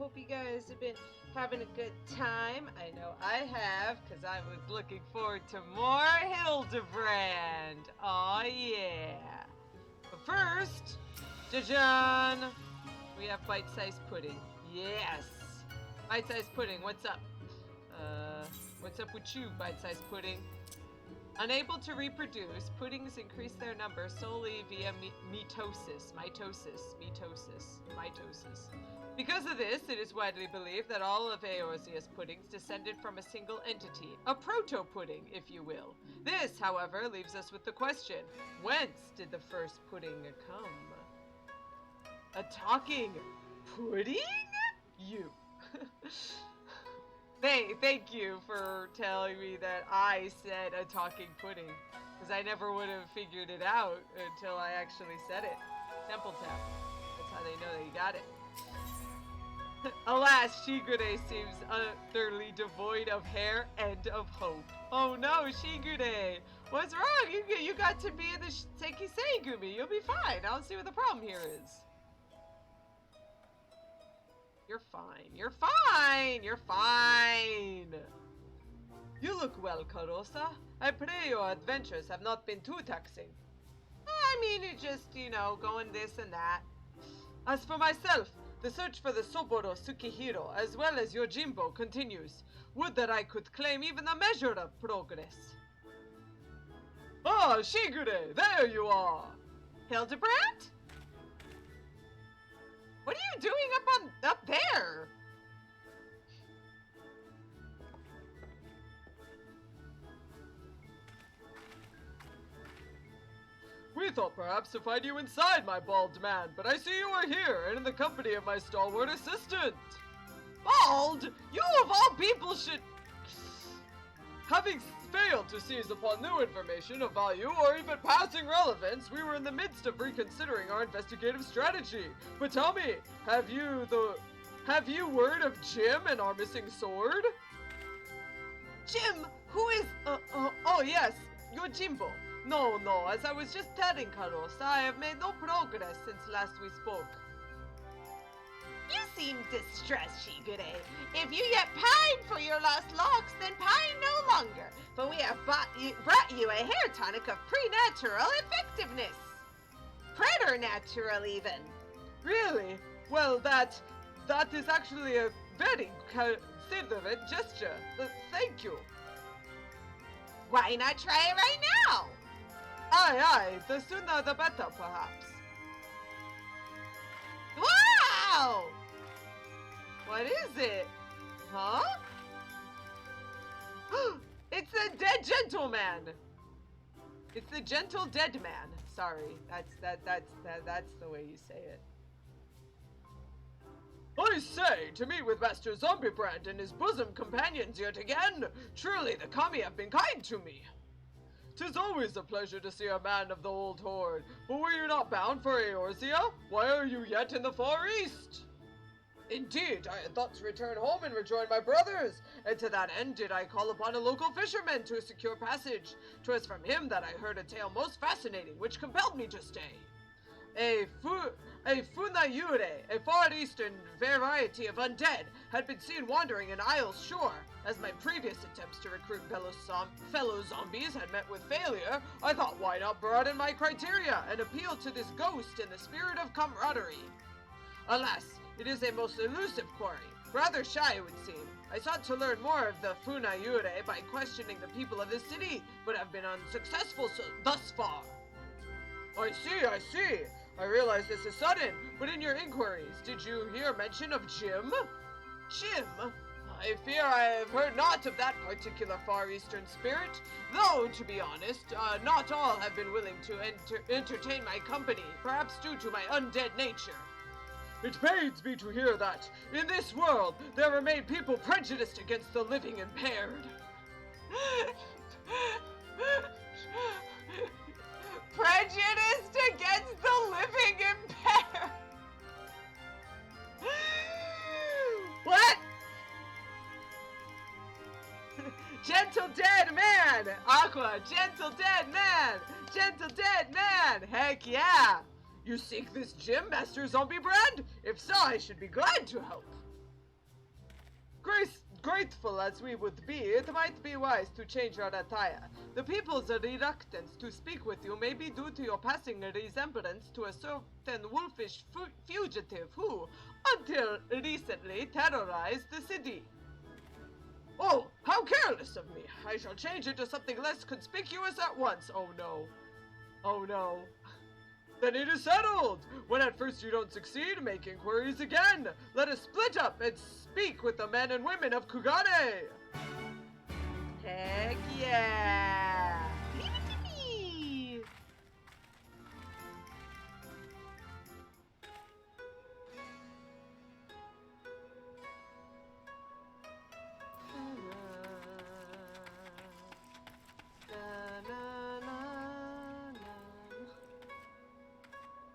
hope you guys have been having a good time. I know I have, because I was looking forward to more Hildibrand. Oh yeah. But first, jajan! We have bite-sized pudding. Yes! Bite-sized pudding, what's up? What's up with you, bite-sized pudding? Unable to reproduce, puddings increase their number solely via mitosis. Because of this, it is widely believed that all of Eorzea's puddings descended from a single entity, a proto-pudding, if you will. This, however, leaves us with the question, whence did the first pudding come? A talking pudding? You. Thank you for telling me that I said a talking pudding, because I never would have figured it out until I actually said it. Temple tap. That's how they know that you got it. Alas, Shigure seems utterly devoid of hair and of hope. Oh no, Shigure! What's wrong? You got to be in the Sekisei Gumi. You'll be fine. I don't see what the problem here is. You're fine. You're fine. You're fine. You look well, Calosa. I pray your adventures have not been too taxing. I mean, it just, you know, going this and that. As for myself, the search for the Soboro Tsukihiro as well as Yojimbo continues. Would that I could claim even a measure of progress. Ah, Shigure, there you are. Hildibrand? What are you doing up there? We thought perhaps to find you inside, my bald man, but I see you are here and in the company of my stalwart assistant. Bald? You of all people should... Having failed to seize upon new information of value or even passing relevance, we were in the midst of reconsidering our investigative strategy. But tell me, have you word of Jim and our missing sword? Jim? Who is... oh yes, Yojimbo. No, as I was just telling Calosa, I have made no progress since last we spoke. You seem distressed, Shigure. If you yet pine for your lost locks, then pine no longer, for we have brought you a hair tonic of preternatural effectiveness. Preternatural, even. Really? Well, that is actually a very considerate gesture. Thank you. Why not try it right now? Aye, the sooner the better, perhaps. Wow! What is it? Huh? It's the dead gentleman! It's the gentle dead man. Sorry, that's the way you say it. I say, to meet with Master Yojimbo and his bosom companions yet again. Truly the kami have been kind to me. 'Tis always a pleasure to see a man of the old horde. But were you not bound for Eorzea? Why are you yet in the far east? Indeed, I had thought to return home and rejoin my brothers, and to that end did I call upon a local fisherman to secure passage. 'Twas from him that I heard a tale most fascinating, which compelled me to stay. A funayure, a far eastern variety of undead, had been seen wandering in Isle's shore. As my previous attempts to recruit fellow zombies had met with failure, I thought why not broaden my criteria and appeal to this ghost in the spirit of camaraderie. Alas, it is a most elusive quarry, rather shy it would seem. I sought to learn more of the funayure by questioning the people of the city, but have been unsuccessful thus far. I see. I realize this is sudden, but in your inquiries, did you hear mention of Jim? Jim? I fear I have heard naught of that particular Far Eastern spirit, though, to be honest, not all have been willing to entertain my company, perhaps due to my undead nature. It pains me to hear that, in this world, there remain people prejudiced against the living impaired. Prejudiced against the living impaired. What? Gentle dead man! Aqua, gentle dead man! Gentle dead man! Heck yeah! You seek this Jim, Master Yojimbo? If so, I should be glad to help. Grateful as we would be, it might be wise to change your attire. The people's reluctance to speak with you may be due to your passing resemblance to a certain wolfish fugitive who, until recently, terrorized the city. Oh, how careless of me! I shall change it to something less conspicuous at once. Oh no. Oh no. Then it is settled! When at first you don't succeed, make inquiries again! Let us split up and speak with the men and women of Kugane! Heck yeah! Leave it to me!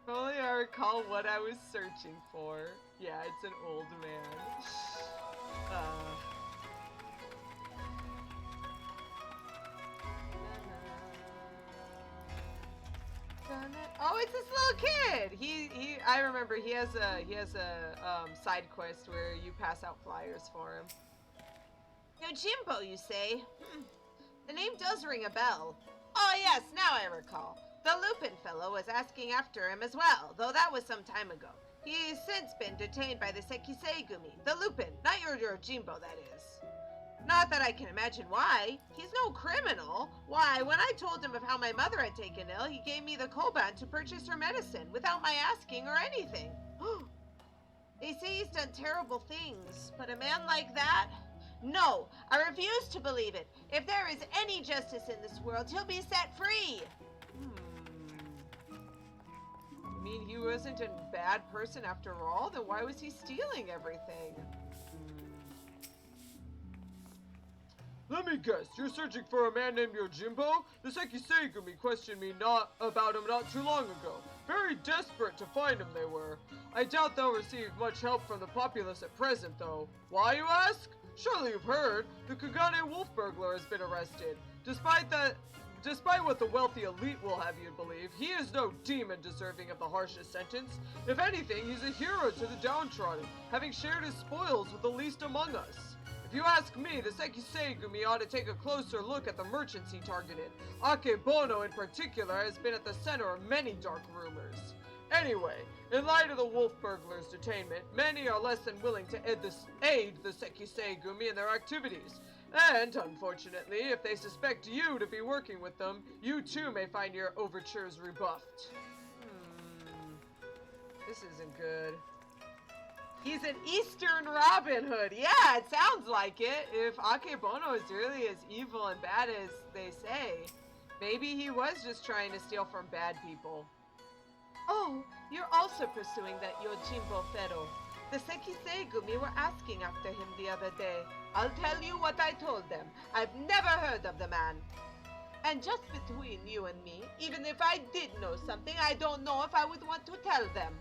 Only I recall what I was searching for. Yeah, it's an old man. Oh, it's this little kid. I remember he has a side quest where you pass out flyers for him. Yojimbo, you say? The name does ring a bell. Oh yes, now I recall. The Lupin fellow was asking after him as well, though that was some time ago. He's since been detained by the Sekiseigumi. The Lupin, not your Yojimbo, that is. Not that I can imagine why. He's no criminal. Why, when I told him of how my mother had taken ill, he gave me the koban to purchase her medicine, without my asking or anything. They say he's done terrible things, but a man like that? No, I refuse to believe it. If there is any justice in this world, he'll be set free. I mean, he wasn't a bad person after all, then why was he stealing everything? Let me guess, you're searching for a man named Yojimbo? The Sekiseigumi questioned me about him not too long ago. Very desperate to find him they were. I doubt they'll receive much help from the populace at present, though. Why, you ask? Surely you've heard, the Kugane wolf burglar has been arrested. Despite what the wealthy elite will have you believe, he is no demon deserving of the harshest sentence. If anything, he's a hero to the downtrodden, having shared his spoils with the least among us. If you ask me, the Sekiseigumi ought to take a closer look at the merchants he targeted. Akebono in particular has been at the center of many dark rumors. Anyway, in light of the wolf burglar's detainment, many are less than willing to aid the Sekiseigumi in their activities. And, unfortunately, if they suspect you to be working with them, you too may find your overtures rebuffed. This isn't good. He's an Eastern Robin Hood. Yeah, it sounds like it. If Akebono is really as evil and bad as they say, maybe he was just trying to steal from bad people. Oh, you're also pursuing that Yojimbo fellow. The Sekiseigumi were asking after him the other day. I'll tell you what I told them. I've never heard of the man. And just between you and me, even if I did know something, I don't know if I would want to tell them.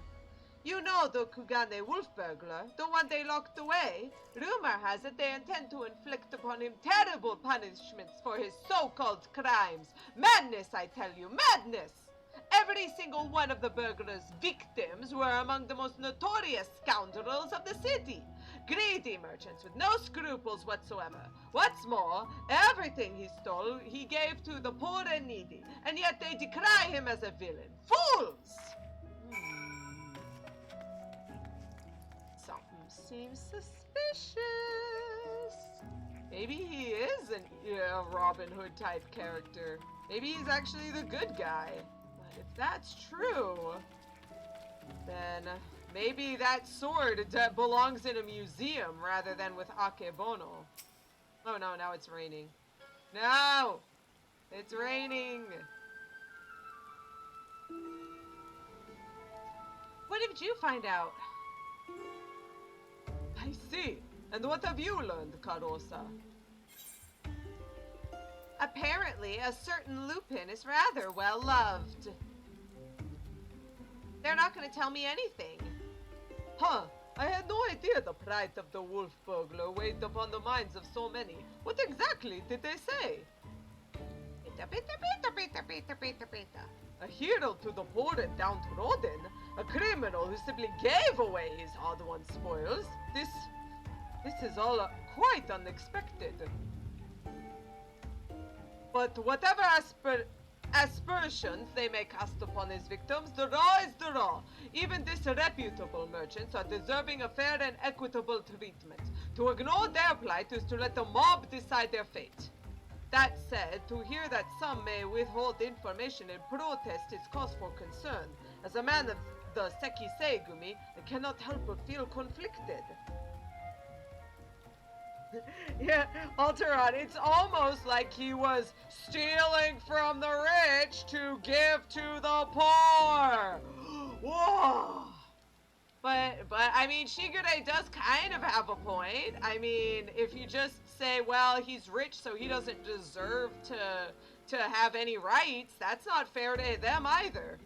You know the Kugane wolf burglar, the one they locked away? Rumor has it they intend to inflict upon him terrible punishments for his so-called crimes. Madness, I tell you, madness! Every single one of the burglar's victims were among the most notorious scoundrels of the city. Greedy merchants with no scruples whatsoever. What's more, everything he stole he gave to the poor and needy, and yet they decry him as a villain. Fools! Something seems suspicious. Maybe he is a Robin Hood type character. Maybe he's actually the good guy. If that's true, then maybe that sword belongs in a museum rather than with Akebono. Oh no, now it's raining. No! It's raining! What did you find out? I see. And what have you learned, Calosa? Apparently, a certain Lupin is rather well loved. They're not going to tell me anything. Huh. I had no idea the plight of the wolf burglar weighed upon the minds of so many. What exactly did they say? A hero to the poor and downtrodden? A criminal who simply gave away his hard-won spoils? This is all quite unexpected. But whatever aspersions they may cast upon his victims, the law is the law. Even disreputable merchants are deserving of fair and equitable treatment. To ignore their plight is to let the mob decide their fate. That said, to hear that some may withhold information in protest is cause for concern. As a man of the Sekiseigumi, I cannot help but feel conflicted. Yeah, Alteron, it's almost like he was stealing from the rich to give to the poor. Whoa! But I mean, Shigure does kind of have a point. I mean, if you just say, well, he's rich, so he doesn't deserve to have any rights, that's not fair to them either.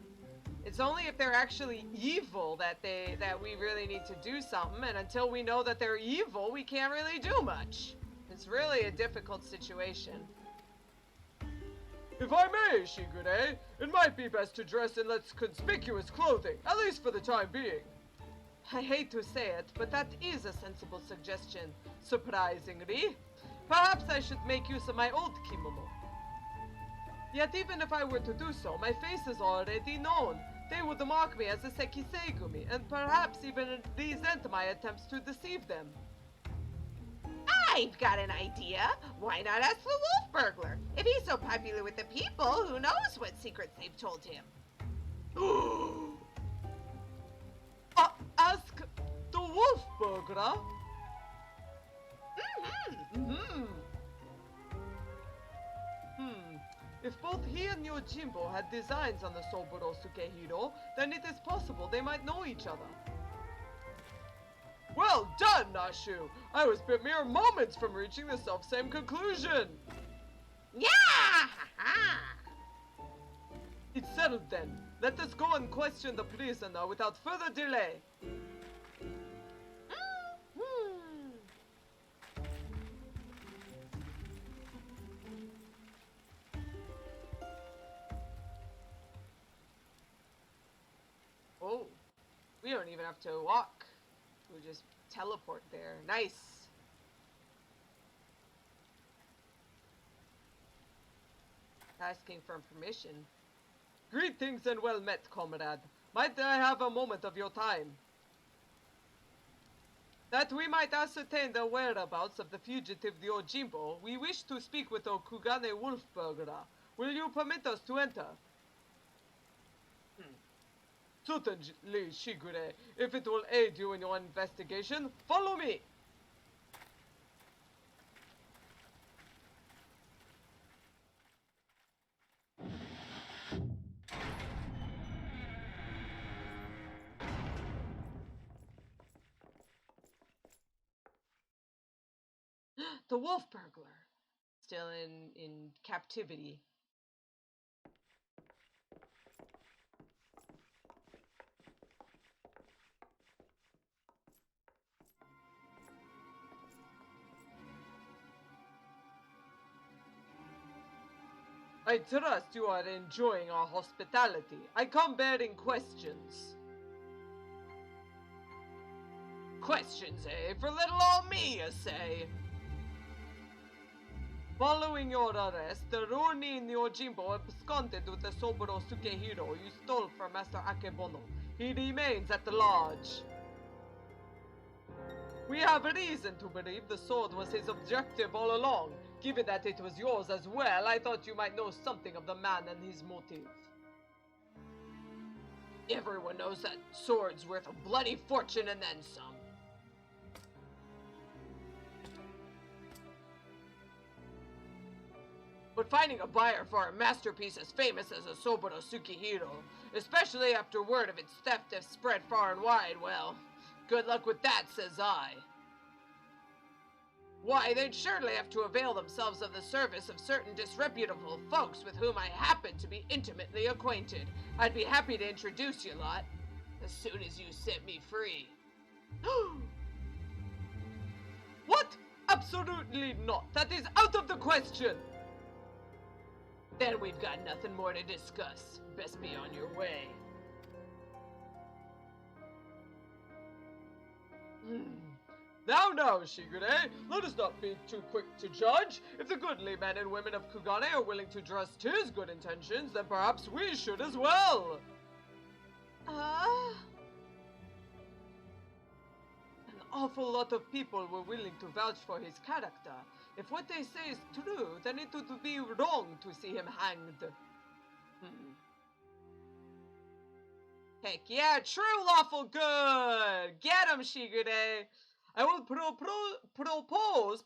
It's only if they're actually evil that we really need to do something, and until we know that they're evil, we can't really do much. It's really a difficult situation. If I may, Shigure, it might be best to dress in less conspicuous clothing, at least for the time being. I hate to say it, but that is a sensible suggestion, surprisingly. Perhaps I should make use of my old kimono. Yet even if I were to do so, my face is already known. They would mark me as a Sekiseigumi, and perhaps even resent my attempts to deceive them. I've got an idea. Why not ask the Wolf Burglar? If he's so popular with the people, who knows what secrets they've told him? Ask the Wolf Burglar? If both he and Yojimbo had designs on the Soburo Sukehiro, then it is possible they might know each other. Well done, Nashu! I was but mere moments from reaching the self-same conclusion! Yeah! It's settled then. Let us go and question the prisoner without further delay. Oh, we don't even have to walk. We just teleport there. Nice. Asking for permission. Greetings and well met, comrade. Might I have a moment of your time? That we might ascertain the whereabouts of the fugitive Yojimbo, we wish to speak with Okugane Wolf Burglar. Will you permit us to enter? Certainly, Shigure. If it will aid you in your investigation, follow me! The Wolf Burglar. Still in captivity. I trust you are enjoying our hospitality. I come bearing questions. Questions, eh? For little old me, you say? Following your arrest, the Ronin Yojimbo absconded with the Soburo Sukehiro you stole from Master Akebono. He remains at the lodge. We have reason to believe the sword was his objective all along. Given that it was yours as well, I thought you might know something of the man and his motive. Everyone knows that sword's worth a bloody fortune and then some. But finding a buyer for a masterpiece as famous as a Soburo Sukehiro, especially after word of its theft has spread far and wide, well, good luck with that, says I. Why, they'd surely have to avail themselves of the service of certain disreputable folks with whom I happen to be intimately acquainted. I'd be happy to introduce you lot, as soon as you set me free. What? Absolutely not. That is out of the question. Then we've got nothing more to discuss. Best be on your way. Now, Shigure, let us not be too quick to judge. If the goodly men and women of Kugane are willing to trust his good intentions, then perhaps we should as well. An awful lot of people were willing to vouch for his character. If what they say is true, then it would be wrong to see him hanged. Heck yeah, true lawful good! Get him, Shigure! I will propose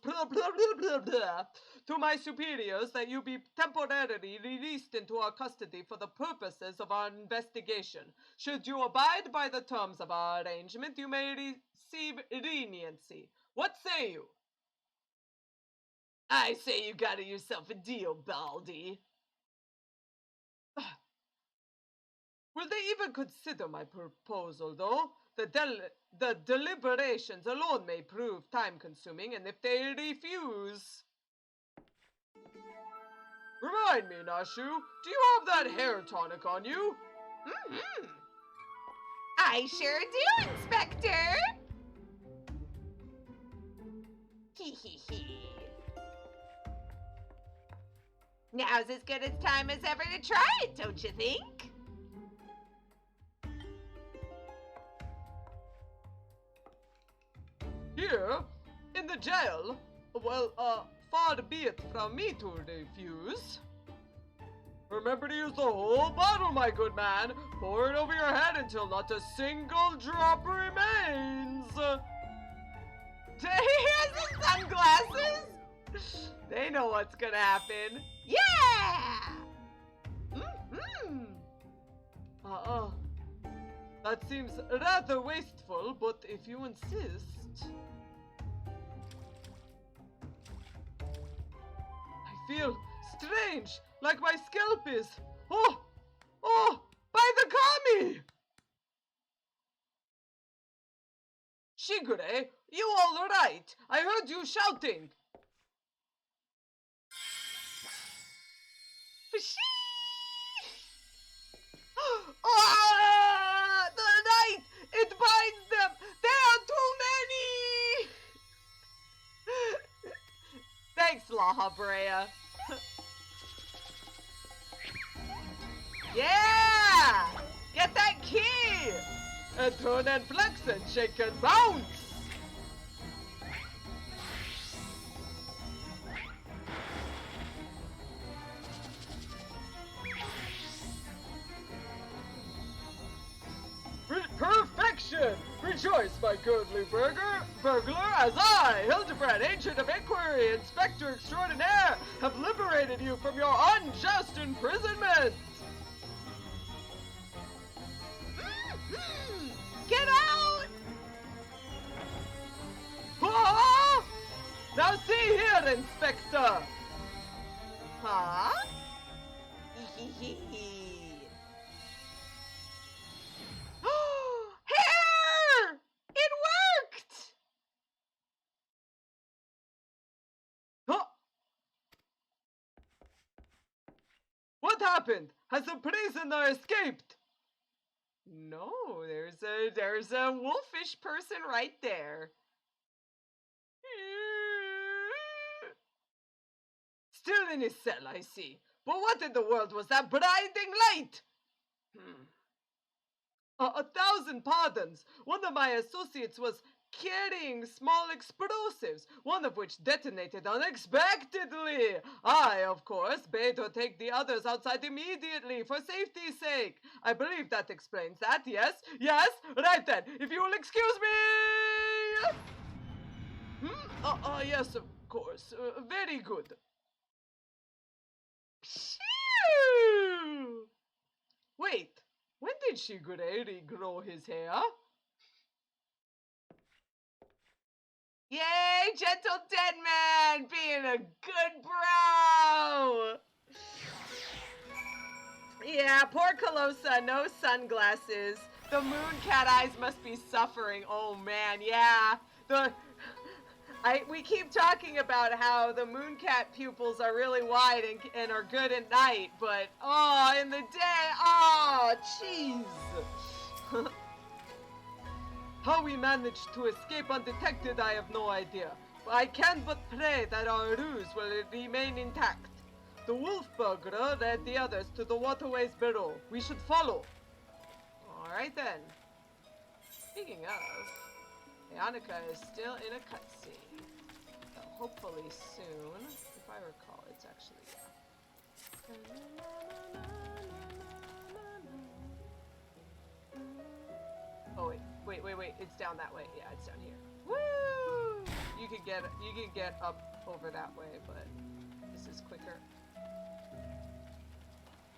to my superiors that you be temporarily released into our custody for the purposes of our investigation. Should you abide by the terms of our arrangement, you may receive leniency. What say you? I say you got yourself a deal, Baldy. Will they even consider my proposal, though? The deliberations alone may prove time-consuming, and if they refuse... Remind me, Nashu, do you have that hair tonic on you? I sure do, Inspector! Hee. Now's as good a time as ever to try it, don't you think? Here, in the jail? Well, far be it from me to refuse. Remember to use the whole bottle, my good man. Pour it over your head until not a single drop remains. He has the sunglasses! They know what's gonna happen. Yeah! That seems rather wasteful, but if you insist... I feel strange, like my scalp is... Oh! By the kami! Shigure, you all right? I heard you shouting. The night! It binds them! There are too many! Thanks, Laha Brea. Yeah! Get that key! And turn and flex and shake and bounce! Perfection! Rejoice, my goodly burglar, as I, Hildibrand, Ancient of Inquiry, Inspector Extraordinaire, have liberated you from your unjust imprisonment! Get out! Ah! Now see here, Inspector! Huh? Hair! It worked! Huh? What happened? Has the prisoner escaped? No, there's a wolfish person right there. Still in his cell, I see. But what in the world was that blinding light? 1,000 pardons. One of my associates was carrying small explosives, one of which detonated unexpectedly. I, of course, bade her take the others outside immediately for safety's sake. I believe that explains that, yes? Yes? Right then, if you will excuse me! Yes, of course. Very good. Phew! Wait, when did Shigure regrow his hair? Yay, gentle dead man, being a good bro! Yeah, poor Calosa, no sunglasses. The moon cat eyes must be suffering. Oh man, yeah. We keep talking about how the moon cat pupils are really wide and are good at night, but in the day, jeez. How we managed to escape undetected, I have no idea. But I can but pray that our ruse will remain intact. The wolf burglar led the others to the waterways below. We should follow. Alright then. Speaking of, Yannicka is still in a cutscene. So hopefully soon, if I recall, it's actually, Oh wait, it's down that way. Yeah, it's down here. Woo! You can get up over that way, but this is quicker.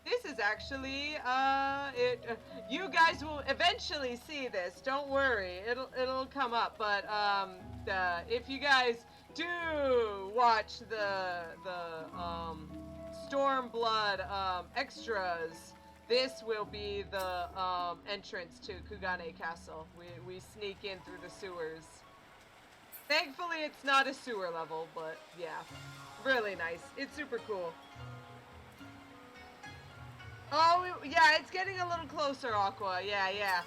This is actually, you guys will eventually see this. Don't worry, it'll come up. But if you guys do watch the Stormblood extras, this will be the entrance to Kugane Castle. We sneak in through the sewers. Thankfully, it's not a sewer level, but yeah, really nice. It's super cool. Oh, yeah, it's getting a little closer, Aqua. Yeah.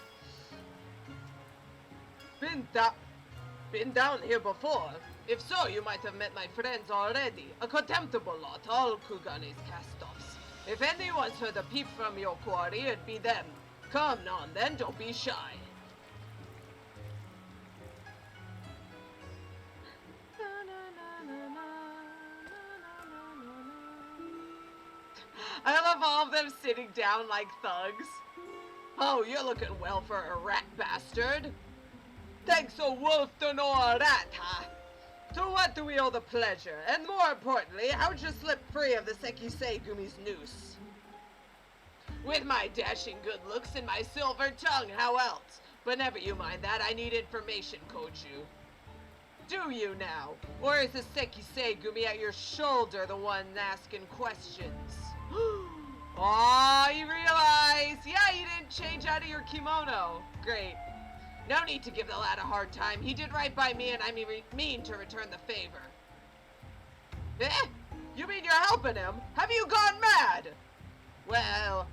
Been down here before? If so, you might have met my friends already. A contemptible lot, all Kugane's cast-offs. If anyone's heard a peep from your quarry, it'd be them. Come on then, don't be shy. I love all of them sitting down like thugs. Oh, you're looking well for a rat bastard. Thanks a wolf to know a rat, huh? To what do we owe the pleasure? And more importantly, how'd you slip free of the Sekisei Gumi's noose? With my dashing good looks and my silver tongue, how else? But never you mind that, I need information, Koju. Do you now? Or is the Sekisei Gumi at your shoulder the one asking questions? Oh, you realize? Yeah, you didn't change out of your kimono. Great. No need to give the lad a hard time. He did right by me and I mean to return the favor. Eh? You mean you're helping him? Have you gone mad? Well,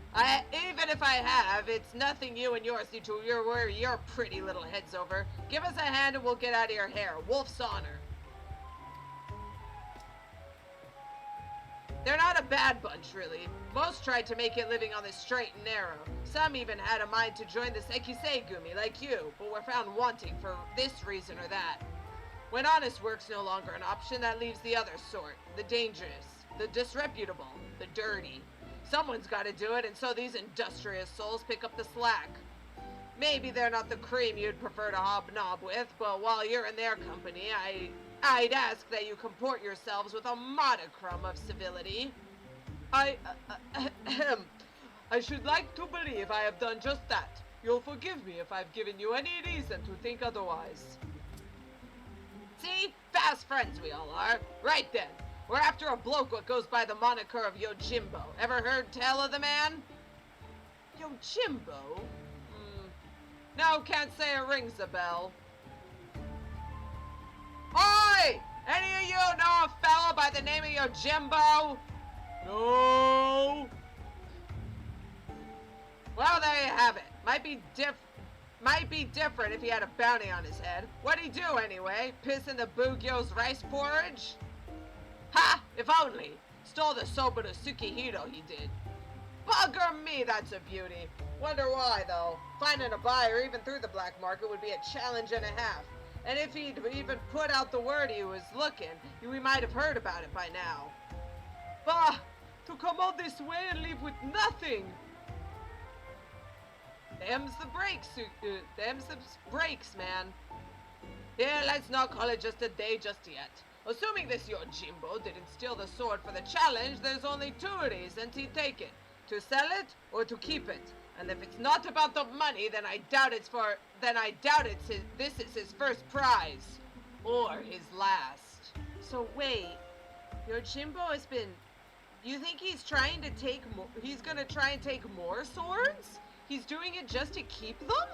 even if I have, it's nothing you and yours need to worry your pretty little heads over. Give us a hand and we'll get out of your hair. Wolf's honor. They're not a bad bunch, really. Most tried to make it living on the straight and narrow. Some even had a mind to join the Sekisei Gumi, like you, but were found wanting for this reason or that. When honest work's no longer an option, that leaves the other sort. The dangerous, the disreputable, the dirty. Someone's gotta do it, and so these industrious souls pick up the slack. Maybe they're not the cream you'd prefer to hobnob with, but while you're in their company, I'd ask that you comport yourselves with a modicum of civility. I should like to believe I have done just that. You'll forgive me if I've given you any reason to think otherwise. See? Fast friends we all are. Right then. We're after a bloke what goes by the moniker of Yojimbo. Ever heard tell of the man? Yojimbo? No, can't say it rings a bell. Oi! Any of you know a fella by the name of Yojimbo? No. Well, there you have it. Might be different if he had a bounty on his head. What'd he do anyway? Piss in the Bugyo's rice porridge? Ha! If only. Stole the soba to Sukihiro, he did. Bugger me, that's a beauty. Wonder why, though. Finding a buyer even through the black market would be a challenge and a half. And if he'd even put out the word he was looking, we might have heard about it by now. Bah! To come all this way and leave with nothing! Them's the breaks, man. Yeah, let's not call it just a day just yet. Assuming this Yojimbo didn't steal the sword for the challenge, there's only two reasons he'd take it. To sell it, or to keep it. And if it's not about the money, then I doubt this is his first prize. Or his last. So wait, Yojimbo has been... You think he's trying to take more... He's gonna try and take more swords? He's doing it just to keep them?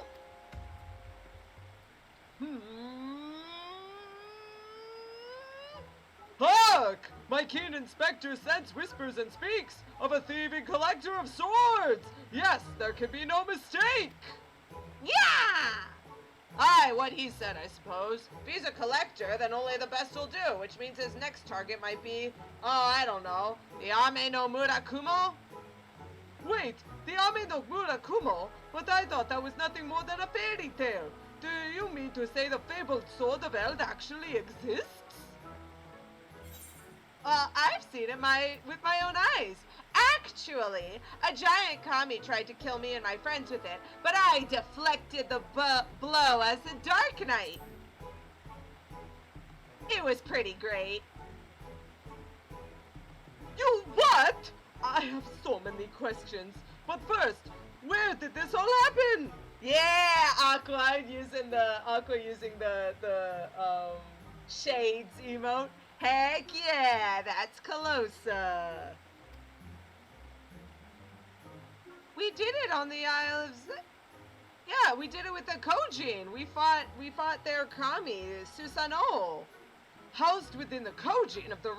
Hark! My keen inspector sense whispers and speaks of a thieving collector of swords! Yes, there can be no mistake! Yeah! Aye, what he said, I suppose. If he's a collector, then only the best will do, which means his next target might be, oh, I don't know, the Ame no Murakumo? Wait, the Ame no Murakumo? But I thought that was nothing more than a fairy tale. Do you mean to say the fabled sword of Eld actually exists? I've seen it with my own eyes. Actually, a giant kami tried to kill me and my friends with it, but I deflected the blow as a Dark Knight. It was pretty great. You what? I have so many questions. But first, where did this all happen? Yeah, Aqua using the shades emote. Heck yeah, that's Calosa. We did it on the Isle of Yeah, we did it with the Kojin. We fought their kami, Susanoo. Housed within the Kojin of the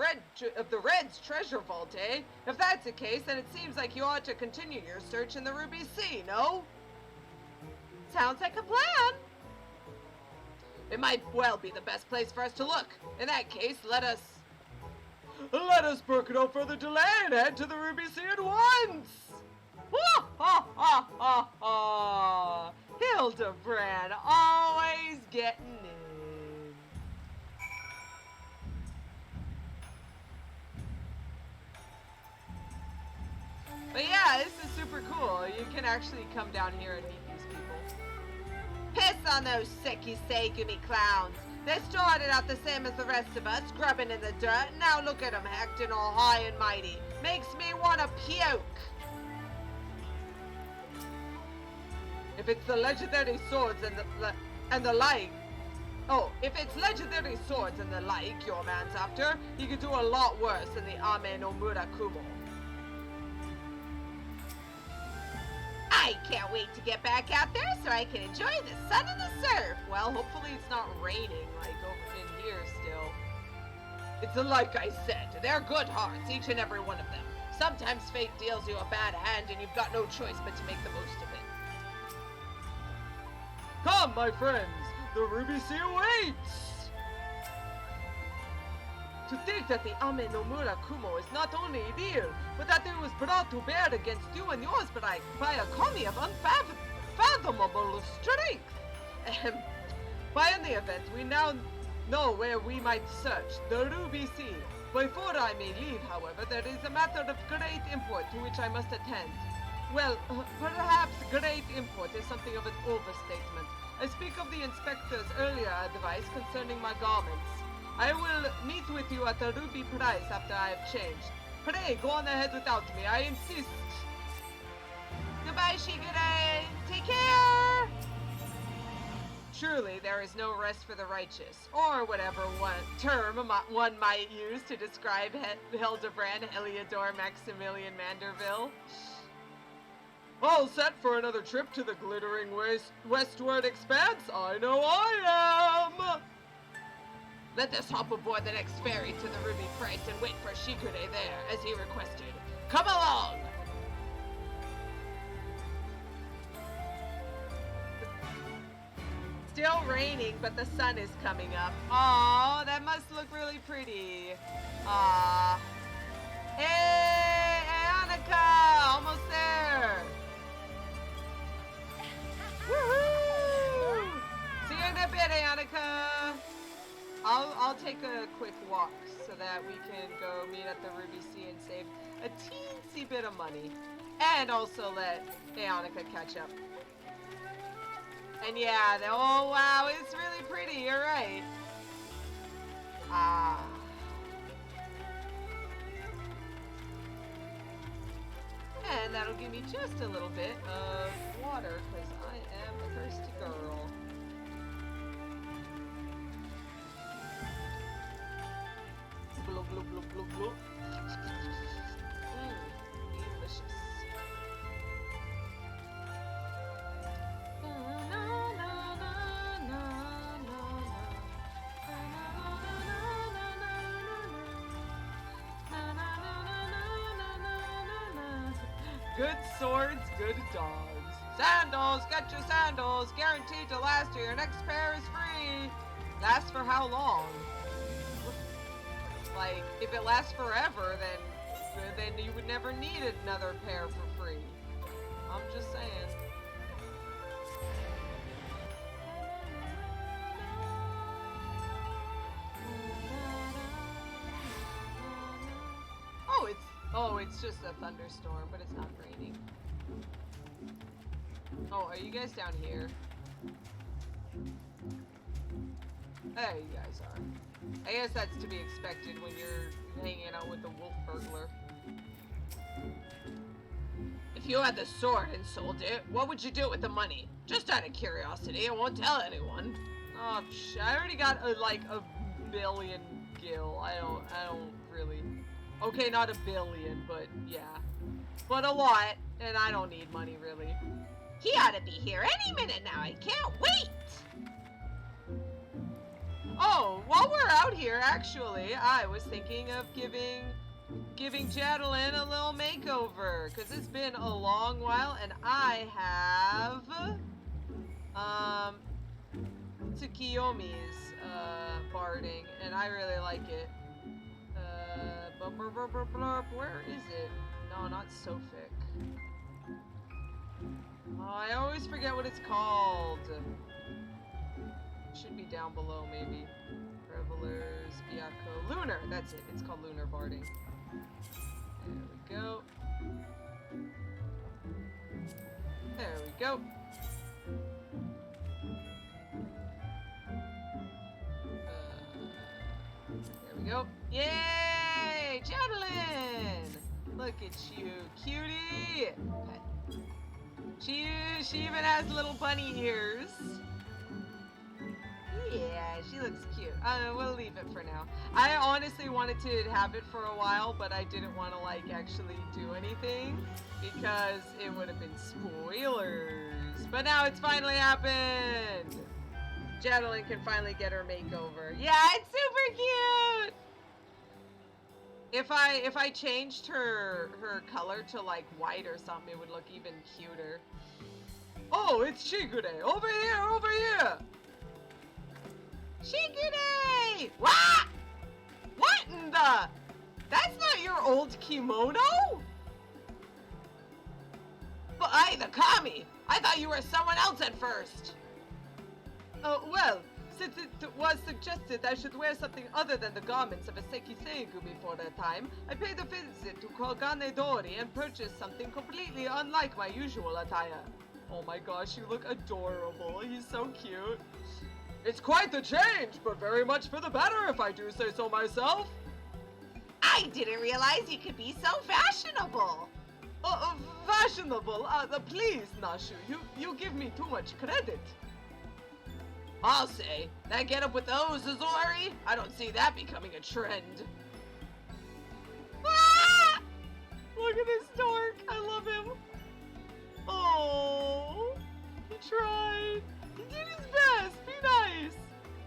Red's treasure vault, eh? If that's the case, then it seems like you ought to continue your search in the Ruby Sea, no? Sounds like a plan. It might well be the best place for us to look. In that case, let us brook no further delay and head to the Ruby Sea at once! Ha ha ha ha ha! Hildibrand always getting in. But yeah, this is super cool. You can actually come down here and meet these people. Piss on those Seki Segumi clowns. They started out the same as the rest of us, grubbing in the dirt, and now look at them acting all high and mighty. Makes me wanna puke. If it's the legendary swords and the like, if it's legendary swords and the like your man's after, he could do a lot worse than the Ame no Murakumo. I can't wait to get back out there so I can enjoy the sun and the surf. Well, hopefully it's not raining like over in here still. It's like I said, they're good hearts, each and every one of them. Sometimes fate deals you a bad hand and you've got no choice but to make the most of it. Come, my friends, the Ruby Sea awaits! To think that the Ame no Murakumo is not only real, but that it was brought to bear against you and yours by a kami of unfathomable strength. By any event, we now know where we might search, the Ruby Sea. Before I may leave, however, there is a matter of great import to which I must attend. Well, perhaps great import is something of an overstatement. I speak of the inspector's earlier advice concerning my garments. I will meet with you at the Ruby Price after I have changed. Pray, go on ahead without me, I insist. Goodbye, Shigure. Take care. Surely there is no rest for the righteous, or whatever one might use to describe Hildibrand Heliodor Maximilian Manderville. All set for another trip to the glittering westward expanse? I know I am! Let us hop aboard the next ferry to the Ruby Price and wait for Shigure there, as he requested. Come along! Still raining, but the sun is coming up. Aw, that must look really pretty. Aw. Hey, Annika! Almost there! Woohoo! See you in a bit, Annika! I'll take a quick walk so that we can go meet at the Ruby Sea and save a teensy bit of money. And also let Annika catch up. And yeah, oh wow, it's really pretty, you're right. Ah. And that'll give me just a little bit of water, because I am a thirsty girl. Glug, glug, glug, glug, glug. Delicious. Good swords, good dogs. Sandals, get your sandals. Guaranteed to last you. Your next pair is free. Last for how long? Like, if it lasts forever, then you would never need another pair for free. I'm just saying. Oh, it's just a thunderstorm, but it's not raining. Oh, are you guys down here? There you guys are. I guess that's to be expected when you're hanging out with the wolf burglar. If you had the sword and sold it, what would you do with the money? Just out of curiosity, I won't tell anyone. Oh, I already got like a billion gil. I don't really. Okay, not a billion, but yeah. But a lot, and I don't need money really. He ought to be here any minute now. I can't wait. Oh, while we're out here, actually, I was thinking of giving Jadelyn a little makeover, because it's been a long while, and I have Tsukiyomi's barding, and I really like it. Where is it? No, not Sophic. Oh, I always forget what it's called. Should be down below, maybe. Revelers, Byaku. Lunar! That's it. It's called Lunar Barding. There we go. There we go. There we go. Yay! Jadelyn! Look at you, cutie! She even has little bunny ears. Yeah, she looks cute. We'll leave it for now. I honestly wanted to have it for a while, but I didn't want to, like, actually do anything because it would have been spoilers. But now it's finally happened! Jadelyn can finally get her makeover. Yeah, it's super cute! If I changed her color to, like, white or something, it would look even cuter. Oh, it's Shigure! Over here, over here! Shigure! What? What in the? That's not your old kimono? But the kami! I thought you were someone else at first! Oh, well, since it was suggested I should wear something other than the garments of a Sekiseigumi for a time, I paid a visit to Kogane Dori and purchased something completely unlike my usual attire. Oh my gosh, you look adorable. He's so cute. It's quite the change, but very much for the better if I do say so myself. I didn't realize you could be so fashionable. Fashionable? Please, Nashu, you give me too much credit. I'll say, that get up with those, Azori? I don't see that becoming a trend. Ah! Look at this dork. I love him. Oh, he tried. He did his best. Be nice.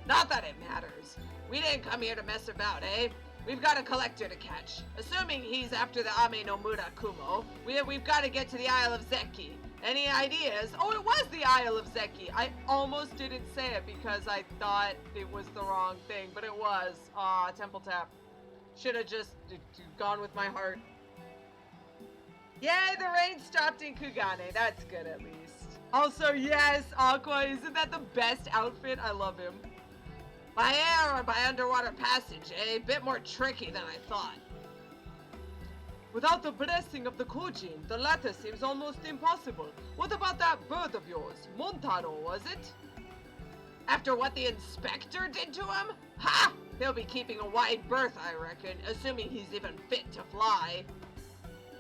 Not that it matters. We didn't come here to mess about, eh? We've got a collector to catch. Assuming he's after the Ame no Murakumo, we've got to get to the Isle of Zeki. Any ideas? Oh, it was the Isle of Zeki. I almost didn't say it because I thought it was the wrong thing, but it was. Aw, Temple Tap. Should have just gone with my heart. Yay, the rain stopped in Kugane. That's good at least. Also, yes, Aqua, isn't that the best outfit? I love him. By air or by underwater passage, eh? A bit more tricky than I thought. Without the blessing of the Kojin, the latter seems almost impossible. What about that bird of yours? Montaro, was it? After what the inspector did to him? Ha! He'll be keeping a wide berth, I reckon, assuming he's even fit to fly.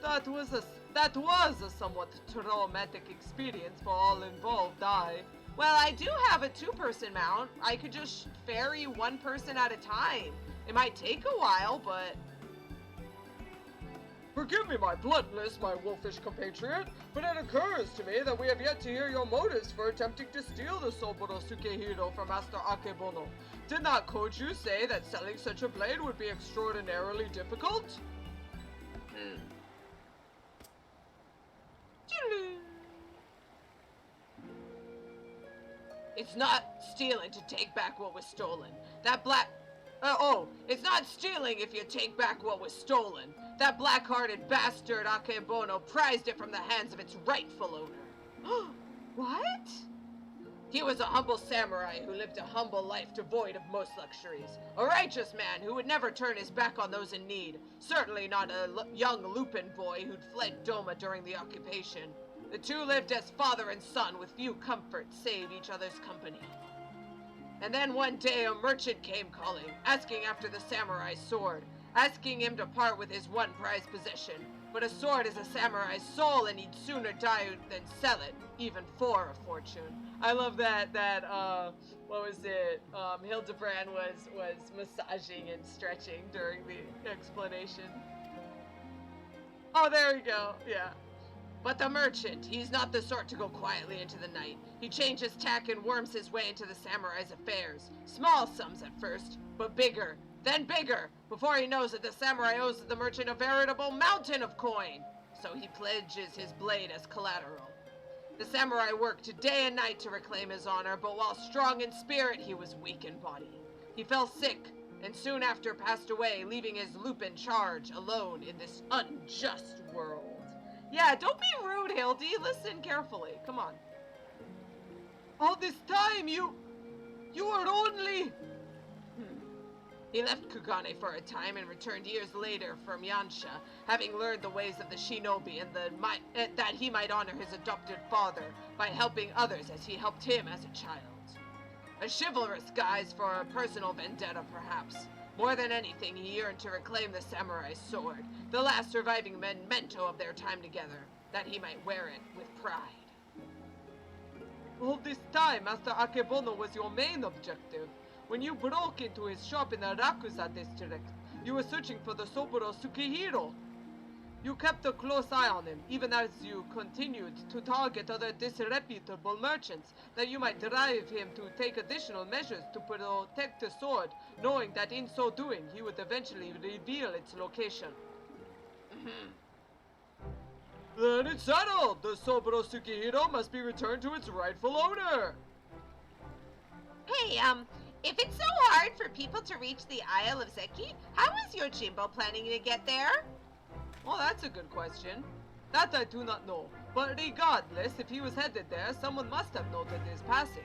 That was a somewhat traumatic experience for all involved, Well, I do have a two-person mount. I could just ferry one person at a time. It might take a while, but... Forgive me my bluntness, my wolfish compatriot, but it occurs to me that we have yet to hear your motives for attempting to steal the Soburo Sukehiro from Master Akebono. Did not Koju say that selling such a blade would be extraordinarily difficult? It's not stealing to take back what was stolen. It's not stealing if you take back what was stolen. That black-hearted bastard Akebono prized it from the hands of its rightful owner. What? He was a humble samurai who lived a humble life devoid of most luxuries. A righteous man who would never turn his back on those in need. Certainly not a young Lupin boy who'd fled Doma during the occupation. The two lived as father and son with few comforts save each other's company. And then one day a merchant came calling, asking after the samurai's sword, asking him to part with his one prized possession. But a sword is a samurai's soul, and he'd sooner die than sell it, even for a fortune. I love that Hildibrand was massaging and stretching during the explanation. Oh, there we go, yeah. But the merchant, he's not the sort to go quietly into the night. He changes tack and worms his way into the samurai's affairs. Small sums at first, but bigger, then bigger. Before he knows it, the samurai owes the merchant a veritable mountain of coin. So he pledges his blade as collateral. The samurai worked day and night to reclaim his honor, but while strong in spirit, he was weak in body. He fell sick, and soon after passed away, leaving his Lupin charge alone in this unjust world. Yeah, don't be rude, Hildy. Listen carefully. Come on. All this time, you were only... He left Kugane for a time and returned years later from Yansha, having learned the ways of the shinobi and that he might honor his adopted father by helping others as he helped him as a child. A chivalrous guise for a personal vendetta, perhaps. More than anything, he yearned to reclaim the samurai's sword, the last surviving memento of their time together, that he might wear it with pride. All this time, Master Akebono was your main objective. When you broke into his shop in the Rakusa district, you were searching for the Soburo Tsukihiro. You kept a close eye on him, even as you continued to target other disreputable merchants, that you might drive him to take additional measures to protect the sword, knowing that in so doing, he would eventually reveal its location. Then it's settled! The Soburo Tsukihiro must be returned to its rightful owner! Hey, if it's so hard for people to reach the Isle of Zeki, how is Yojimbo planning to get there? Well, that's a good question. That I do not know. But regardless, if he was headed there, someone must have noted his passing.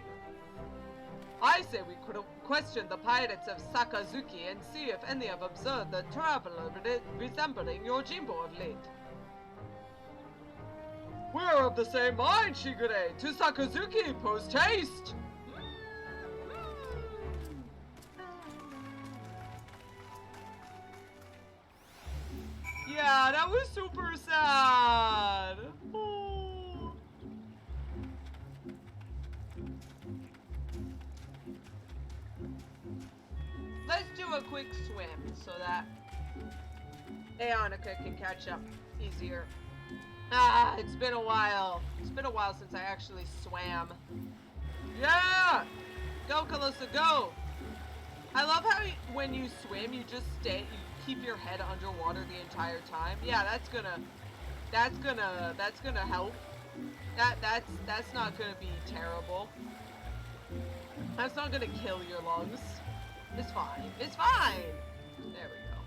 I say we could question the pirates of Sakazuki and see if any have observed a traveler resembling Yojimbo of late. We're of the same mind, Shigure! To Sakazuki, post haste! Yeah, that was super sad. Oh. Let's do a quick swim so that Aonika can catch up easier. It's been a while. It's been a while since I actually swam. Yeah! Go, Calosa, go! I love how when you swim, you just stay, you keep your head underwater the entire time. Yeah, that's gonna help. That's not gonna be terrible. That's not gonna kill your lungs. It's fine. It's fine! There we go.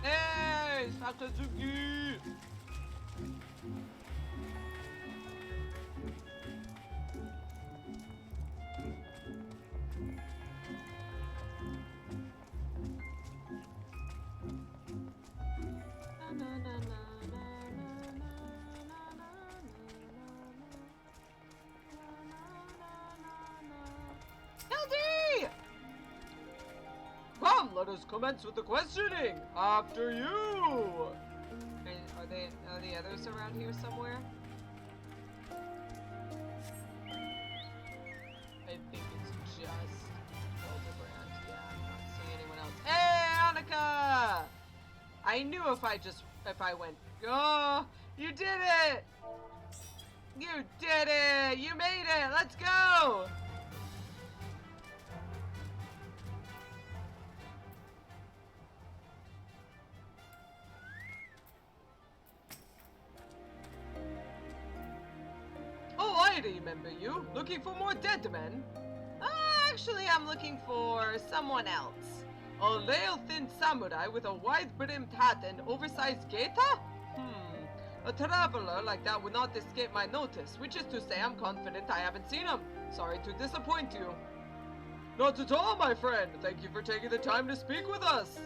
Hey, Sakazuki! Hildy! Come, let us commence with the questioning. After you. Are the others around here somewhere? I think it's just Hildibrand. Yeah, I'm not seeing anyone else. Hey, Annika! I knew if I went. Oh, you did it! You did it! You made it! Let's go! Oh, I remember you. Looking for more dead men? Actually, I'm looking for someone else. A rail-thin samurai with a wide-brimmed hat and oversized gaita? A traveler like that would not escape my notice, which is to say I'm confident I haven't seen him. Sorry to disappoint you. Not at all, my friend. Thank you for taking the time to speak with us.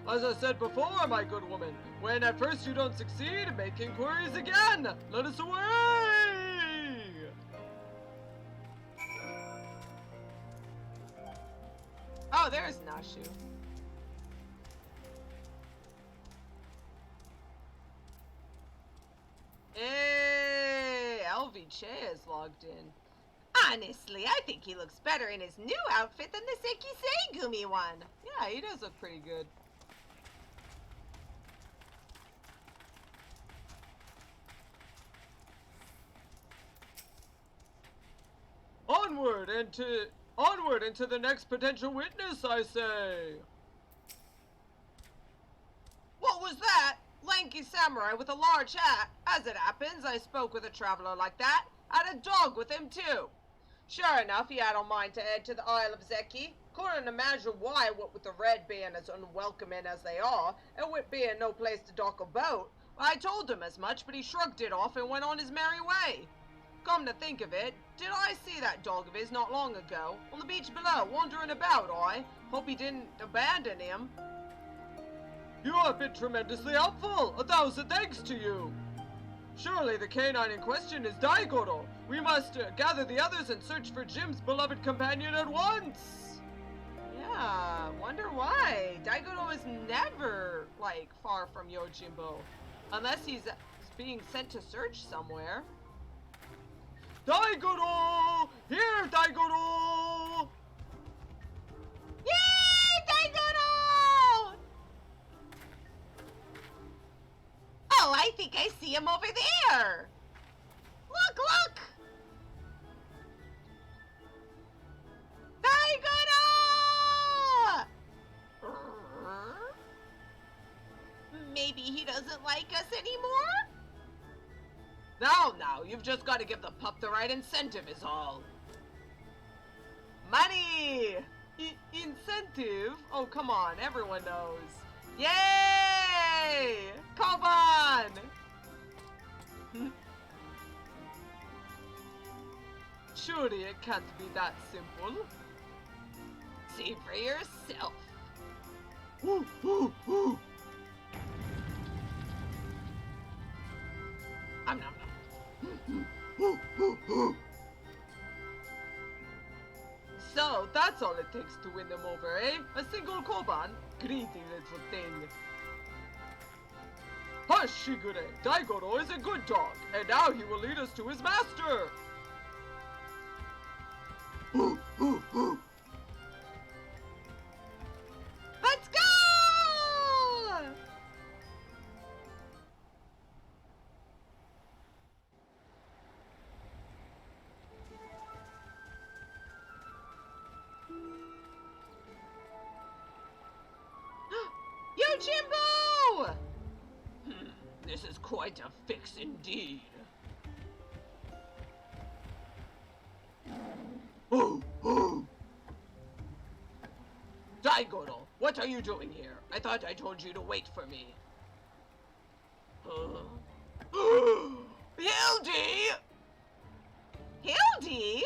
As I said before, my good woman, when at first you don't succeed, make inquiries again. Let us away! Oh, there's Nashu. Hey, LV Che is logged in. Honestly, I think he looks better in his new outfit than the Seki Seigumi one. Yeah, he does look pretty good. Onward into the next potential witness, I say. What was that? Lanky samurai with a large hat. As it happens, I spoke with a traveler like that. Had a dog with him too. Sure enough, he had on mind to head to the Isle of Zeki. Couldn't imagine why, what with the red being as unwelcoming as they are, and with being no place to dock a boat. I told him as much, but he shrugged it off and went on his merry way. Come to think of it, did I see that dog of his not long ago? On the beach below, wandering about, I hope he didn't abandon him. You have been tremendously helpful. 1,000 thanks to you. Surely the canine in question is Daigoro. We must gather the others and search for Jim's beloved companion at once. Yeah, wonder why. Daigoro is never, like, far from Yojimbo. Unless he's being sent to search somewhere. Daigoro! Here, Daigoro! Yay, Daigoro! Oh, I think I see him over there. Look, look! Daigoro! Maybe he doesn't like us anymore? Now, you've just got to give the pup the right incentive is all. Money! Incentive? Oh, come on, everyone knows. Yay! Koban! Surely it can't be that simple. See for yourself. Woo, woo, woo. Nom nom nom. So, that's all it takes to win them over, eh? A single koban? Greedy little thing. Hush, Shigure! Daigoro is a good dog, and now he will lead us to his master! Let's go! Yojimbo! This is quite a fix indeed. Daigoro, what are you doing here? I thought I told you to wait for me. Hildy! Hildy?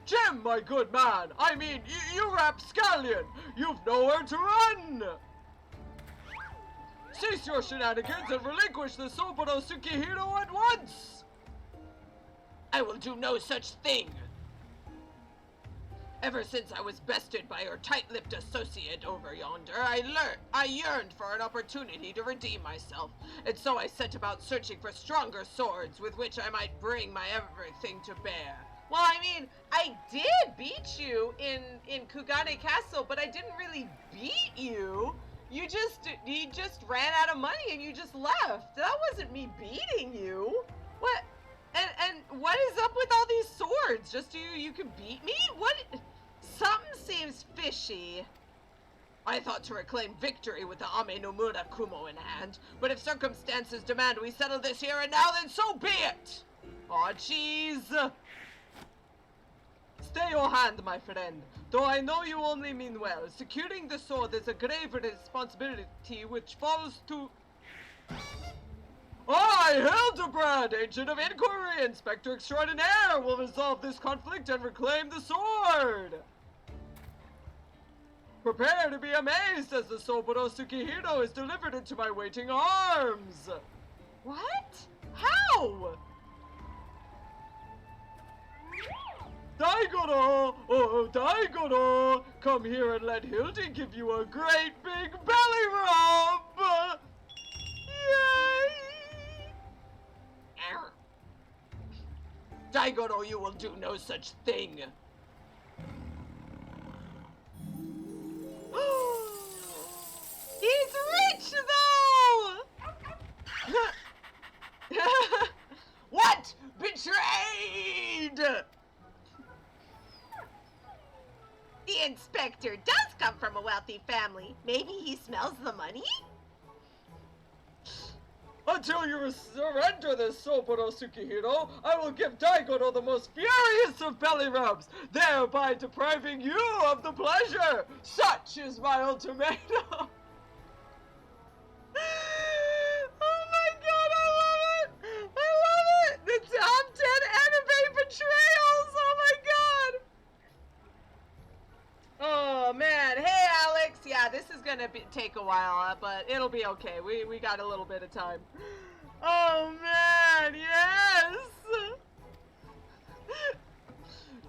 Jim, my good man! I mean, you rapscallion! You've nowhere to run! Cease your shenanigans and relinquish the Soboro Tsukihiro at once! I will do no such thing! Ever since I was bested by your tight-lipped associate over yonder, I yearned for an opportunity to redeem myself, and so I set about searching for stronger swords with which I might bring my everything to bear. Well, I mean, I did beat you in Kugane Castle, but I didn't really beat you. You just ran out of money and you just left. That wasn't me beating you. What? swords just so you can beat me? What? Something seems fishy. I thought to reclaim victory with the Ame no Mura Kumo in hand, but if circumstances demand we settle this here and now, then so be it! Aw, jeez! Stay your hand, my friend. Though I know you only mean well, securing the sword is a grave responsibility which falls to... I, Hildibrand, Agent of Inquiry, Inspector Extraordinaire, will resolve this conflict and reclaim the sword! Prepare to be amazed as the Soburo Tsukihiro is delivered into my waiting arms! What? How? Daigoro! Oh, Daigoro! Come here and let Hildy give you a great big belly rub! Yay! Err. Daigoro, you will do no such thing! He's rich, though! What? Betrayed! The inspector does come from a wealthy family. Maybe he smells the money? Until you surrender this Soburo Tsukihiro, I will give Daigoro the most furious of belly rubs, thereby depriving you of the pleasure. Such is my ultimatum. Oh my god, I love it! I love it! The top 10 anime betrayals! Oh my god! Oh man, hey Alex! Yeah, this is gonna take a while, but it'll be okay. We got a little bit of time. Oh man, yes!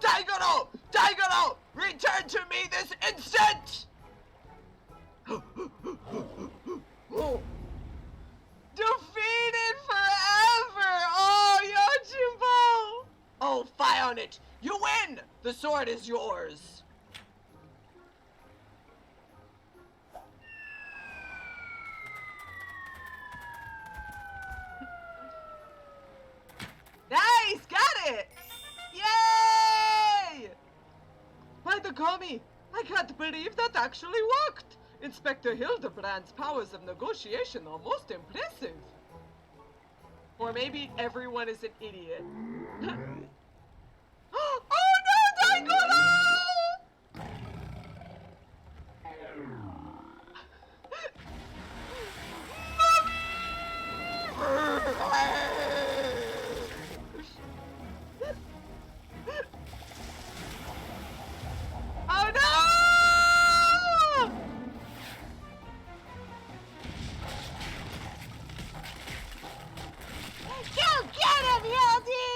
Daigoro! Daigoro! Return to me this instant! Defeated forever! Oh, Yojimbo! Oh, fie on it! You win! The sword is yours! Nice! Got it! Yay! By the Kami, I can't believe that actually worked! Inspector Hildibrand's powers of negotiation are most impressive. Or maybe everyone is an idiot. Oh no, Daigoro! Oh no! Go get him, Hildy!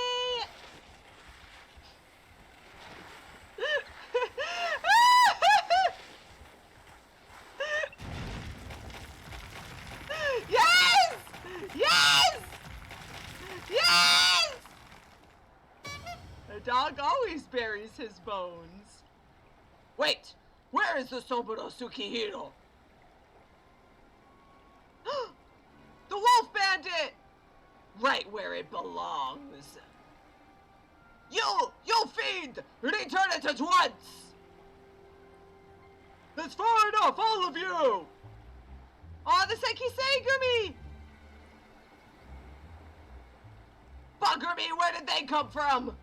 Yes! Yes! Yes! The dog always buries his bones. Wait! Where is the Soburo Tsukihiro? The Wolf Bandit! Right where it belongs. You fiend! Return it at once! That's far enough, all of you! Oh, the Sekisei-gumi! Bugger me, where did they come from?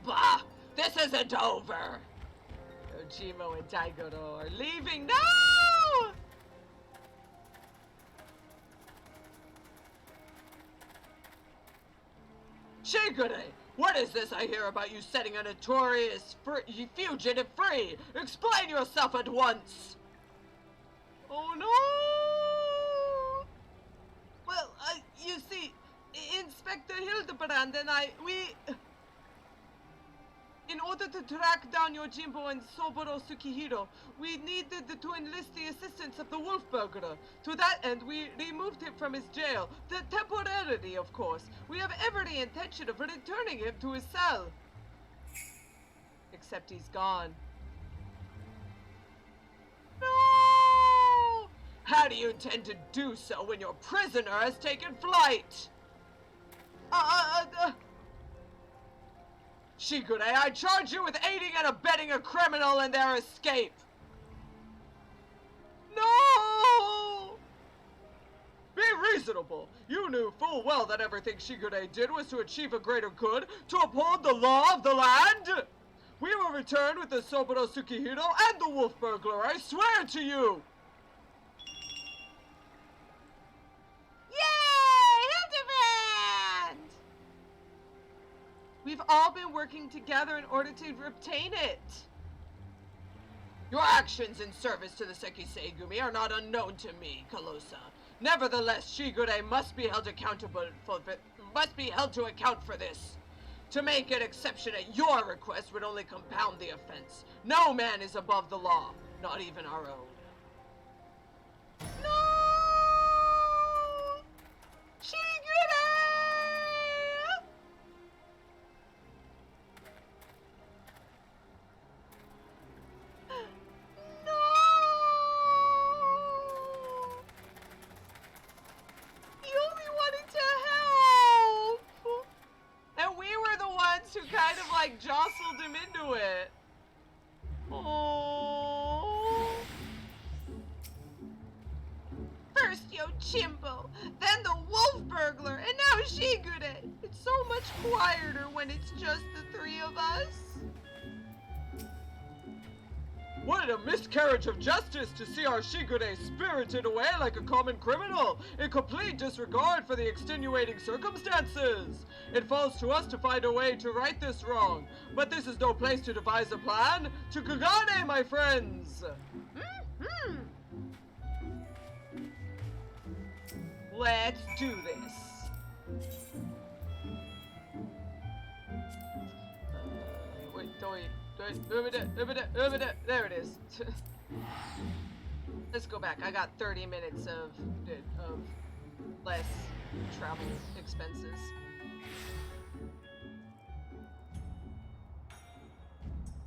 Bah, this isn't over. Yojimbo and Daigoro are leaving. No! Shigure, what is this I hear about you setting a notorious fugitive free? Explain yourself at once! Oh no! Well, you see, Inspector Hildibrand and in order to track down Yojimbo and Soburo Tsukihiro, we needed to enlist the assistance of the Wolf Burglar. To that end, we removed him from his jail. Temporarily, of course. We have every intention of returning him to his cell. Except he's gone. No! How do you intend to do so when your prisoner has taken flight? Shigure, I charge you with aiding and abetting a criminal in their escape! No! Be reasonable! You knew full well that everything Shigure did was to achieve a greater good, to uphold the law of the land! We will return with the Soboro Tsukihiro and the Wolf Burglar, I swear to you! Yay! Hildibrand! We've all been working together in order to obtain it. Your actions in service to the Sekisei Gumi are not unknown to me, Calosa. Nevertheless, Shigure must be held to account for this. To make an exception at your request would only compound the offense. No man is above the law, not even our own. No! Shigure! No! He only wanted to help! And we were the ones who kind of like jostled him into it. Oh. First Yojimbo, then the Wolf Burglar, and now Shigure. It's so much quieter when it's just the three of us. What a miscarriage of justice to see our Shigure spirited away like a common criminal, in complete disregard for the extenuating circumstances. It falls to us to find a way to right this wrong, but this is no place to devise a plan. To Kagane, my friends! Mm-hmm. Let's do this. There it is. Let's go back. I got 30 minutes of less travel expenses.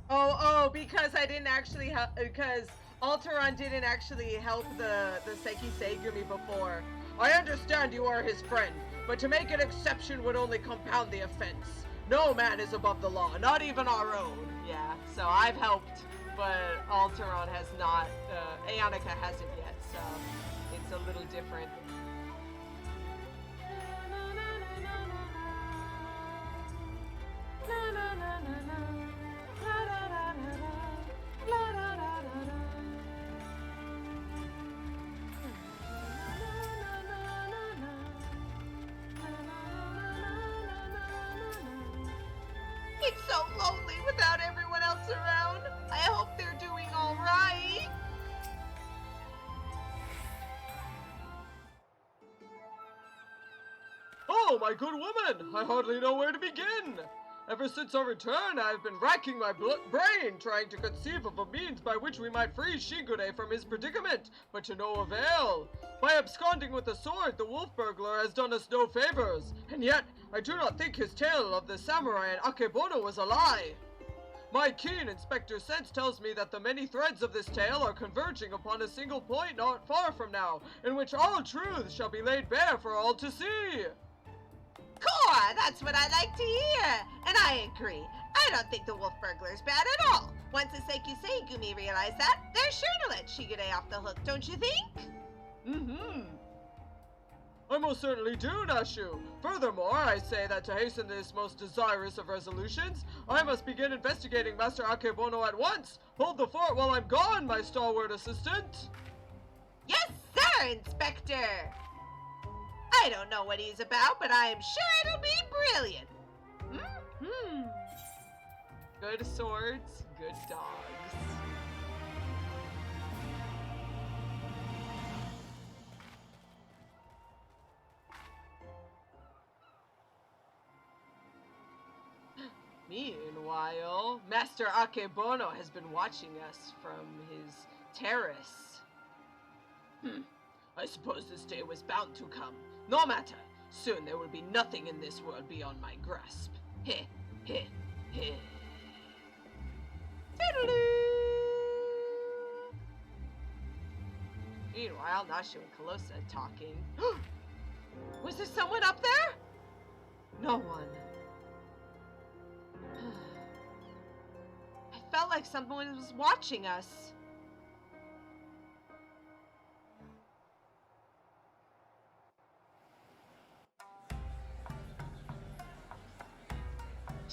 Oh, because I didn't actually help, because Alteron didn't actually help the Sekisei Gumi before. I understand you are his friend, but to make an exception would only compound the offense. No man is above the law, not even our own. Yeah, so I've helped, but Alteron has not, Aonica hasn't yet, so it's a little different. It's so lonely without everyone else around. I hope they're doing all right. Oh, my good woman! I hardly know where to begin. Ever since our return, I have been racking my brain trying to conceive of a means by which we might free Shigure from his predicament, but to no avail. By absconding with the sword, the Wolf Burglar has done us no favors, and yet I do not think his tale of the samurai and Akebono was a lie. My keen inspector sense tells me that the many threads of this tale are converging upon a single point not far from now, in which all truths shall be laid bare for all to see. Cool, that's what I like to hear. And I agree. I don't think the Wolf Burglar's bad at all. Once the Sekisei Gumi realize that, they're sure to let Shigure off the hook, don't you think? Mm-hmm. I most certainly do, Nashu. Furthermore, I say that to hasten this most desirous of resolutions, I must begin investigating Master Akebono at once. Hold the fort while I'm gone, my stalwart assistant. Yes, sir, Inspector. I don't know what he's about, but I am sure it'll be brilliant. Mm-hmm. Good swords, good dogs. Meanwhile, Master Akebono has been watching us from his terrace. I suppose this day was bound to come. No matter. Soon there will be nothing in this world beyond my grasp. Heh, heh, heh. Meanwhile, Nashu and Calosa talking. Was there someone up there? No one. I felt like someone was watching us.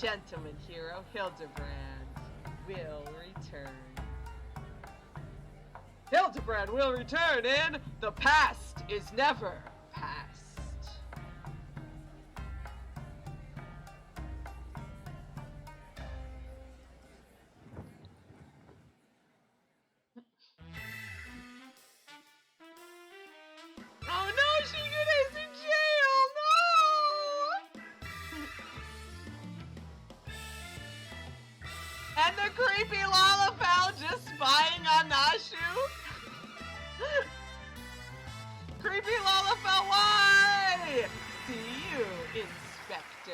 Gentleman hero Hildibrand will return. Hildibrand will return in The Past is Never Past. Oh no, Shigure's in jail! No! And the creepy Lalafell just spying on Nashu? Creepy Lalafell, why? See you, Inspector.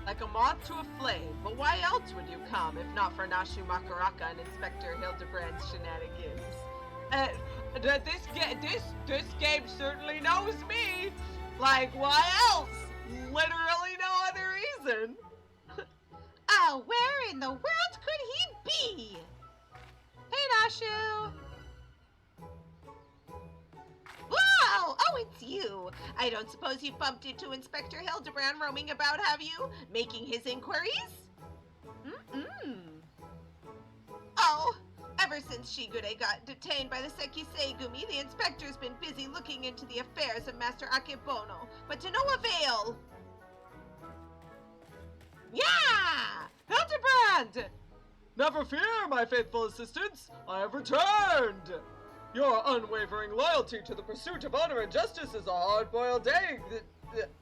Like a moth to a flame, but why else would you come if not for Nashu Makaraka and Inspector Hildibrand's shenanigans? This game certainly knows me. Like, why else? Literally no other reason. Oh, where in the world could he be? Hey, Nashu. Whoa! Oh, it's you. I don't suppose you bumped into Inspector Hildibrand roaming about, have you? Making his inquiries? Oh, ever since Shigure got detained by the Sekiseigumi, the inspector's been busy looking into the affairs of Master Akebono, but to no avail. Yeah! Hildibrand! Never fear, my faithful assistants. I have returned. Your unwavering loyalty to the pursuit of honor and justice is a hard-boiled egg,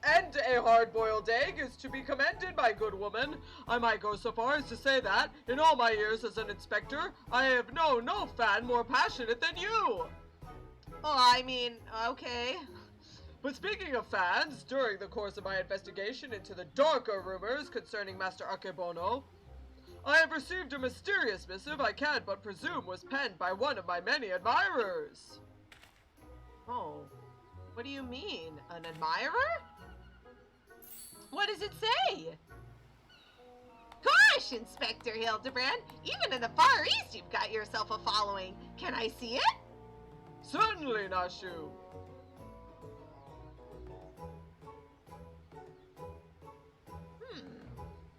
and a hard-boiled egg is to be commended, my good woman. I might go so far as to say that, in all my years as an inspector, I have known no fan more passionate than you. Oh, I mean, okay. But speaking of fans, during the course of my investigation into the darker rumors concerning Master Akebono, I have received a mysterious missive I can't but presume was penned by one of my many admirers. Oh, what do you mean? An admirer? What does it say? Gosh, Inspector Hildibrand, even in the Far East you've got yourself a following. Can I see it? Certainly, Nashu.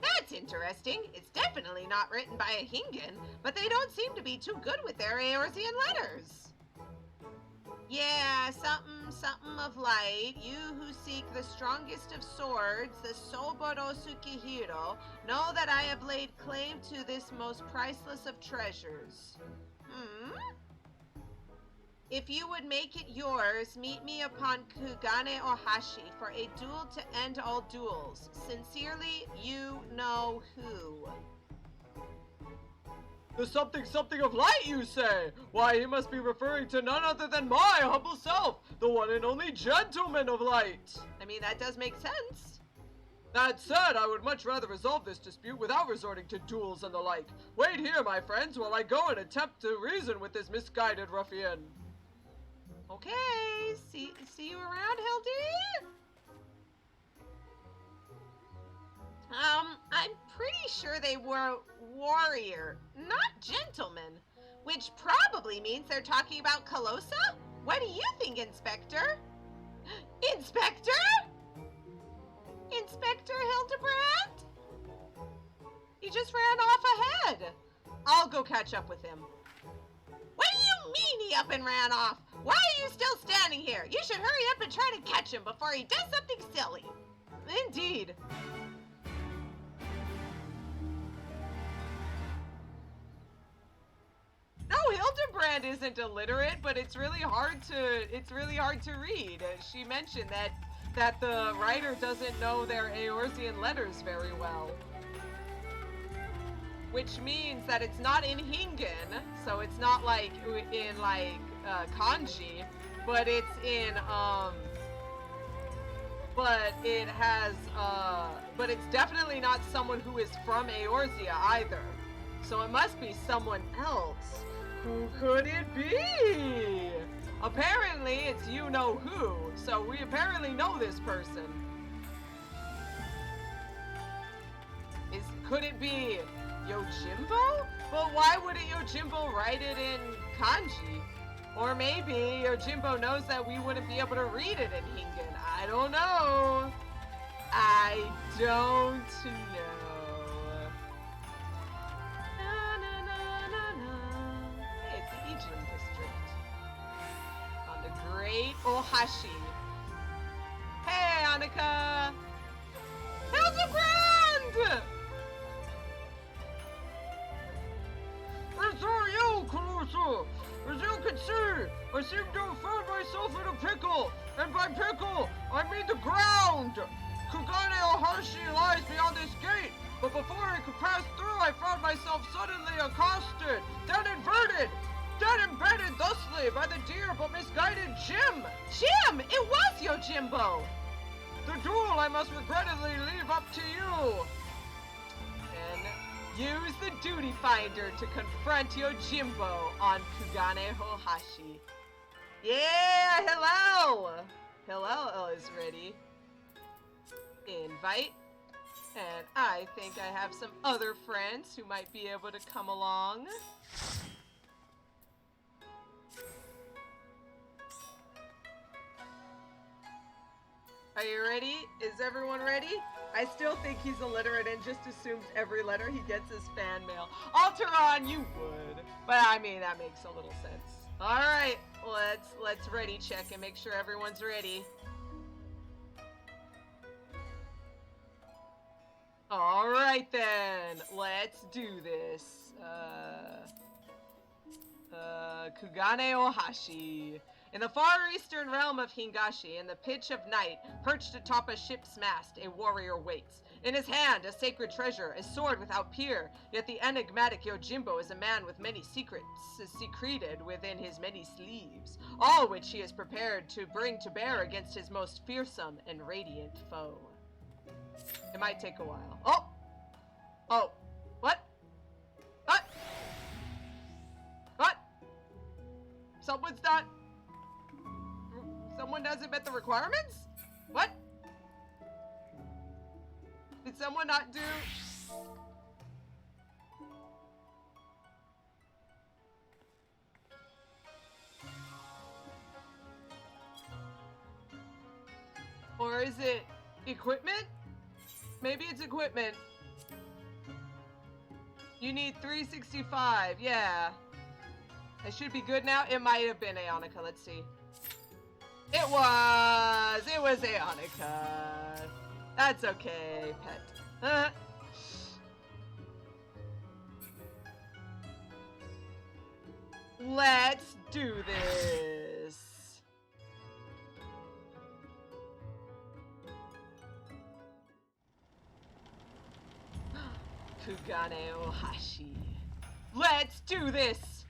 That's interesting. It's definitely not written by a Hingan, but they don't seem to be too good with their Eorzean letters. Yeah, something of light. You who seek the strongest of swords, the Soboro Tsukihiro, know that I have laid claim to this most priceless of treasures. If you would make it yours, meet me upon Kugane Ohashi for a duel to end all duels. Sincerely, you know who. The something of light, you say? Why, he must be referring to none other than my humble self, the one and only gentleman of light. I mean, that does make sense. That said, I would much rather resolve this dispute without resorting to duels and the like. Wait here, my friends, while I go and attempt to reason with this misguided ruffian. Okay, see you around, Hildy? I'm pretty sure they were warrior, not gentleman, which probably means they're talking about Calosa? What do you think, Inspector? Inspector? Inspector Hildibrand? He just ran off ahead. I'll go catch up with him. What do you mean he up and ran off? Why are you still standing here? You should hurry up and try to catch him before he does something silly. Indeed. No, Hildibrand isn't illiterate, but it's really hard to read. She mentioned that the writer doesn't know their Eorzean letters very well. which means that it's not in Hingen, so it's not like in like kanji, but it's in but it has but it's definitely not someone who is from Eorzea either. So it must be someone else. Who could it be? Apparently it's you know who, so we apparently know this person. Could it be Yojimbo? But why wouldn't Yojimbo write it in kanji? Or maybe Yojimbo knows that we wouldn't be able to read it in Hingen. I don't know. I don't know. Na, na, na, na, na. Hey, it's the Ijin district. On the Great Ohashi. Hey, Annika! Hildibrand! It's all you, Calosa! As you can see, I seem to have found myself in a pickle, and by pickle, I mean the ground! Kugane Ohashi lies beyond this gate, but before I could pass through, I found myself suddenly accosted, then inverted, then embedded thusly by the dear but misguided Jim! Jim! It was Yojimbo! The duel I must regrettably leave up to you! Use the duty finder to confront Yojimbo on Kugane Ohashi. Yeah, hello! Hello is ready. Invite. And I think I have some other friends who might be able to come along. Are you ready? Is everyone ready? I still think he's illiterate and just assumes every letter he gets is fan mail. Alteron, you would. But I mean, that makes a little sense. Alright, let's ready check and make sure everyone's ready. Alright then, let's do this. Kugane Ohashi. In the far eastern realm of Hingashi, in the pitch of night, perched atop a ship's mast, a warrior waits. In his hand, a sacred treasure, a sword without peer. Yet the enigmatic Yojimbo is a man with many secrets secreted within his many sleeves, all which he is prepared to bring to bear against his most fearsome and radiant foe. It might take a while. Oh! What? What? What? Someone hasn't met the requirements? What? Did someone not do... Or is it equipment? Maybe it's equipment. You need 365, yeah. I should be good now. It might have been Aonica, let's see. It was Aonica. That's okay, pet. Let's do this. Kugane Ohashi. Let's do this!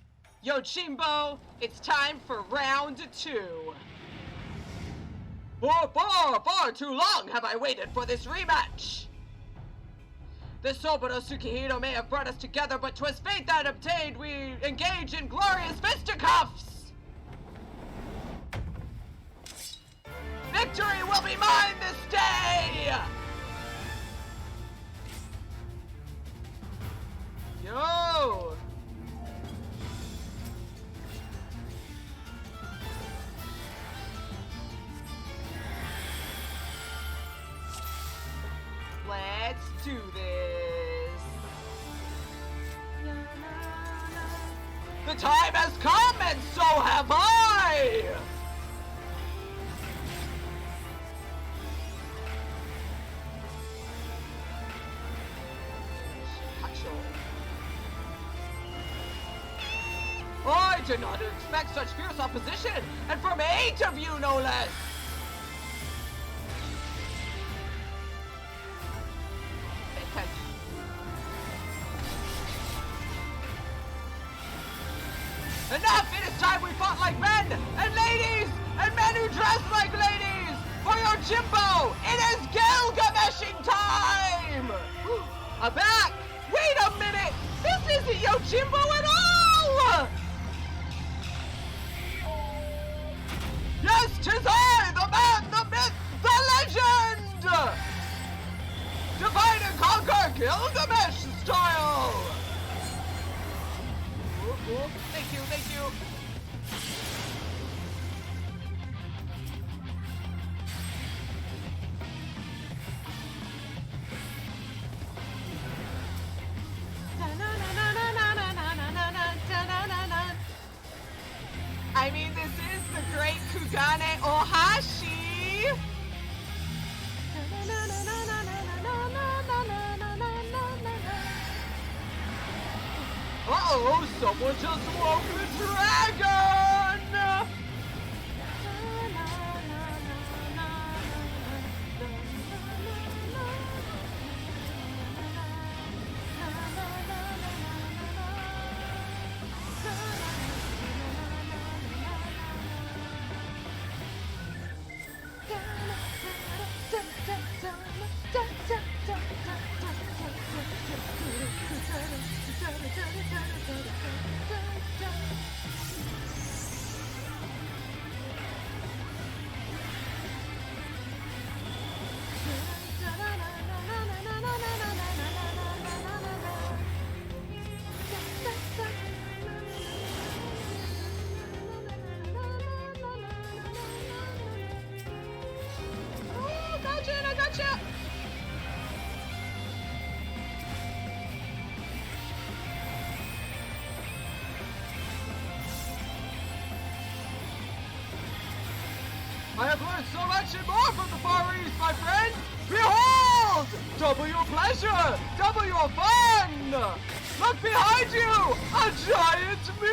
Yojimbo, it's time for round 2. Far too long have I waited for this rematch! The Soboro Tsukihiro may have brought us together, but 'twas fate that obtained we engage in glorious fisticuffs! Victory will be mine this day! Yo! Let's do this. The time has come, and so have I! I did not expect such fierce opposition, and from 8 of you, no less! Enough! It is time we fought like men and ladies and men who dress like ladies! For Yojimbo, it is Gilgameshing time! I'm back! Wait a minute! This isn't Yojimbo at all! Yes, 'tis I, the man, the myth, the legend! Divide and conquer Gilgamesh style! Ooh, thank you, thank you. I mean, this is the great Kugane Ohashi! Uh-oh, someone just woke the dragon! I have learned so much and more from the Far East, my friends! Behold! Double your pleasure! Double your fun! Look behind you! A giant me!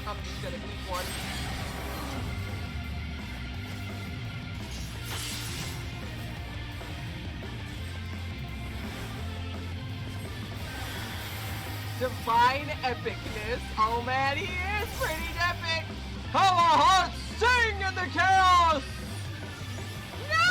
I'm just gonna eat one. Divine epicness. Oh man, he is pretty epic. How our hearts sing in the chaos! No!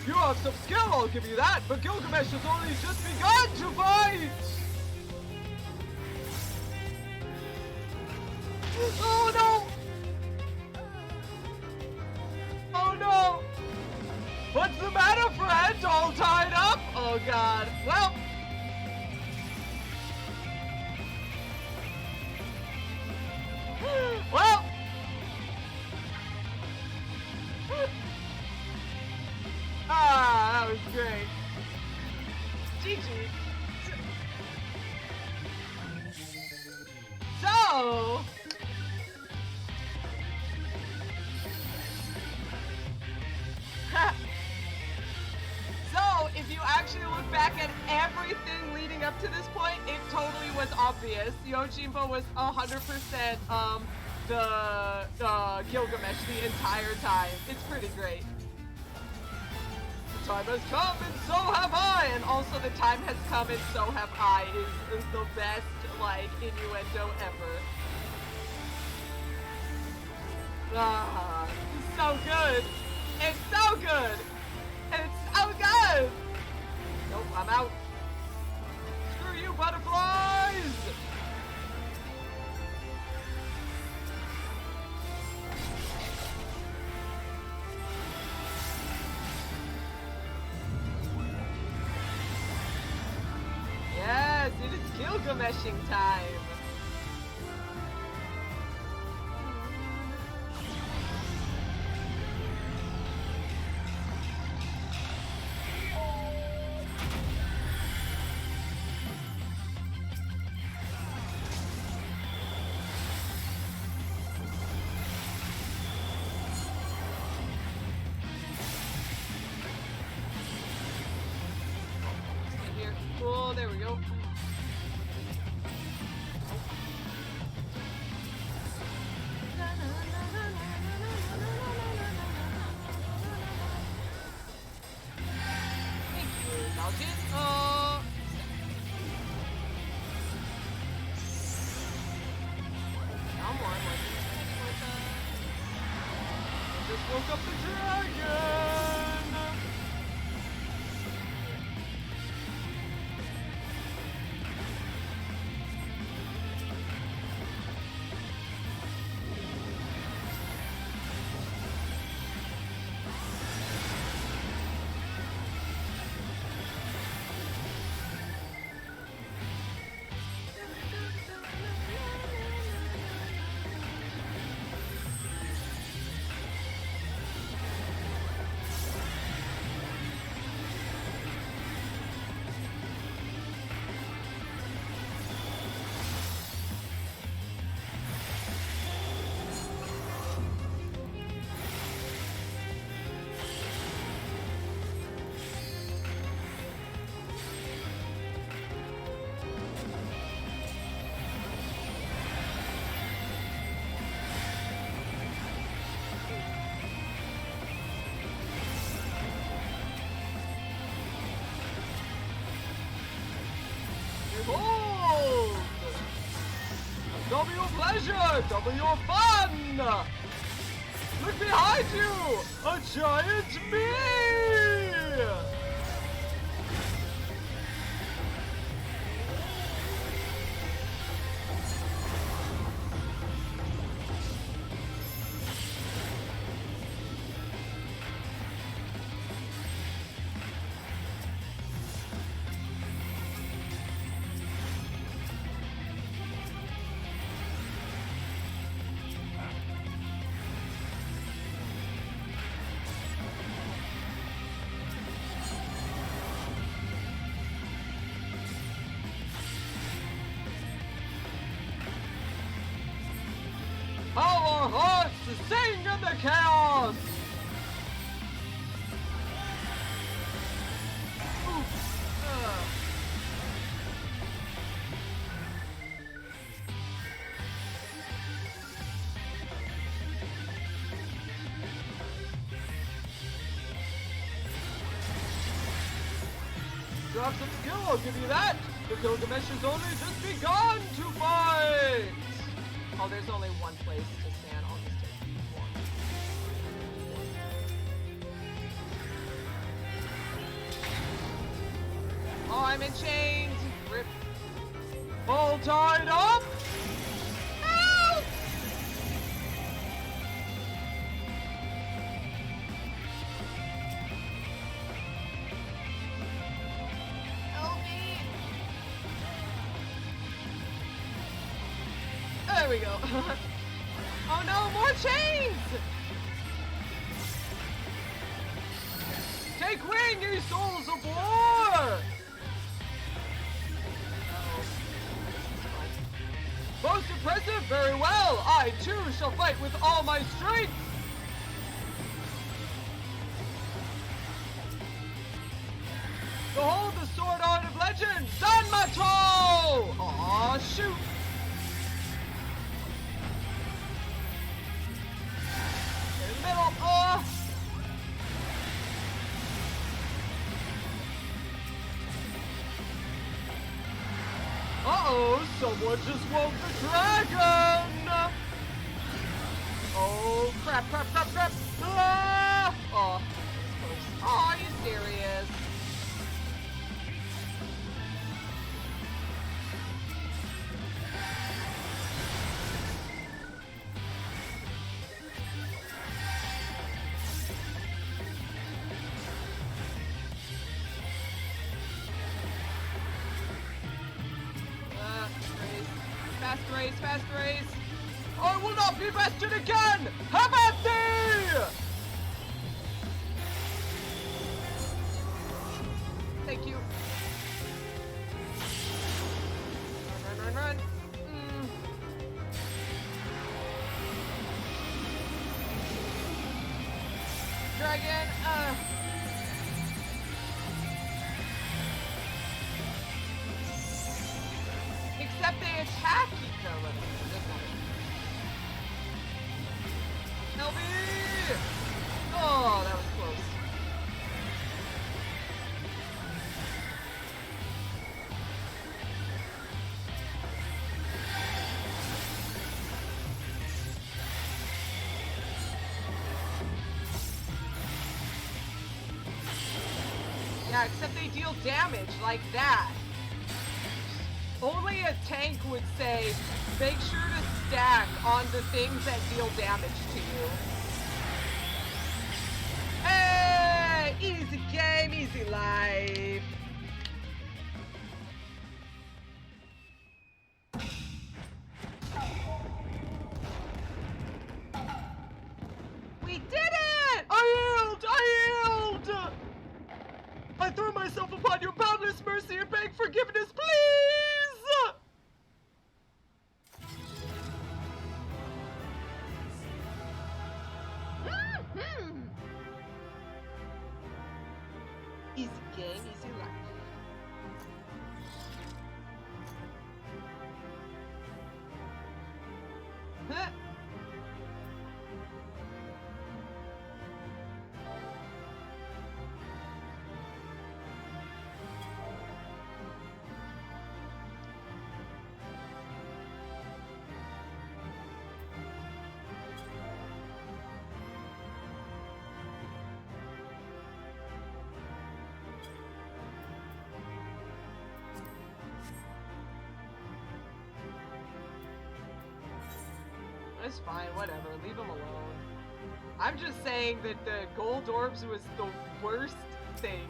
You have some skill, I'll give you that, but Gilgamesh has only just begun to fight! Oh no! Oh no! What's the matter, friend? All tied up? Oh god. Well... Well... Ah, that was great. GG. So... So, if you actually look back at everything leading up to this point, it totally was obvious. Yojimbo was 100% the Gilgamesh the entire time. It's pretty great. The time has come and so have I! And also the time has come and so have I is the best, like, innuendo ever. Ah, it's so good! It's so good! It's so good! Nope, I'm out. Screw you, butterflies! Yes, it is Gilgameshing time. Here. Cool, there we go. Thank you, Dalton. Come on, Just woke up the dragon! Behold! Double your pleasure! Double your fun! Look behind you! A giant bee! Our hearts to sing in the chaos! Drop some skill, I'll give you that! The Gilgamesh has only just begun to fight! Oh, there's only one place to stand on this stage. One. Oh, I'm in chains! Rip. All tied up! Help! Help me! There we go. Oh no, more chains! Take wing, ye souls of war! Most impressive, very well! I too shall fight with all my strength! Behold the sword art of legend, Danmato! Aw, shoot! In the middle, Uh-oh, someone just woke the dragon! Oh, crap! Ah! Oh, Oh, are you serious? Fast race, fast race. I will not be bested again! Have at thee! Thank you. Run, run, run, run. Dragon, Except they attack each other. Help me! Oh, that was close. Yeah, except they deal damage like that. Only a tank would say, make sure to stack on the things that deal damage to you. Hey! Easy game, easy life. We did it! I yield! I yield! I throw myself upon your boundless mercy and beg forgiveness, please! Easy game, easy life. Huh? It's fine, whatever, leave him alone. I'm just saying that the gold orbs was the worst thing.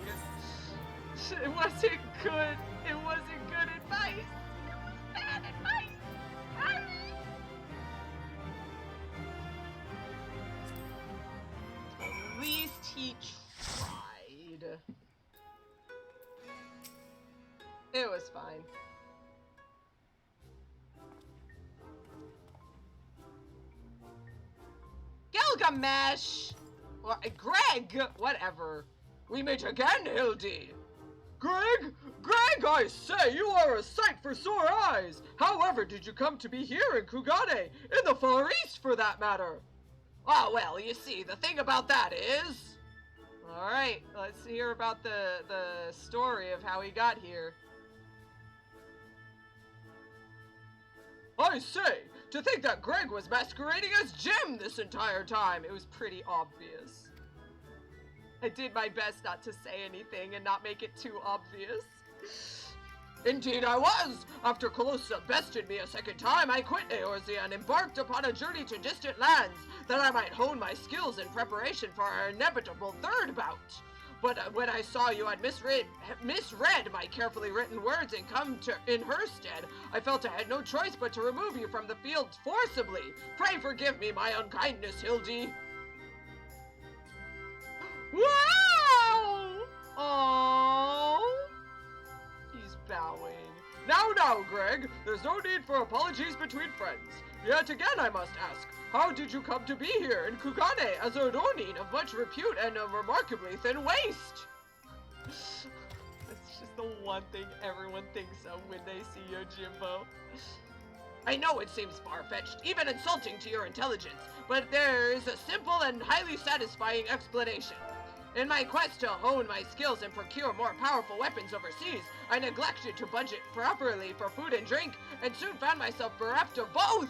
It wasn't good. It wasn't good advice. It was bad advice. At least he tried. It was fine. Gilgamesh! Or Greg! Whatever. We meet again, Hildy! Greg? Greg, I say, you are a sight for sore eyes! However did you come to be here in Kugane? In the Far East, for that matter! Ah, well, you see, the thing about that is... Alright, let's hear about the story of how he got here. I say, to think that Greg was masquerading as Jim this entire time! It was pretty obvious. I did my best not to say anything and not make it too obvious. Indeed I was! After Calosa bested me a second time, I quit Eorzea and embarked upon a journey to distant lands, that I might hone my skills in preparation for our inevitable third bout. But when I saw you had misread my carefully written words and come in her stead, I felt I had no choice but to remove you from the field forcibly. Pray forgive me my unkindness, Hildy. Wow! Oh, he's bowing. Now, Greg, there's no need for apologies between friends. Yet again, I must ask, how did you come to be here in Kugane as a ronin of much repute and a remarkably thin waist? That's just the one thing everyone thinks of when they see Yojimbo. I know it seems far-fetched, even insulting to your intelligence, but there is a simple and highly satisfying explanation. In my quest to hone my skills and procure more powerful weapons overseas, I neglected to budget properly for food and drink, and soon found myself bereft of both!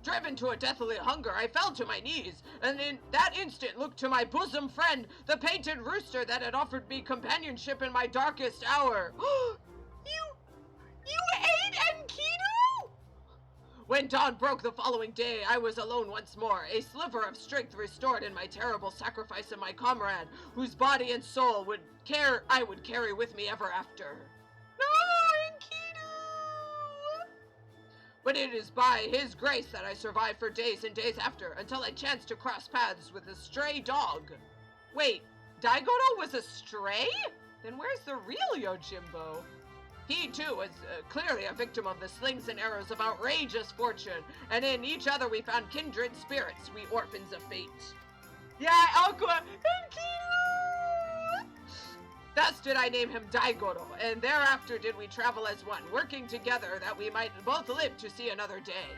Driven to a deathly hunger, I fell to my knees, and in that instant looked to my bosom friend, the painted rooster that had offered me companionship in my darkest hour. You ate Enkidu? When dawn broke the following day, I was alone once more, a sliver of strength restored in my terrible sacrifice of my comrade, whose body and soul I would carry with me ever after. No, Enkidu! But it is by his grace that I survived for days and days after, until I chanced to cross paths with a stray dog. Wait, Daigoto was a stray? Then where's the real Yojimbo? He, too, was clearly a victim of the slings and arrows of outrageous fortune, and in each other we found kindred spirits, we orphans of fate. Yeah, Aqua, Enkidu! Thus did I name him Daigoro, and thereafter did we travel as one, working together that we might both live to see another day.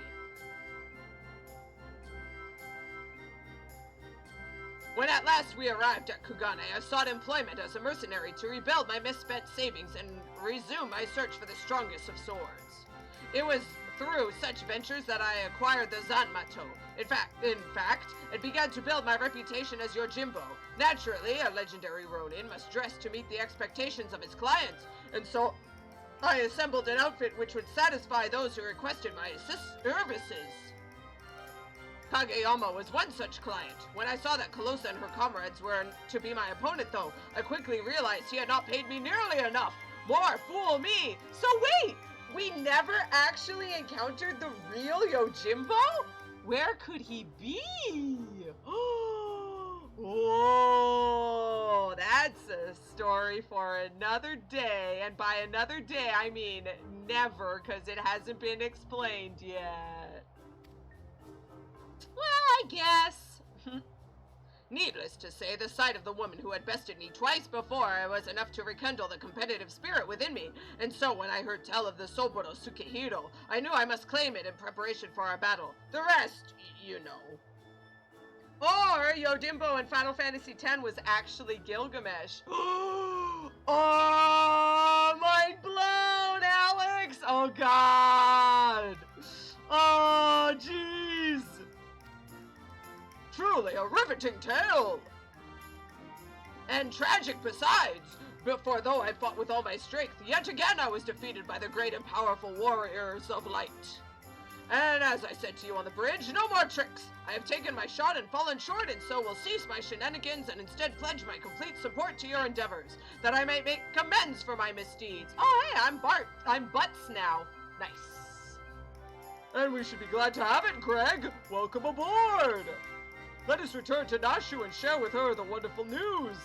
When at last we arrived at Kugane, I sought employment as a mercenary to rebuild my misspent savings and resume my search for the strongest of swords. It was through such ventures that I acquired the Zanmato. In fact, it began to build my reputation as Yojimbo. Naturally, a legendary Ronin must dress to meet the expectations of his clients, and so I assembled an outfit which would satisfy those who requested my services. Kageyama was one such client. When I saw that Calosa and her comrades were to be my opponent, though, I quickly realized he had not paid me nearly enough. More fool me! So wait, we never actually encountered the real Yojimbo? Where could he be? Oh, that's a story for another day. And by another day, I mean never, because it hasn't been explained yet. Well, I guess. Needless to say, the sight of the woman who had bested me twice before was enough to rekindle the competitive spirit within me, and so when I heard tell of the Soboro Sukehiro, I knew I must claim it in preparation for our battle. The rest, you know. Or Yojimbo in Final Fantasy X was actually Gilgamesh. Oh, mind blown, Alex! Oh, God! Oh, jeez! Truly a riveting tale! And tragic besides, for though I fought with all my strength, yet again I was defeated by the great and powerful warriors of light. And as I said to you on the bridge, no more tricks! I have taken my shot and fallen short, and so will cease my shenanigans and instead pledge my complete support to your endeavors, that I may make amends for my misdeeds. Oh hey, I'm Butts now. Nice. And we should be glad to have it, Greg! Welcome aboard! Let us return to Nashu and share with her the wonderful news!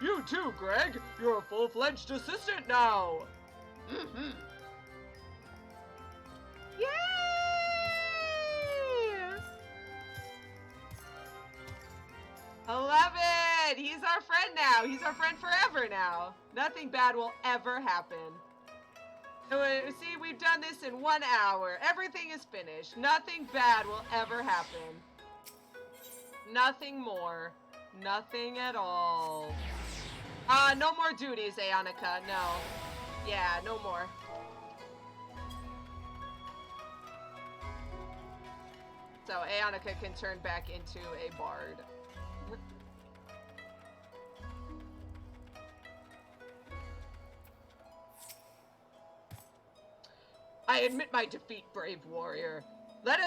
You too, Greg! You're a full-fledged assistant now! Yay! I love it! He's our friend now! He's our friend forever now! Nothing bad will ever happen. See, we've done this in 1 hour. Everything is finished. Nothing bad will ever happen. Nothing more. Nothing at all. No more duties, Aonika. No. Yeah, no more. So Aonika can turn back into a bard. I admit my defeat, brave warrior. Let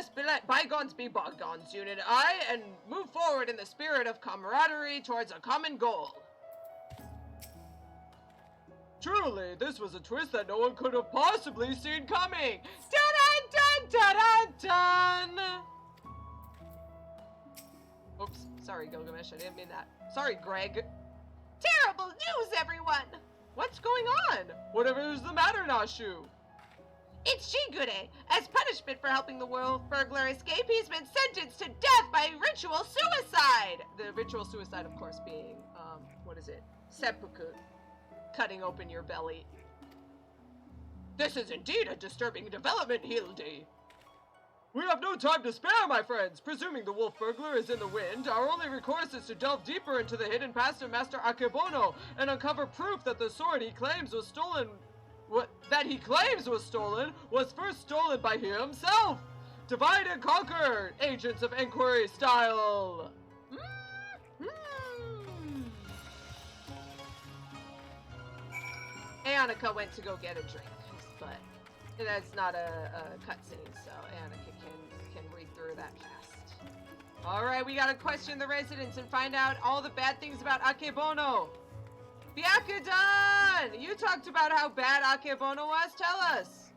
bygones be bygones, unit I, and move forward in the spirit of camaraderie towards a common goal. Truly, this was a twist that no one could have possibly seen coming. Dun-dun-dun-dun-dun! Oops, sorry, Gilgamesh, I didn't mean that. Sorry, Greg. Terrible news, everyone! What's going on? Whatever is the matter, Nashu? It's Shigure. As punishment for helping the wolf burglar escape, he's been sentenced to death by ritual suicide! The ritual suicide, of course, being, what is it? Seppuku. Cutting open your belly. This is indeed a disturbing development, Hildy. We have no time to spare, my friends! Presuming the wolf burglar is in the wind, our only recourse is to delve deeper into the hidden past of Master Akebono and uncover proof that the sword he claims was stolen was first stolen by he himself! Divide and conquer, agents of inquiry style! Aonika went to go get a drink, but That's not a cutscene, so Anna can read through that fast. Alright, we gotta question the residents and find out all the bad things about Akebono. Byakudan! You talked about how bad Akebono was, tell us!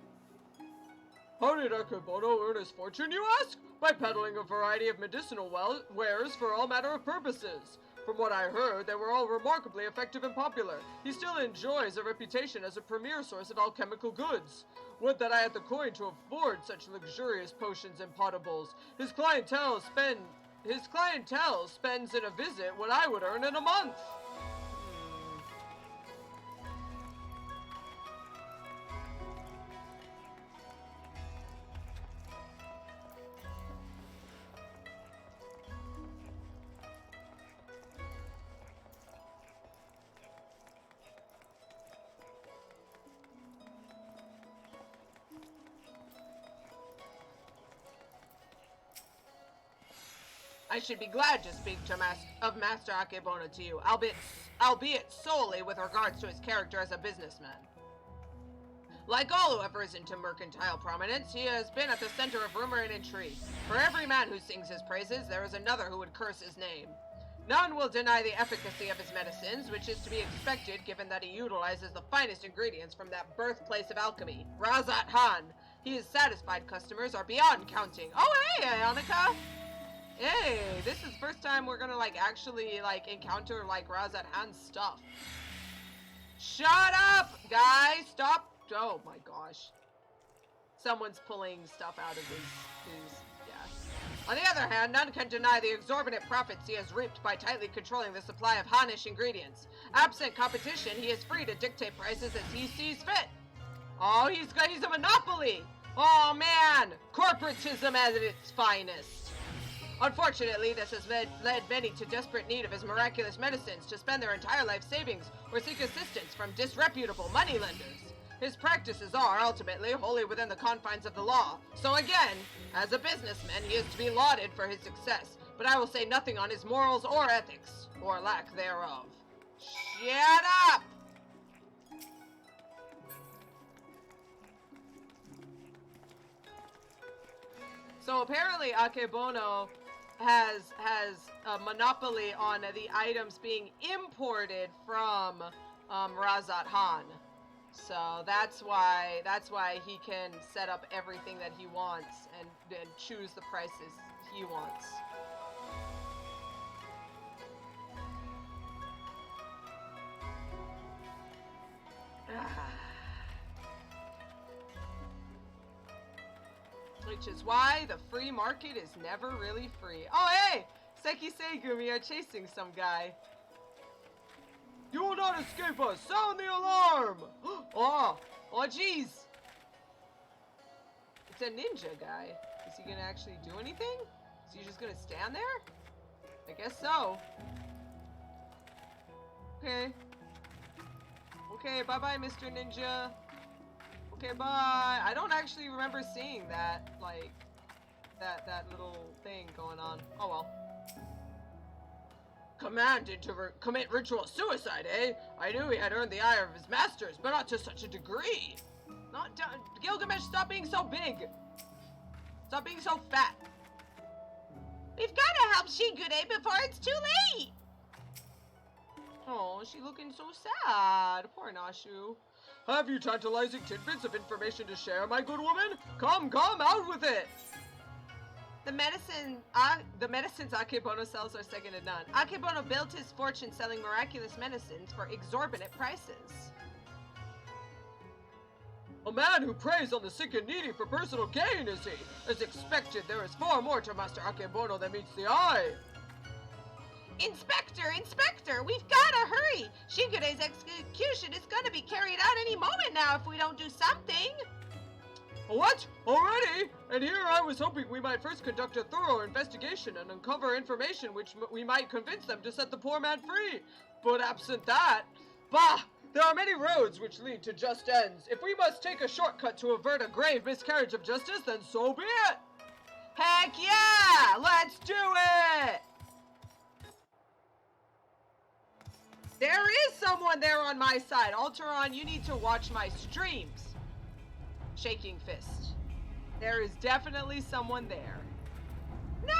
How did Akebono earn his fortune, you ask? By peddling a variety of medicinal wares for all manner of purposes. From what I heard, they were all remarkably effective and popular. He still enjoys a reputation as a premier source of alchemical goods. Would that I had the coin to afford such luxurious potions and potables. His clientele spends in a visit what I would earn in a month. I should be glad to speak to Master Akebono to you, albeit solely with regards to his character as a businessman. Like all who have risen to mercantile prominence, he has been at the center of rumor and intrigue. For every man who sings his praises, there is another who would curse his name. None will deny the efficacy of his medicines, which is to be expected given that he utilizes the finest ingredients from that birthplace of alchemy, Razat Han. His satisfied customers are beyond counting. Oh hey, Annika! Hey, this is the first time we're gonna actually encounter Razat Han's stuff. Shut up, guys! Stop! Oh my gosh. Someone's pulling stuff out of his yeah. On the other hand, none can deny the exorbitant profits he has reaped by tightly controlling the supply of Hanish ingredients. Absent competition, he is free to dictate prices as he sees fit. Oh, he's a monopoly! Oh man! Corporatism at its finest. Unfortunately, this has led many to desperate need of his miraculous medicines to spend their entire life savings or seek assistance from disreputable moneylenders. His practices are, ultimately, wholly within the confines of the law. So again, as a businessman, he is to be lauded for his success, but I will say nothing on his morals or ethics, or lack thereof. Shut up! So apparently Akebono has a monopoly on the items being imported from Razat Han. So that's why he can set up everything that he wants and choose the prices he wants. Which is why the free market is never really free. Oh hey! Seki Seigumi are chasing some guy. You will not escape us! Sound the alarm! Oh jeez! It's a ninja guy. Is he gonna actually do anything? Is he just gonna stand there? I guess so. Okay. Okay, bye-bye, Mr. Ninja. Okay, bye. I don't actually remember seeing that, that little thing going on. Oh well. Commanded to commit ritual suicide, eh? I knew he had earned the ire of his masters, but not to such a degree. Gilgamesh, stop being so big. Stop being so fat. We've gotta help Shigure before it's too late. Oh, she's looking so sad. Poor Nashu. Have you tantalizing tidbits of information to share, my good woman? Come, out with it! The medicines Akebono sells are second to none. Akebono built his fortune selling miraculous medicines for exorbitant prices. A man who preys on the sick and needy for personal gain, is he? As expected, there is far more to Master Akebono than meets the eye. Inspector, we've gotta hurry! Shigure's execution is gonna be carried out any moment now if we don't do something! What? Already? And here I was hoping we might first conduct a thorough investigation and uncover information which we might convince them to set the poor man free. But absent that, bah! There are many roads which lead to just ends. If we must take a shortcut to avert a grave miscarriage of justice, then so be it! Heck yeah! Let's do it! There is someone there on my side. Alteron, you need to watch my streams. shaking fist. There is definitely someone there. No!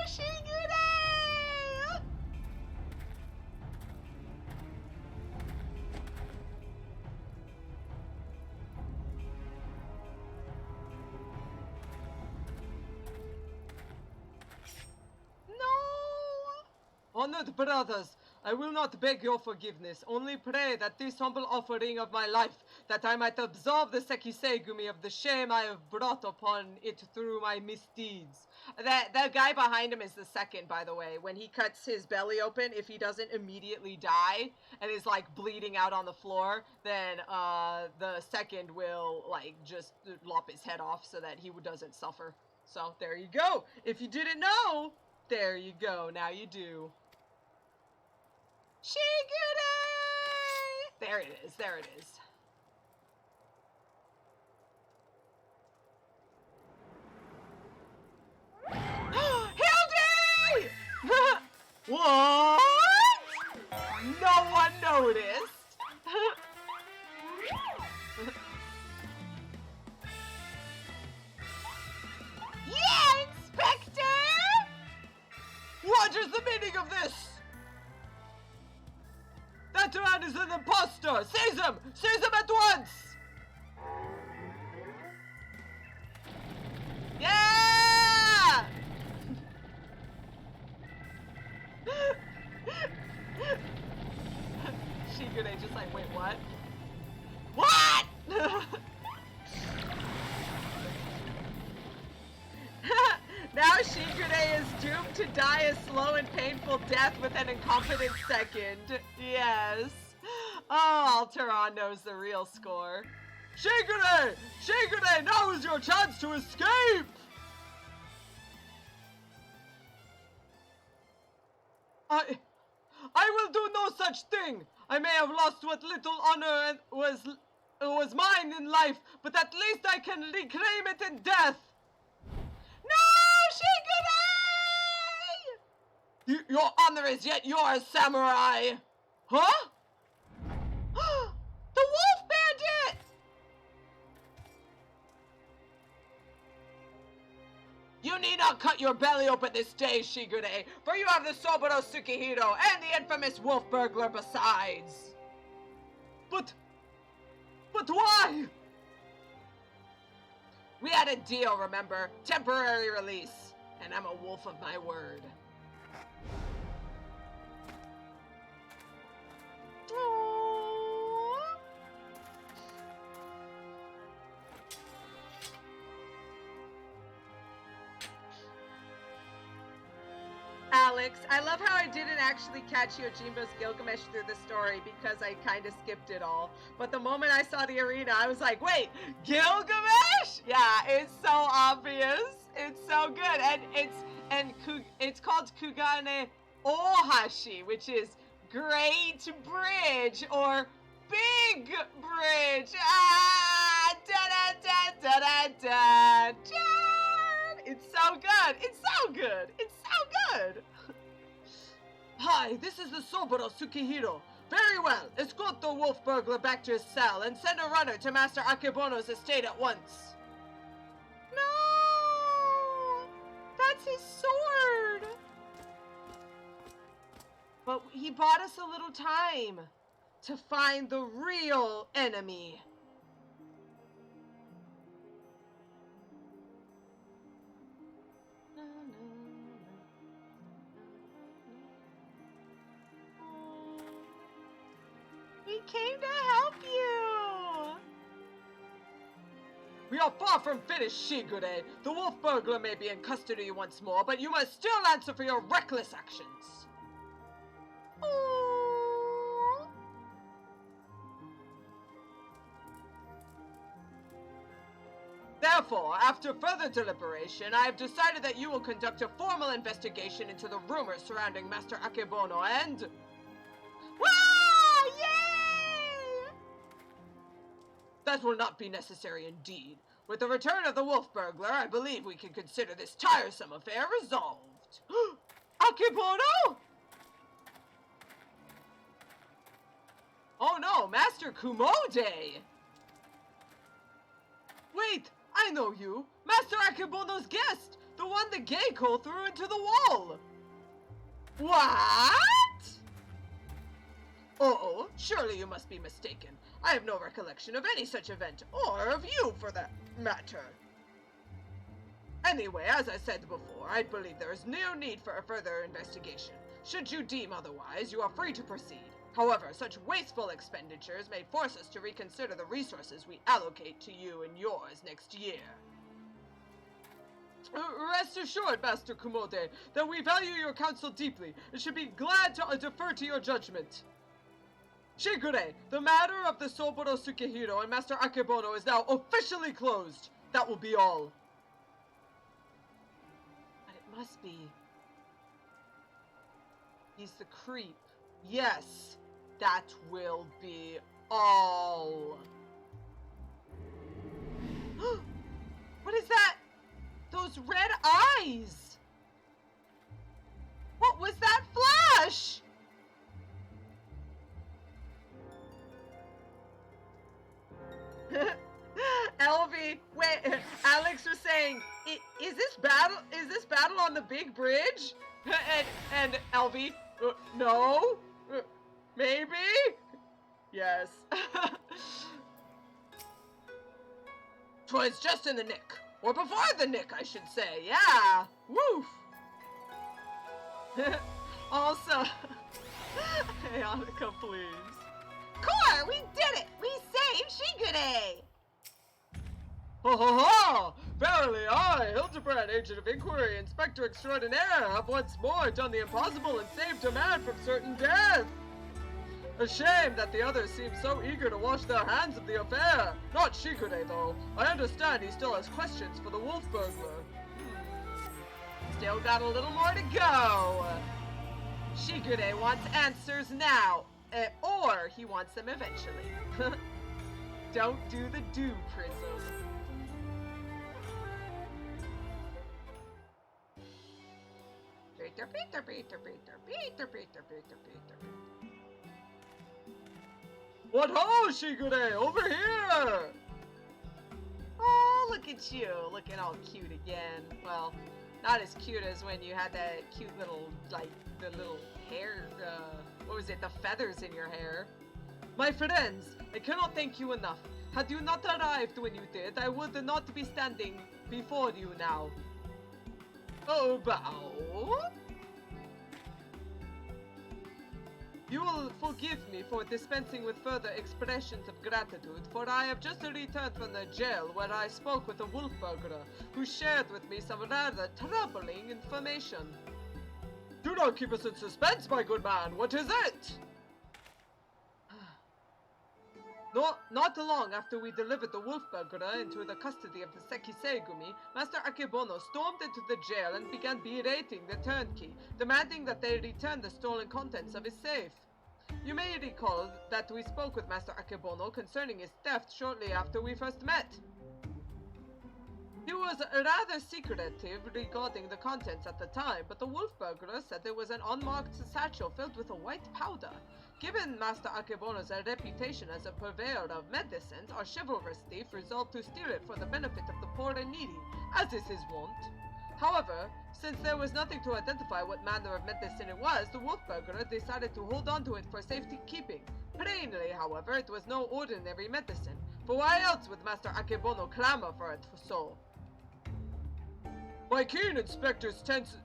Shigure! Honored brothers, I will not beg your forgiveness, only pray that this humble offering of my life, that I might absolve the Sekiseigumi of the shame I have brought upon it through my misdeeds. The guy behind him is the second, by the way. When he cuts his belly open, if he doesn't immediately die and is like bleeding out on the floor, then the second will like just lop his head off so that he doesn't suffer. So there you go. If you didn't know, there you go. Now you do. Shigure! There it is. There it is. Hildy! What? No one noticed. Yeah, Inspector! What is the meaning of this? That man is an imposter! Seize him! Seize him at once! Yeah! Shigure just like, wait, what? What? Now Shigure is doomed to die a slow and painful death with an incompetent second. Yes. Oh, Alteron knows the real score. Shigure! Shigure! Now is your chance to escape! I will do no such thing! I may have lost what little honor was mine in life, but at least I can reclaim it in death! No, Shigure! Your honor is yet yours, samurai! Huh? The Wolf Bandit! You need not cut your belly open this day, Shigure, for you have the Soboro Tsukihiro and the infamous Wolf Burglar besides. But why? We had a deal, remember? Temporary release. And I'm a wolf of my word. Alex, I love how I didn't actually catch Yojimbo's Gilgamesh through the story because I kind of skipped it all. But the moment I saw the arena, I was like, wait, Gilgamesh? Yeah, it's so obvious. It's so good. And it's called Kugane Ohashi, which is Great Bridge or Big Bridge. Ah, da-da-da-da-da-da. It's so good. It's so good. It's so good. Hi, this is the Soboro Tsukihiro. Very well. Escort the wolf burglar back to his cell and send a runner to Master Akebono's estate at once. No! That's his sword! But he bought us a little time to find the real enemy. We came to help you! We are far from finished, Shigure. The wolf burglar may be in custody once more, but you must still answer for your reckless actions. Aww. Therefore, after further deliberation, I have decided that you will conduct a formal investigation into the rumors surrounding Master Akebono and... Wow! Yay! That will not be necessary indeed. With the return of the wolf burglar, I believe we can consider this tiresome affair resolved. Akebono? Oh no, Master Kumode! Wait! I know you! Master Akebono's guest! The one the Geiko threw into the wall! What? Oh, surely you must be mistaken. I have no recollection of any such event, or of you for that matter. Anyway, as I said before, I believe there is no need for a further investigation. Should you deem otherwise, you are free to proceed. However, such wasteful expenditures may force us to reconsider the resources we allocate to you and yours next year. Rest assured, Master Kumode, that we value your counsel deeply and should be glad to defer to your judgment. Shigure, the matter of the Soboro Sukehiro and Master Akebono is now officially closed. That will be all. But it must be. He's the creep. Yes, that will be all. What is that? Those red eyes! What was that flash? Elvie, wait, Alex was saying, is this battle on the big bridge? And Elvie, no? Maybe? Yes. 'Twas just in the nick. Or before the nick, I should say. Yeah. Woof. Also, Ayaka, please. Core, we did it! We saved Shigure! Ho ho ho! Verily I, Hildibrand, Agent of Inquiry, Inspector Extraordinaire, have once more done the impossible and saved a man from certain death! A shame that the others seem so eager to wash their hands of the affair. Not Shigure, though. I understand he still has questions for the wolf burglar. Still got a little more to go. Shigure wants answers now. Or he wants them eventually. Don't do the do, Prism. What ho, Shigure! Over here! Oh, look at you, looking all cute again. Well, not as cute as when you had that cute little, like, the little hair, what was it, the feathers in your hair. My friends, I cannot thank you enough. Had you not arrived when you did, I would not be standing before you now. Oh, bow. You will forgive me for dispensing with further expressions of gratitude, for I have just returned from the jail where I spoke with a wolf burglar, who shared with me some rather troubling information. Do not keep us in suspense, my good man. What is it? Not long after we delivered the wolf burglar into the custody of the Sekiseigumi, Master Akebono stormed into the jail and began berating the turnkey, demanding that they return the stolen contents of his safe. You may recall that we spoke with Master Akebono concerning his theft shortly after we first met. He was rather secretive regarding the contents at the time, but the wolf burglar said there was an unmarked satchel filled with a white powder. Given Master Akebono's reputation as a purveyor of medicines, our chivalrous thief resolved to steal it for the benefit of the poor and needy, as is his wont. However, since there was nothing to identify what manner of medicine it was, the wolf burglar decided to hold on to it for safekeeping. Plainly, however, it was no ordinary medicine, for why else would Master Akebono clamor for it so? My keen inspector's sense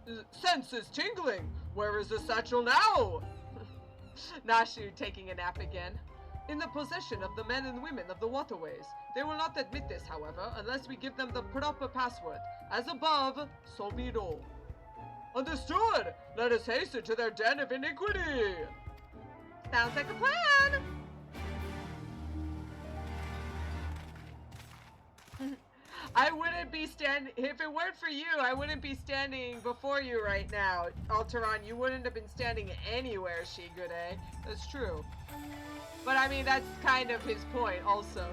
is tingling. Where is the satchel now? Nashu taking a nap again. In the possession of the men and women of the waterways. They will not admit this, however, unless we give them the proper password. As above, so below. Understood! Let us hasten to their den of iniquity! Sounds like a plan! I wouldn't be if it weren't for you, I wouldn't be standing before you right now. Alteron, you wouldn't have been standing anywhere, Shigure. That's true. But I mean, that's kind of his point also.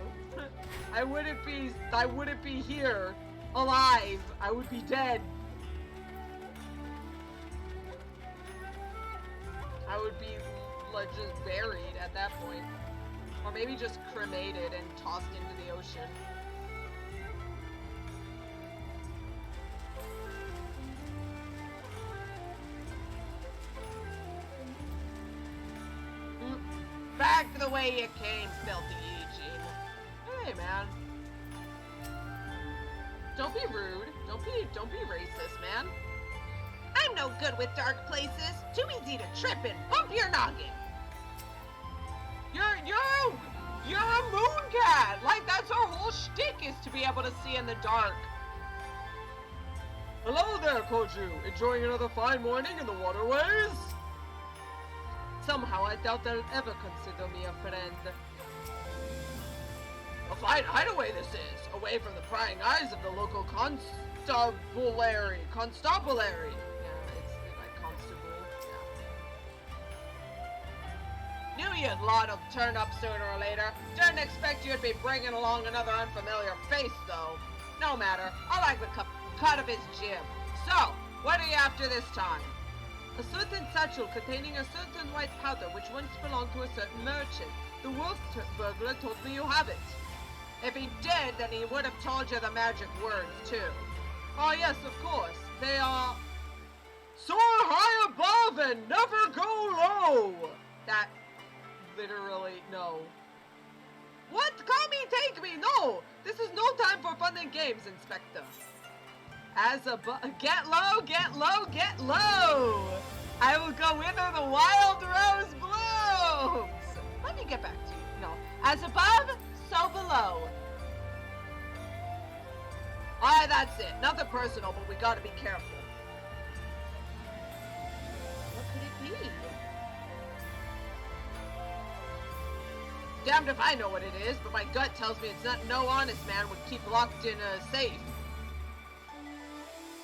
I wouldn't be here alive. I would be dead. I would be like just buried at that point. Or maybe just cremated and tossed into the ocean. back the way you came, filthy Eugene. Hey, man. Don't be rude. Don't be racist, man. I'm no good with dark places. Too easy to trip and bump your noggin. You're a moon cat. Like, that's our whole shtick, is to be able to see in the dark. Hello there, Koju. Enjoying another fine morning in the waterways? Somehow I doubt they'll ever consider me a friend. A fine hideaway this is, away from the prying eyes of the local constabulary. Yeah, it's like constable. Yeah. Knew you'd lot will turn up sooner or later. Didn't expect you'd be bringing along another unfamiliar face, though. No matter. I like the cut of his jib. So, what are you after this time? A certain satchel containing a certain white powder which once belonged to a certain merchant. The Wolf burglar told me you have it. If he did, then he would have told you the magic words, too. Oh yes, of course. They are... Soar high above and never go low! That... Literally, no. What? Call me, take me! No! This is no time for fun and games, Inspector. As above... Get low, get low, get low! I will go whither the wild rose blooms! Let me get back to you. No. As above, so below. Aye, that's it. Nothing personal, but we gotta be careful. What could it be? Damned if I know what it is, but my gut tells me it's not no honest man would keep locked in a safe.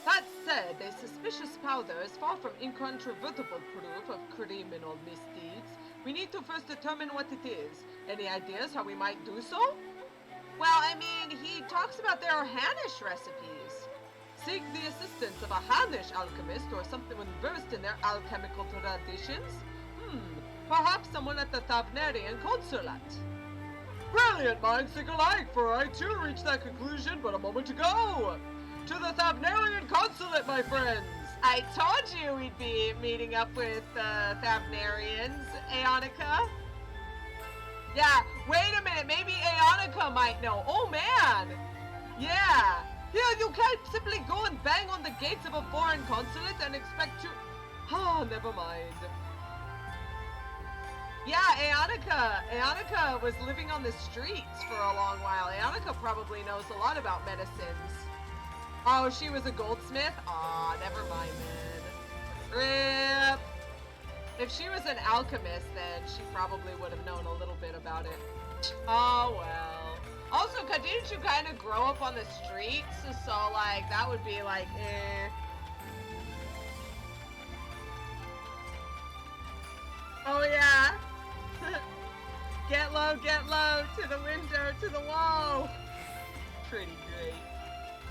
That said, a suspicious powder is far from incontrovertible proof of criminal misdeeds. We need to first determine what it is. Any ideas how we might do so? Well, I mean, he talks about their Hanish recipes. Seek the assistance of a Hanish alchemist or someone versed in their alchemical traditions? Perhaps someone at the Thavnerian Consulate. Brilliant minds think alike, for I too reached that conclusion but a moment ago. To the Thavnerian Consulate, my friends! I told you we'd be meeting up with Thavnerians, Aeonica. Yeah, wait a minute, maybe Aeonica might know. Oh man! Yeah! Here, you can't simply go and bang on the gates of a foreign consulate and expect to... Oh, never mind. Yeah, Aeonica was living on the streets for a long while. Aeonica probably knows a lot about medicines. Oh, she was a goldsmith? Aw, never mind then. RIP! If she was an alchemist, then she probably would have known a little bit about it. Oh, well. Also, didn't you kind of grow up on the streets? So, like, that would be like, eh. Oh, yeah. Get low, to the window, to the wall. Pretty great.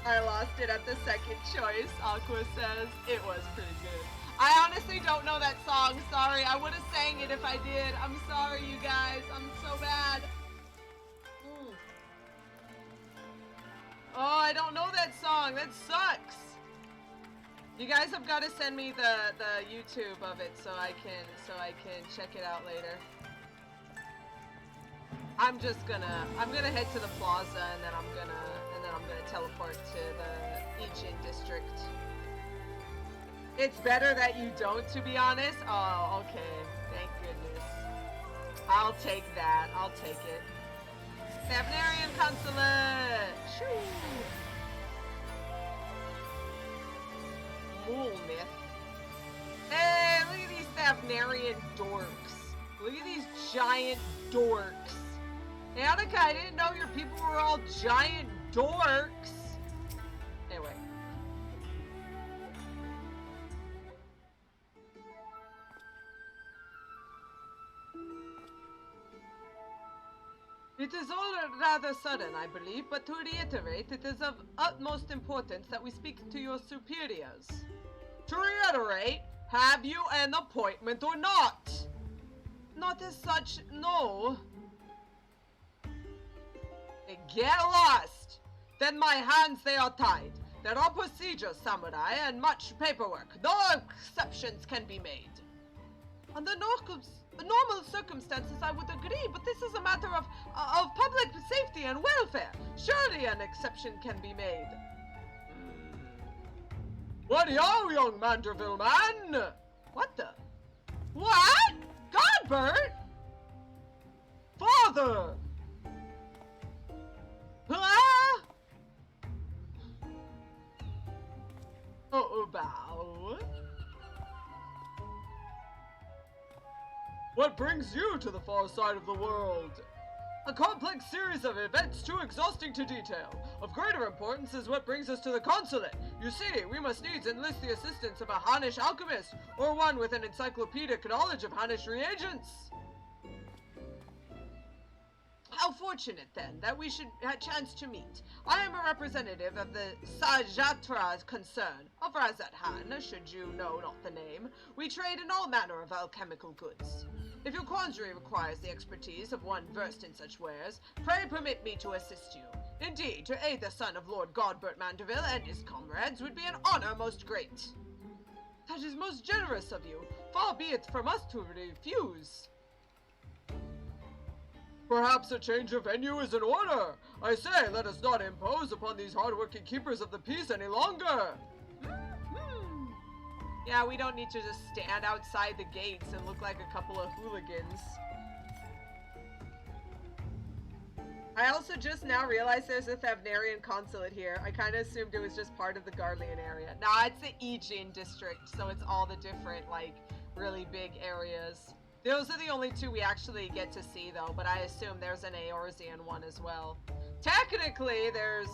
I lost it at the second choice, Aqua says. It was pretty good. I honestly don't know that song. Sorry, I would have sang it if I did. I'm sorry, you guys. I'm so bad. Oh, I don't know that song. That sucks. You guys have got to send me the YouTube of it so I can check it out later. I'm gonna head to the plaza and then I'm gonna teleport to the Ijin district. It's better that you don't, to be honest. Oh, okay. Thank goodness. I'll take that. I'll take it. Thavnerian Consulate! Shoo! Mool myth. Hey, look at these Thavnerian dorks. Look at these giant dorks. Annika, I didn't know your people were all giant dorks. Anyway. It is all rather sudden, I believe, but to reiterate, it is of utmost importance that we speak to your superiors. To reiterate, have you an appointment or not? Not as such, no. Get lost! Then my hands, they are tied. There are procedures, samurai, and much paperwork. No exceptions can be made. Under normal circumstances, I would agree, but this is a matter of public safety and welfare. Surely an exception can be made. What yo, young Manderville man? What the? What? Godbert? Father! Huh? Bow. What brings you to the far side of the world? A complex series of events too exhausting to detail. Of greater importance is what brings us to the consulate. You see, we must needs enlist the assistance of a Hannish alchemist, or one with an encyclopedic knowledge of Hannish reagents. How fortunate, then, that we should have a chance to meet. I am a representative of the Sajatra concern of Razathan, should you know not the name. We trade in all manner of alchemical goods. If your quandary requires the expertise of one versed in such wares, pray permit me to assist you. Indeed, to aid the son of Lord Godbert Manderville and his comrades would be an honor most great. That is most generous of you. Far be it from us to refuse. Perhaps a change of venue is in order. I say, let us not impose upon these hard-working keepers of the peace any longer. Yeah, we don't need to just stand outside the gates and look like a couple of hooligans. I also just now realized there's a Thavnarian consulate here. I kind of assumed it was just part of the Garlean area. Nah, it's the Aegean district, so it's all the different, like, really big areas. Those are the only two we actually get to see, though, but I assume there's an Eorzean one as well. Technically, there's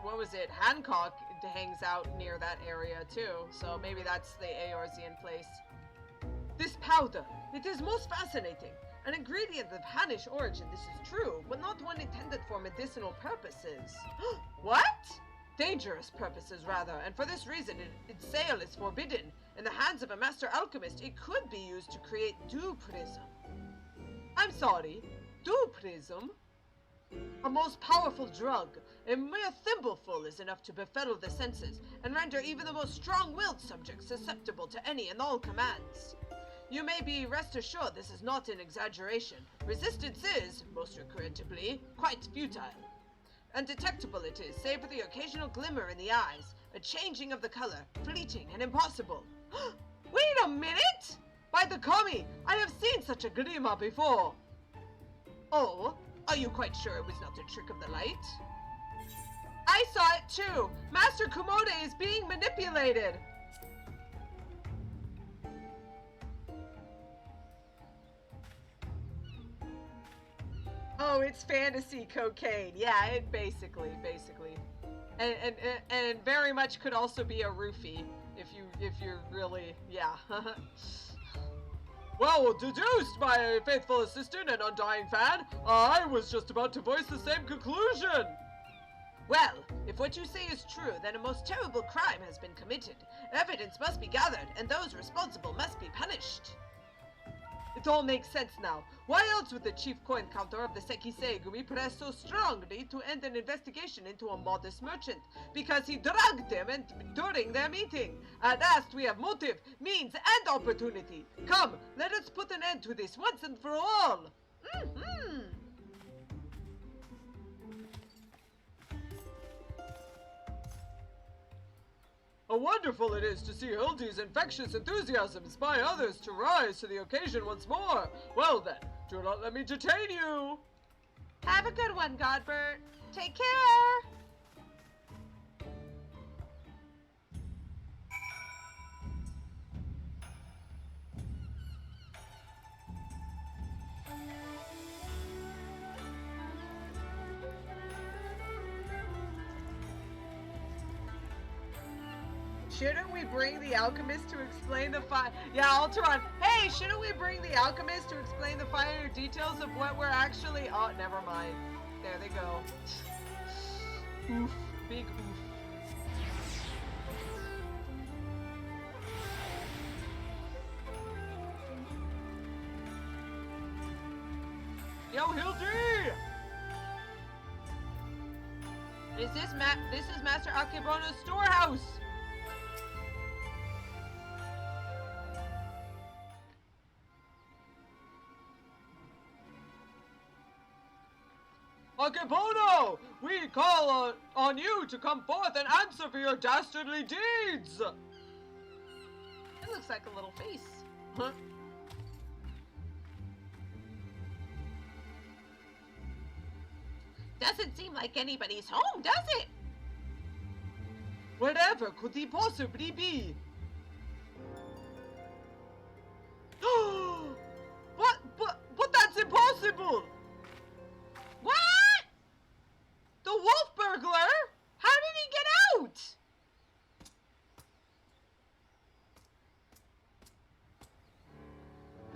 what was it? Hancock hangs out near that area, too, so maybe that's the Eorzean place. This powder, it is most fascinating. An ingredient of Hannish origin, this is true, but not one intended for medicinal purposes. What? Dangerous purposes, rather, and for this reason, its sale is forbidden. In the hands of a master alchemist, it could be used to create duprism. I'm sorry, duprism? A most powerful drug. A mere thimbleful is enough to befuddle the senses, and render even the most strong-willed subject susceptible to any and all commands. You may be rest assured this is not an exaggeration. Resistance is, most regrettably, quite futile. Undetectable it is, save for the occasional glimmer in the eyes, a changing of the color, fleeting and impossible. Wait a minute! By the kami, I have seen such a glimmer before. Oh, are you quite sure it was not a trick of the light? I saw it too! Master Kumode is being manipulated! Oh, it's fantasy cocaine. Yeah, it basically. And very much could also be a roofie if you're really, yeah. Well deduced, my faithful assistant and undying fan. I was just about to voice the same conclusion. Well, if what you say is true, then a most terrible crime has been committed. Evidence must be gathered, and those responsible must be punished. It all makes sense now. Why else would the chief coin counter of the Sekisei Gumi press so strongly to end an investigation into a modest merchant? Because he drugged them during their meeting. At last we have motive, means, and opportunity. Come, let us put an end to this once and for all. How wonderful it is to see Hildy's infectious enthusiasm inspire others to rise to the occasion once more. Well then, do not let me detain you. Have a good one, Godbert. Take care. Shouldn't we bring the alchemist to explain the Yeah, Alteron. Hey, shouldn't we bring the alchemist to explain the finer details of what we're actually... Oh, never mind. There they go. Oof. Big oof. Yo, Hildy! This is Master Akebono's storehouse! Akebono! We call on you to come forth and answer for your dastardly deeds! It looks like a little face. Huh? Doesn't seem like anybody's home, does it? Whatever could he possibly be? But that's impossible! What? The wolf burglar? How did he get out?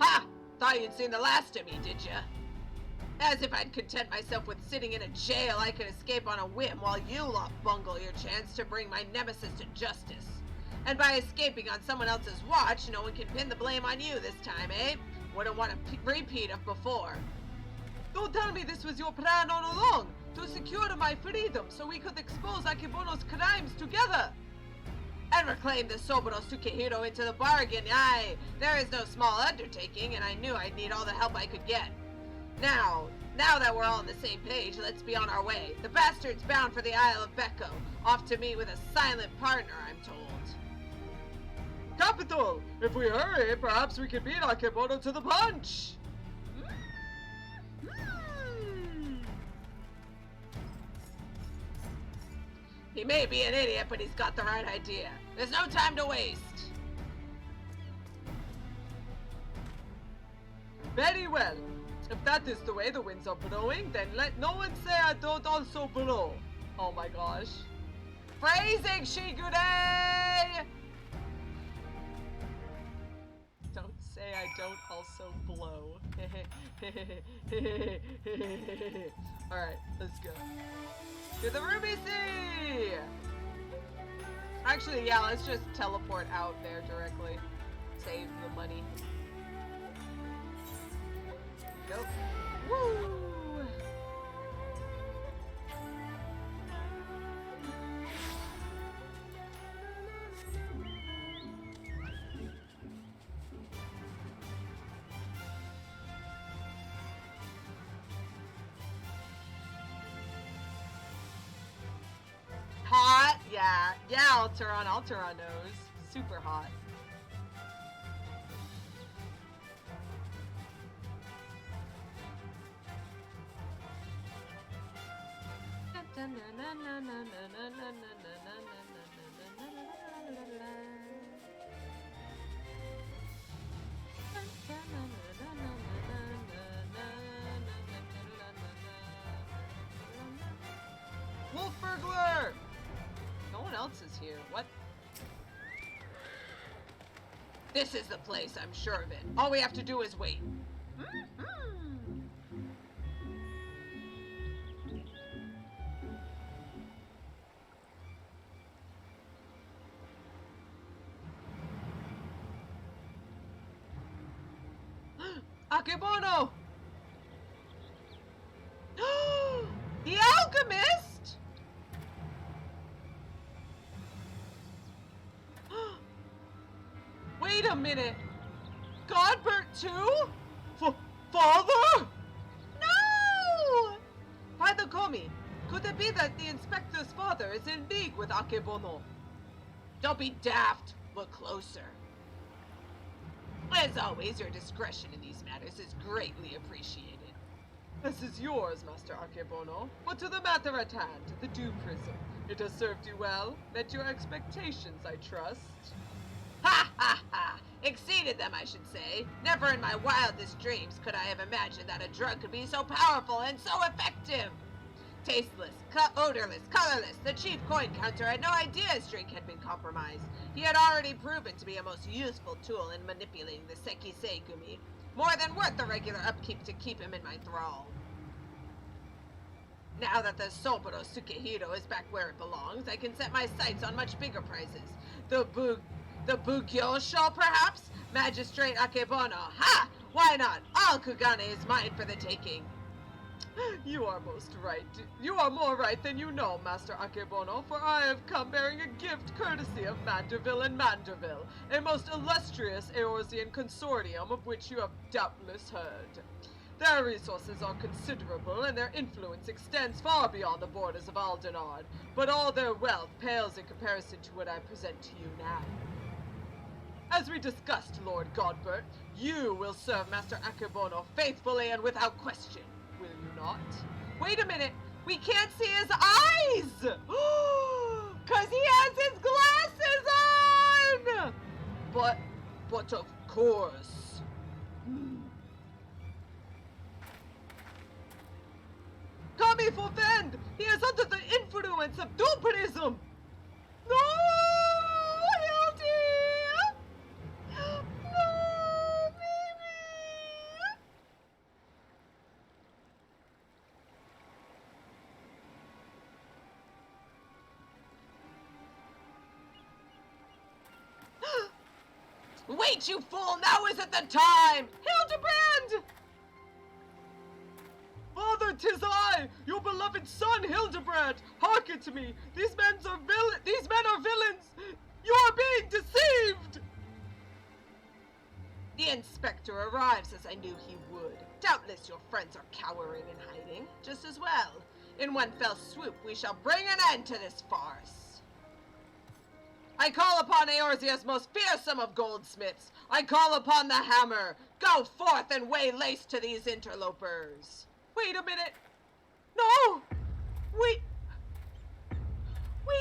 Ha! Thought you'd seen the last of me, did ya? As if I'd content myself with sitting in a jail I could escape on a whim while you lot bungle your chance to bring my nemesis to justice. And by escaping on someone else's watch, no one can pin the blame on you this time, eh? Wouldn't want a repeat of before. Don't tell me this was your plan all along, to secure my freedom so we could expose Akebono's crimes together. And reclaim the Soboro Sukehiro into the bargain. Aye, there is no small undertaking, and I knew I'd need all the help I could get. Now that we're all on the same page, let's be on our way. The bastard's bound for the Isle of Becco, off to meet with a silent partner, I'm told. Capital! If we hurry, perhaps we can beat Akebono to the punch! He may be an idiot, but he's got the right idea. There's no time to waste. Very well. If that is the way the winds are blowing, then let no one say I don't also blow. Oh my gosh. Phrasing, Shigure! Don't say I don't also blow. Alright, let's go. To the Ruby Sea! Actually, yeah, let's just teleport out there directly. Save the money. Go. Woo! Hot? Yeah, Alteron knows. Super hot. Wolf burglar! No one else is here. What? This is the place, I'm sure of it. All we have to do is wait. Akebono! The alchemist! Wait a minute! Godbert too? Father? No! By the Komi, could it be that the inspector's father is in league with Akebono? Don't be daft. Look closer. As always, your discretion in these matters is greatly appreciated. This is yours, Master Akebono. But to the matter at hand, the Dew Prism. It has served you well, met your expectations, I trust. Ha ha ha! Exceeded them, I should say. Never in my wildest dreams could I have imagined that a drug could be so powerful and so effective. Tasteless, odorless, colorless, the chief coin counter had no idea his drink had been compromised. He had already proven to be a most useful tool in manipulating the Sekisei Gumi, more than worth the regular upkeep to keep him in my thrall. Now that the Soboro Sukehiro is back where it belongs, I can set my sights on much bigger prizes. The Bugyosho, perhaps? Magistrate Akebono. Ha! Why not? All Kugane is mine for the taking. You are most right. You are more right than you know, Master Akebono, for I have come bearing a gift courtesy of Manderville and Manderville, a most illustrious Eorzean consortium of which you have doubtless heard. Their resources are considerable, and their influence extends far beyond the borders of Aldenard, but all their wealth pales in comparison to what I present to you now. As we discussed, Lord Godbert, you will serve Master Akebono faithfully and without question, will you not? Wait a minute! We can't see his eyes! 'Cause he has his glasses on! But of course. Kami Fofend! He is under the influence of Duperism! No! Hildy! No, baby! Wait, you fool! Now isn't the time! Hildibrand! Father, 'tis I, your beloved son Hildibrand! Hearken to me! These men are villains! You are being deceived! The inspector arrives as I knew he would. Doubtless your friends are cowering and hiding, just as well. In one fell swoop, we shall bring an end to this farce. I call upon Eorzea's most fearsome of goldsmiths. I call upon the hammer. Go forth and weigh lace to these interlopers. Wait a minute. No! We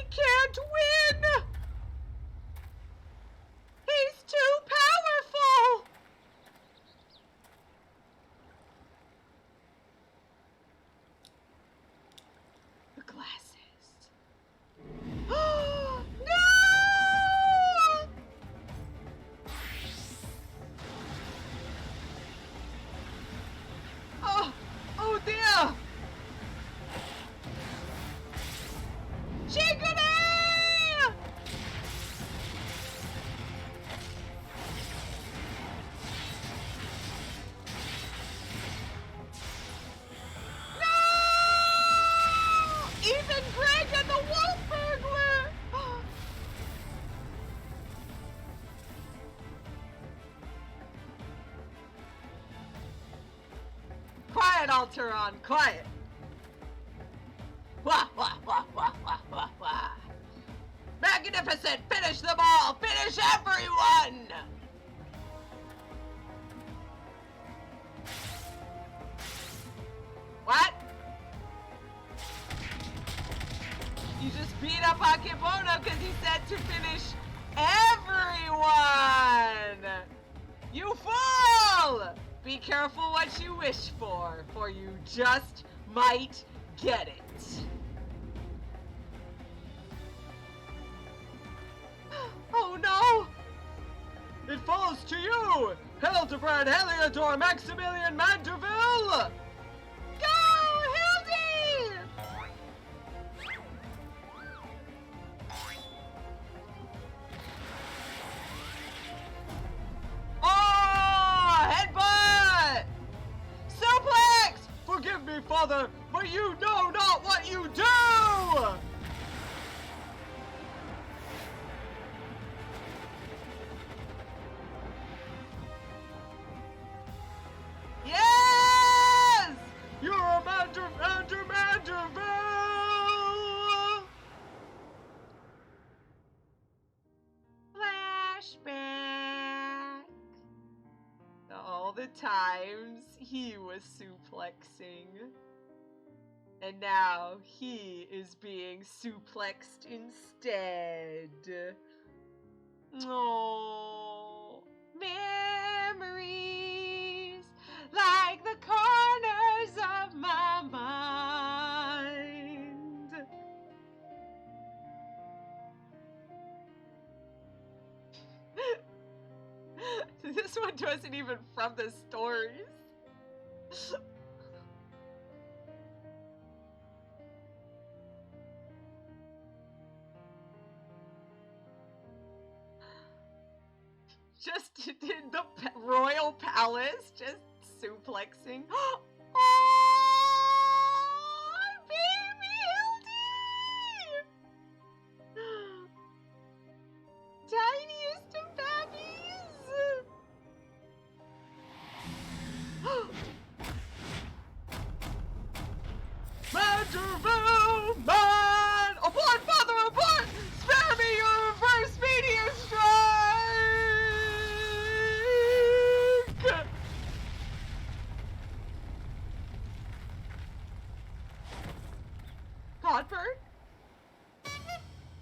can't win! He's too powerful! The glasses. No! Oh dear! Shigure! Even Greg and the Wolf Burglar! Quiet, Alteron, quiet! Wah, wah, wah, wah, wah, wah, wah. Magnificent! Finish them all! Finish everyone! What? You just beat up Akebono because he said to finish everyone! You fool! Be careful what you wish for you just might get it. Oh no! It falls to you, Hildibrand Heliodor Maximilian Manderville! Go, Hildy! Oh, headbutt! Suplex! Forgive me, Father, but you know not what you do! Yes! You're a Manderville! Flashback. All the times he was suplexing. And now he is being suplexed instead. Oh, Memories like the corners of my mind. this one wasn't even from the stories. Just in the royal palace, just suplexing. Oh, baby Hildy! Tiniest of babbies! Manderville man! Abort, father, abort! Spare me your reverse meteor strike! Godbird?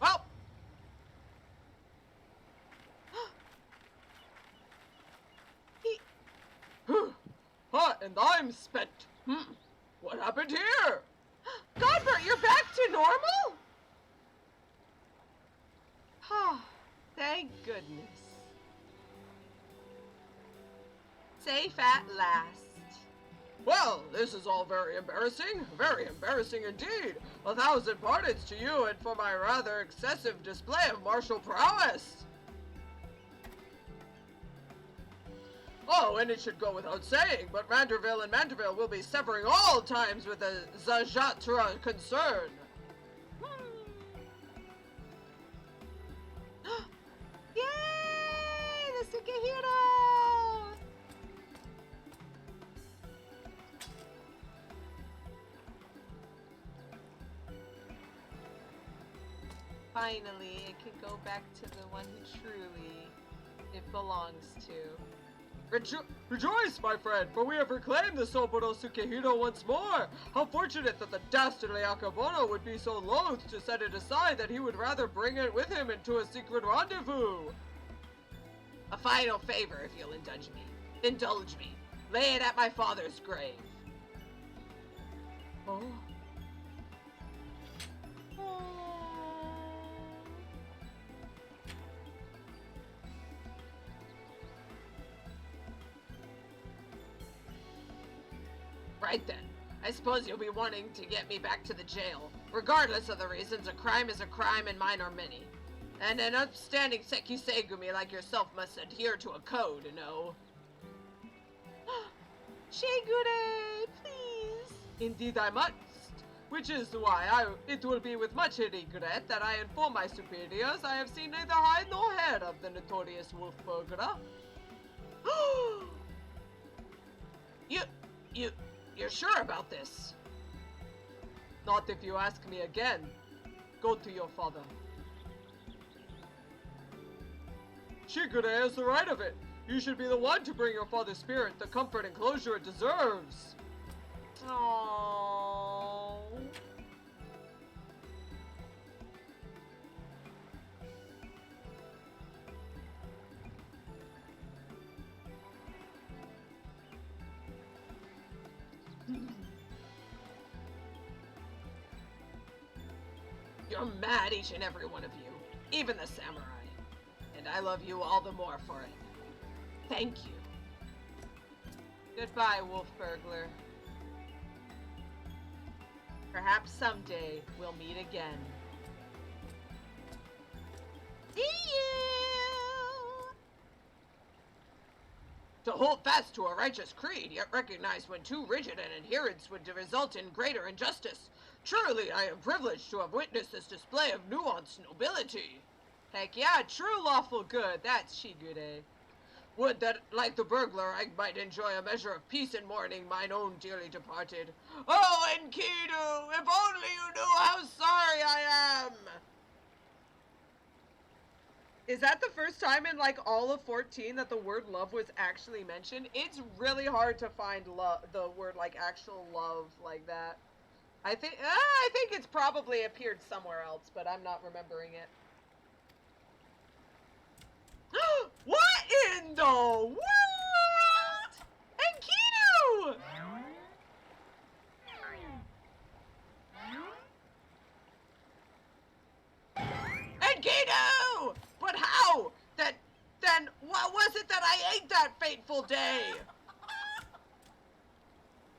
Well. And I'm spent. What happened here? Godbert, you're back to normal? Thank goodness. Safe at last. Well, this is all very embarrassing indeed. 1,000 pardons to you and for my rather excessive display of martial prowess. Oh, and it should go without saying, but Manderville and Manderville will be severing all ties with the Zajatra concern. Yay! The Sukehiro! Finally, it can go back to the one who truly it belongs to. Rejoice, my friend, for we have reclaimed the Soboro Sukehiro once more. How fortunate that the dastardly Akabono would be so loath to set it aside that he would rather bring it with him into a secret rendezvous. A final favor, if you'll indulge me. Indulge me. Lay it at my father's grave. Oh. Right then. I suppose you'll be wanting to get me back to the jail. Regardless of the reasons, a crime is a crime and mine are many. And an upstanding Sekisegumi like yourself must adhere to a code, you know. Shigure, please. Indeed I must. Which is why it will be with much regret that I inform my superiors I have seen neither hide nor hair of the notorious Wolf burglar. You're sure about this? Not if you ask me again. Go to your father. Shigure has the right of it. You should be the one to bring your father's spirit the comfort and closure it deserves. Aww. You're mad, each and every one of you. Even the samurai. And I love you all the more for it. Thank you. Goodbye, Wolf Burglar. Perhaps someday we'll meet again. See you! To hold fast to a righteous creed, yet recognize when too rigid an adherence would result in greater injustice. Truly, I am privileged to have witnessed this display of nuanced nobility. Heck yeah, true lawful good, that's Shigure. Would that, like the burglar, I might enjoy a measure of peace and mourning mine own dearly departed. Oh, Enkidu, if only you knew how sorry I am! Is that the first time in like all of 14 that the word love was actually mentioned? It's really hard to find the word like actual love like that. I think it's probably appeared somewhere else, but I'm not remembering it. What in the world? Enkidu! Enkidu! But how? Then what was it that I ate that fateful day?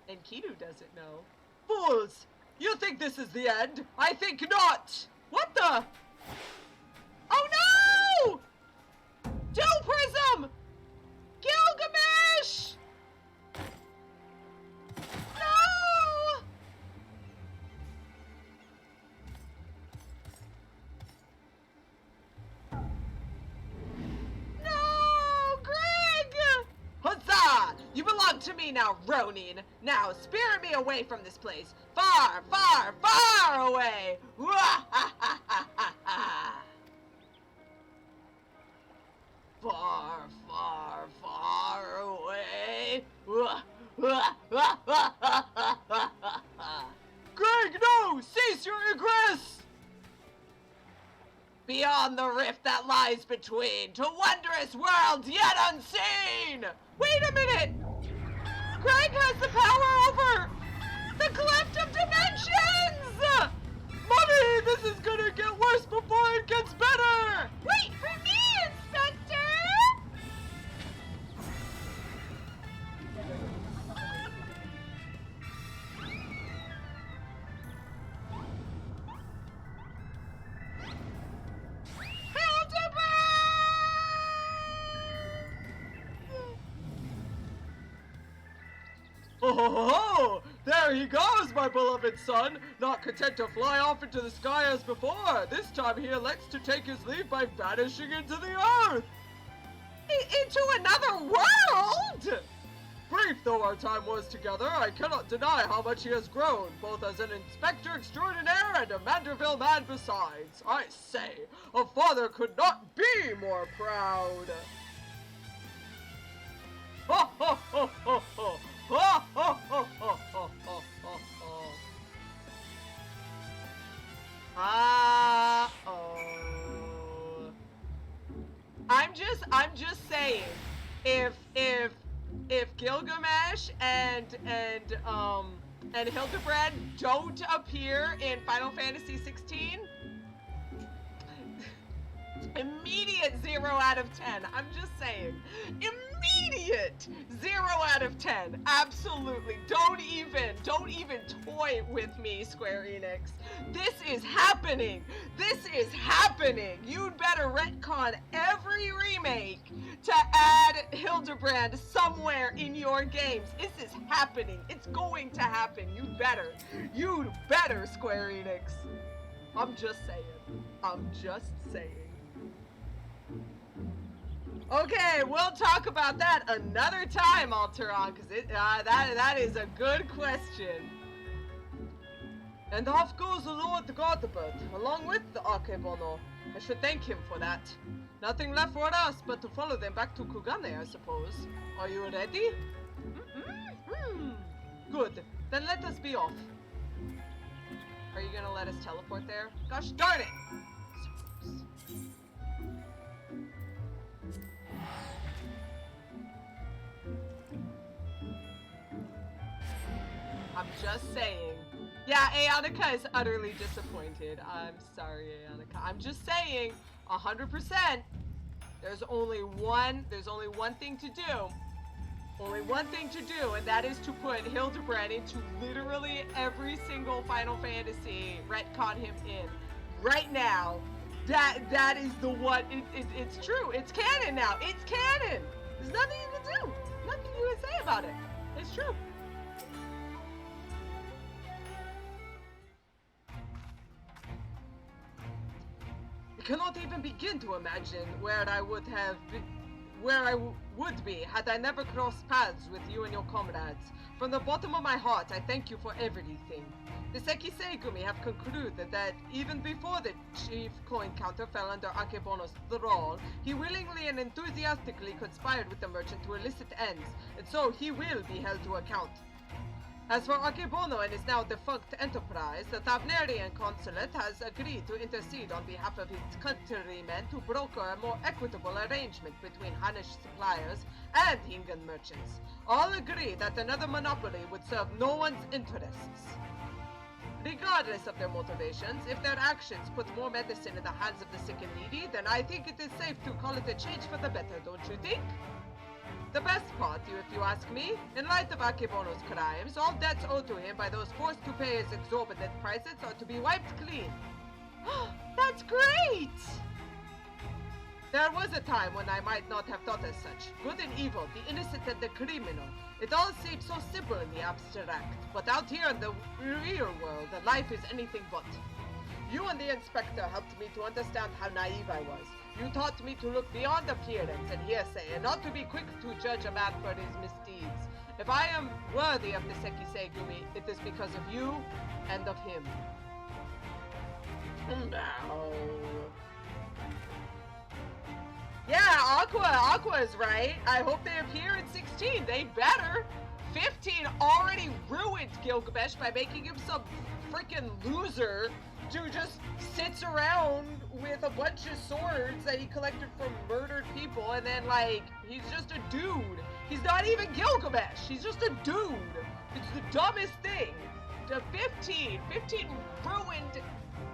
Enkidu doesn't know. Fools! You think this is the end? I think not! What the? Oh no! Dual Prism! Gilgamesh! No! No! Greg! Huzzah! You belong to me now, Ronin. Now, spirit me away from this place. Far, far, far away. Far, far, far away. Greg, no! Cease your egress! Beyond the rift that lies between, to wondrous worlds yet unseen! Wait a minute! Greg has the power over the cleft of dimensions! Mommy, this is gonna get worse before it gets better! Wait for me, Inspector! Oh, ho, ho, ho! There he goes, my beloved son! Not content to fly off into the sky as before, this time he elects to take his leave by vanishing into the earth! Into another world? Brief though our time was together, I cannot deny how much he has grown, both as an inspector extraordinaire and a Manderville man besides. I say, a father could not be more proud! Ho, ho, ho, ho, ho! Ho, ho, ho, ho, ho, ho, ho, ho. I'm just saying, if Gilgamesh and Hildibrand don't appear in Final Fantasy 16, immediate 0 out of 10. I'm just saying. Immediate 0 out of 10. Absolutely. Don't even toy with me, Square Enix. This is happening. This is happening. You'd better retcon every remake to add Hildibrand somewhere in your games. This is happening. It's going to happen. You'd better, Square Enix. I'm just saying. Okay, we'll talk about that another time, Alteron, because that is a good question. And off goes the Lord Godbert, along with the Akebono. I should thank him for that. Nothing left for us but to follow them back to Kugane, I suppose. Are you ready? Good. Then let us be off. Are you gonna let us teleport there? Gosh darn it! I'm just saying. Yeah, Aonica is utterly disappointed. I'm sorry, Aonica. I'm just saying, 100%. There's only one thing to do. Only one thing to do, and that is to put Hildibrand into literally every single Final Fantasy, retcon him in. Right now. That is the one. It's true. It's canon now. It's canon. There's nothing you can do. Nothing you can say about it. It's true. I cannot even begin to imagine where I would be had I never crossed paths with you and your comrades. From the bottom of my heart, I thank you for everything. The Sekiseigumi have concluded that even before the chief coin counter fell under Akebono's thrall, he willingly and enthusiastically conspired with the merchant to illicit ends, and so he will be held to account. As for Akebono and his now defunct enterprise, the Tavnerian consulate has agreed to intercede on behalf of its countrymen to broker a more equitable arrangement between Hanish suppliers and Hingan merchants. All agree that another monopoly would serve no one's interests. Regardless of their motivations, if their actions put more medicine in the hands of the sick and needy, then I think it is safe to call it a change for the better, don't you think? The best part, if you ask me, in light of Akebono's crimes, all debts owed to him by those forced to pay his exorbitant prices are to be wiped clean. That's great! There was a time when I might not have thought as such. Good and evil, the innocent and the criminal. It all seems so simple in the abstract, but out here in the real world, life is anything but. You and the inspector helped me to understand how naive I was. You taught me to look beyond appearance and hearsay, and not to be quick to judge a man for his misdeeds. If I am worthy of the Sekisei Gumi, it is because of you and of him. No. Yeah, Aqua is right. I hope they appear in 16. They better. 15 already ruined Gilgamesh by making him some freaking loser who just sits around with a bunch of swords that he collected from murdered people, and then, like, he's just a dude. He's not even Gilgamesh. He's just a dude. It's the dumbest thing. The 15 ruined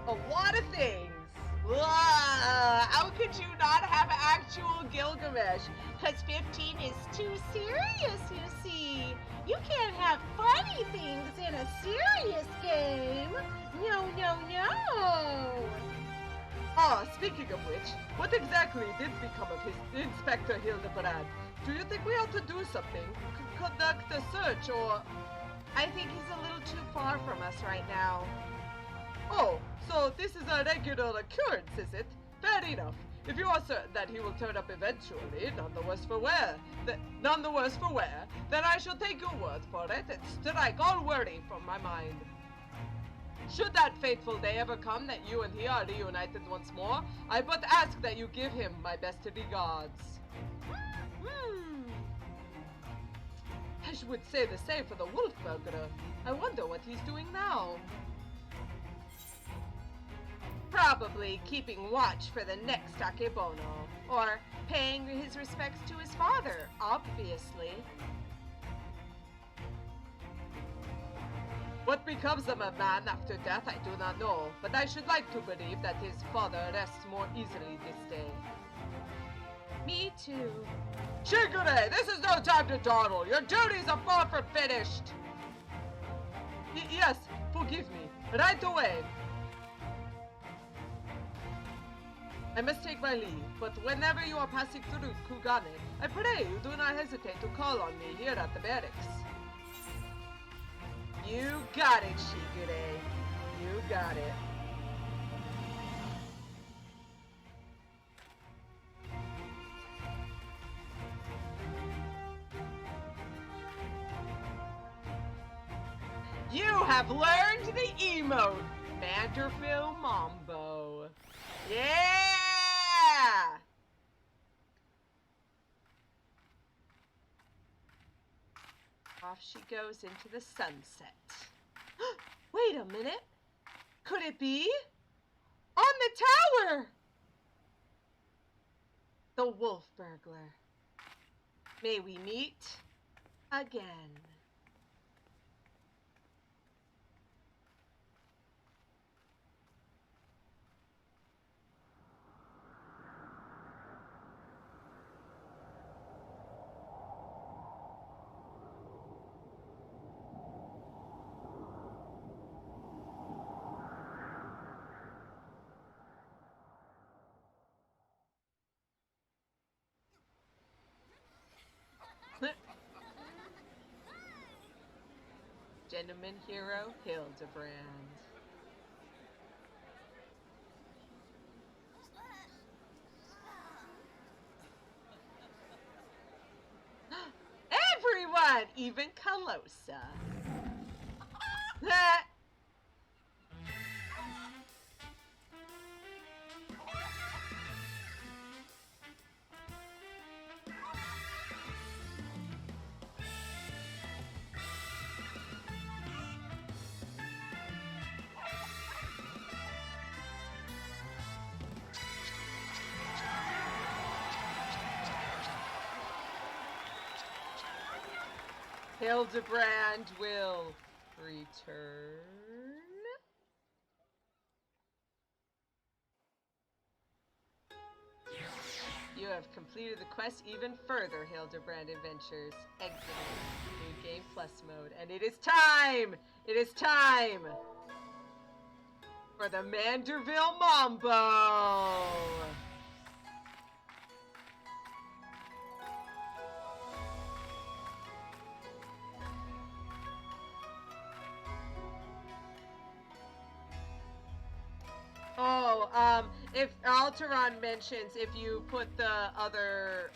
a lot of things. How could you not have actual Gilgamesh? Because 15 is too serious, you see. You can't have funny things in a serious game. No, no, no. Ah, speaking of which, what exactly did become of his Inspector Hildibrand? Do you think we ought to do something? Conduct a search, or... I think he's a little too far from us right now. Oh, so this is a regular occurrence, is it? Fair enough. If you are certain that he will turn up eventually, none the worse for wear, then I shall take your word for it and strike all worry from my mind. Should that fateful day ever come that you and he are reunited once more, I but ask that you give him my best regards. I would say the same for the Wolf Burglar. I wonder what he's doing now. Probably keeping watch for the next Akebono, or paying his respects to his father, obviously. What becomes of a man after death I do not know, but I should like to believe that his father rests more easily this day. Me too. Shigure, this is no time to dawdle. Your duties are far from finished. Yes, forgive me. Right away. I must take my leave, but whenever you are passing through Kugane, I pray you do not hesitate to call on me here at the barracks. You got it, Shigure. You got it. You have learned the emote, Vanderbilt Mambo. Yeah! Off she goes into the sunset. Wait a minute. Could it be? On the tower! The Wolf Burglar. May we meet again. Gentleman hero Hildibrand. Everyone, even Calosa. Hildibrand will return. You have completed the quest even further, Hildibrand Adventures. Exiting New Game Plus mode. And it is time! It is time! For the Manderville Mambo! Oh, if Alteron mentions if you put the other,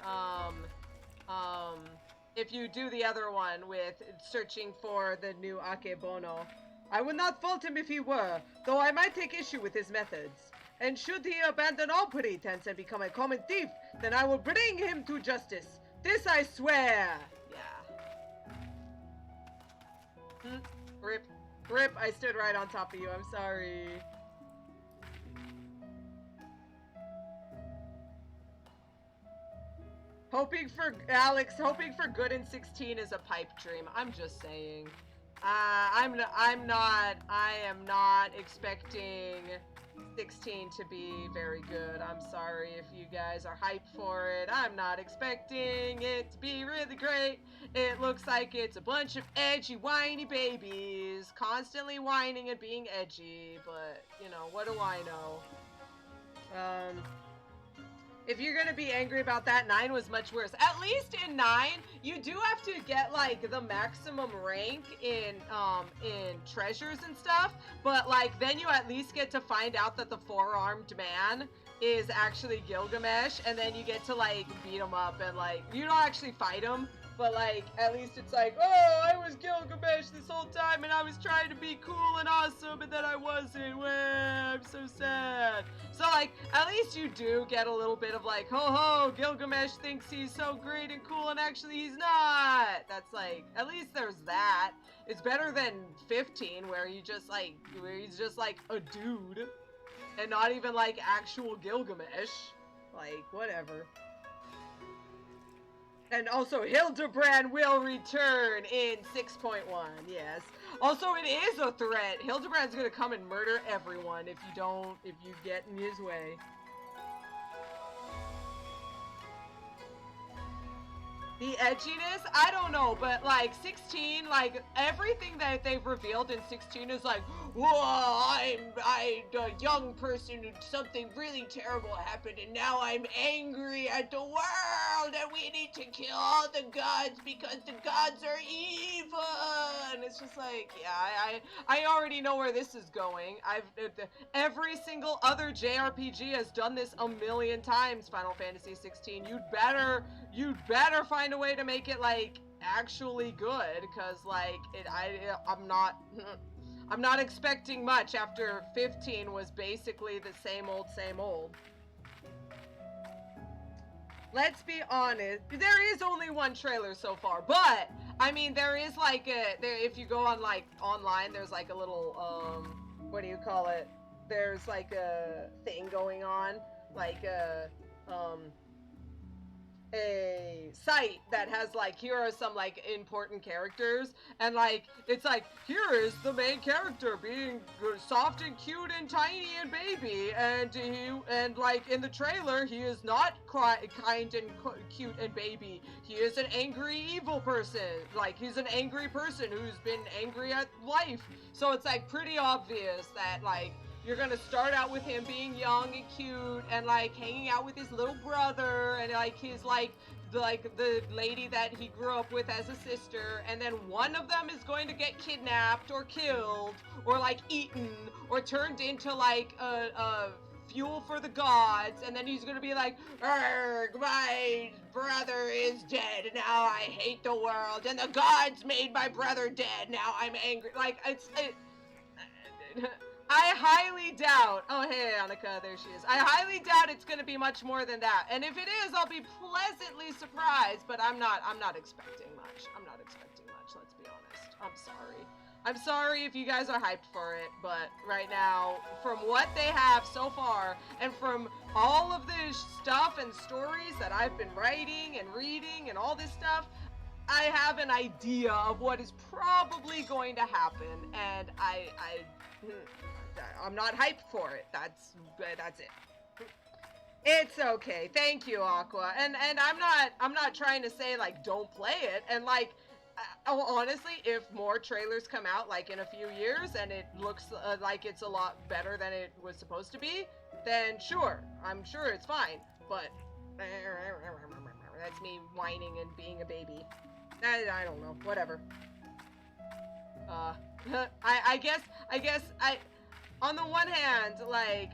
if you do the other one with searching for the new Akebono, I would not fault him if he were, though I might take issue with his methods. And should he abandon all pretense and become a common thief, then I will bring him to justice. This I swear. Yeah. Rip. Rip, I stood right on top of you. I'm sorry. Hoping for good in 16 is a pipe dream. I'm just saying. I am not expecting 16 to be very good. I'm sorry if you guys are hyped for it. I'm not expecting it to be really great. It looks like it's a bunch of edgy, whiny babies, constantly whining and being edgy, but, you know, what do I know? If you're gonna be angry about that, 9 was much worse. At least in 9, you do have to get, like, the maximum rank in treasures and stuff, but, like, then you at least get to find out that the four-armed man is actually Gilgamesh, and then you get to, like, beat him up, and, like, you don't actually fight him, but, like, at least it's like, oh, I was Gilgamesh this whole time, and I was trying to be cool and awesome, and then I wasn't. Well, I'm so sad. So, like, at least you do get a little bit of, like, ho ho, Gilgamesh thinks he's so great and cool, and actually he's not. That's, like, at least there's that. It's better than 15, where he's just, like, a dude, and not even, like, actual Gilgamesh. Like, whatever. And also, Hildibrand will return in 6.1, yes. Also, it is a threat. Hildibrand's gonna come and murder everyone if you get in his way. The edginess? I don't know, but, like, 16, like, everything that they've revealed in 16 is like, whoa, I'm a young person and something really terrible happened and now I'm angry at the world and we need to kill all the gods because the gods are evil. And it's just like, yeah, I already know where this is going. Every single other JRPG has done this a million times, Final Fantasy 16. You'd better find a way to make it, like, actually good, because, like, I'm not expecting much after 15 was basically the same old. Let's be honest, there is only one trailer so far, but, I mean, there is, like, if you go on, like, online, there's, like, a little, what do you call it? There's, like, a thing going on, like, a site that has, like, here are some, like, important characters, and, like, it's like, here is the main character being soft and cute and tiny and baby, and like, in the trailer, he is not kind and cute and baby. He is an angry, evil person. Like, he's an angry person who's been angry at life. So it's, like, pretty obvious that, like, you're gonna start out with him being young and cute and, like, hanging out with his little brother and, like, his, like the lady that he grew up with as a sister, and then one of them is going to get kidnapped or killed or, like, eaten or turned into, like, a fuel for the gods, and then he's gonna be like, "Erg, my brother is dead, now I hate the world, and the gods made my brother dead, now I'm angry." Like, I highly doubt, oh hey Annika, there she is. I highly doubt it's gonna be much more than that. And if it is, I'll be pleasantly surprised, but I'm not expecting much. I'm not expecting much, let's be honest. I'm sorry. I'm sorry if you guys are hyped for it, but right now, from what they have so far, and from all of the stuff and stories that I've been writing and reading and all this stuff, I have an idea of what is probably going to happen, and I'm not hyped for it. That's it. It's okay. Thank you, Aqua. And I'm not trying to say, like, don't play it. And, like, honestly, if more trailers come out, like, in a few years and it looks like it's a lot better than it was supposed to be, then sure, I'm sure it's fine. But that's me whining and being a baby. I don't know. Whatever. I guess on the one hand, like,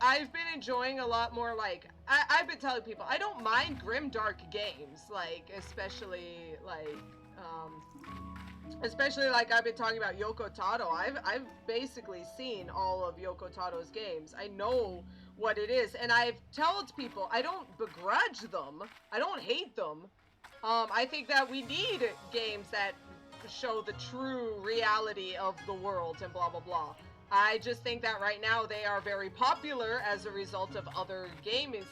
I've been enjoying a lot more, like, I've been telling people, I don't mind grimdark games, like, especially like I've been talking about Yoko Taro. I've basically seen all of Yoko Taro's games. I know what it is, and I've told people I don't begrudge them. I don't hate them. I think that we need games that show the true reality of the world and blah blah blah. I just think that right now they are very popular as a result of other games,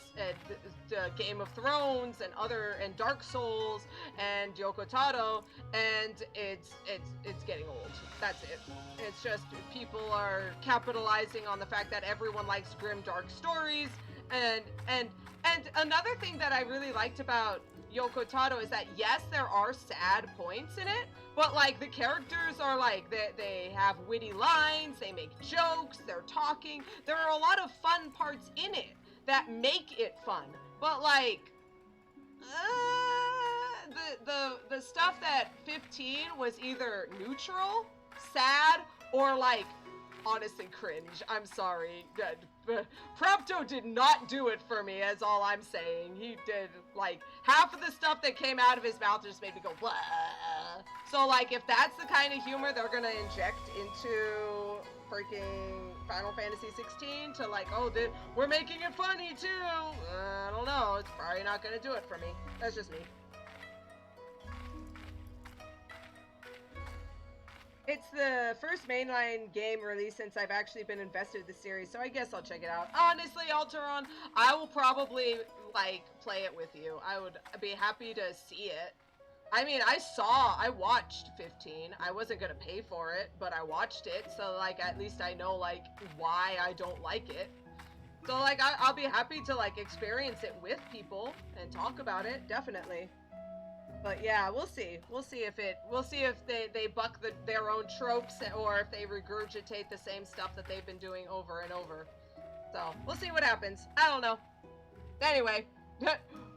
Game of Thrones and Dark Souls and Yoko Taro, and it's getting old. That's it. It's just people are capitalizing on the fact that everyone likes grim dark stories, and another thing that I really liked about Yoko Taro is that yes, there are sad points in it, but like the characters are like they have witty lines, they make jokes, they're talking. There are a lot of fun parts in it that make it fun. But like the stuff that 15 was either neutral, sad, or like honestly cringe. I'm sorry. Prompto did not do it for me, is all I'm saying. He did, like, half of the stuff that came out of his mouth just made me go, blah. So, like, if that's the kind of humor they're gonna inject into freaking Final Fantasy 16 to, like, oh, we're making it funny, too. I don't know. It's probably not gonna do it for me. That's just me. It's the first mainline game released since I've actually been invested in the series, so I guess I'll check it out. Honestly, Alteron, I will probably, like, play it with you. I would be happy to see it. I mean, I watched 15. I wasn't gonna pay for it, but I watched it, so, like, at least I know, like, why I don't like it. So, like, I'll be happy to, like, experience it with people and talk about it, definitely. But yeah, we'll see. We'll see if they buck their own tropes, or if they regurgitate the same stuff that they've been doing over and over. So we'll see what happens. I don't know. Anyway,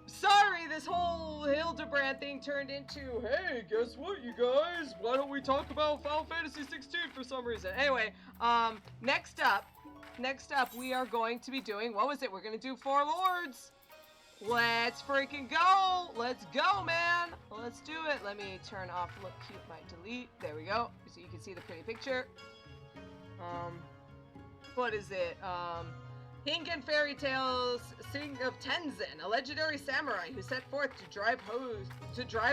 sorry, this whole Hildibrand thing turned into, hey, guess what, you guys? Why don't we talk about Final Fantasy 16 for some reason? Anyway, next up, we are going to be doing, what was it? We're gonna do Four Lords. Let's freaking go! Let's go, man! Let's do it. Let me turn off Look Cute My Delete. There we go. So you can see the pretty picture. What is it? Hinken Fairy Tales sing of Tenzin, a legendary samurai who set forth to drive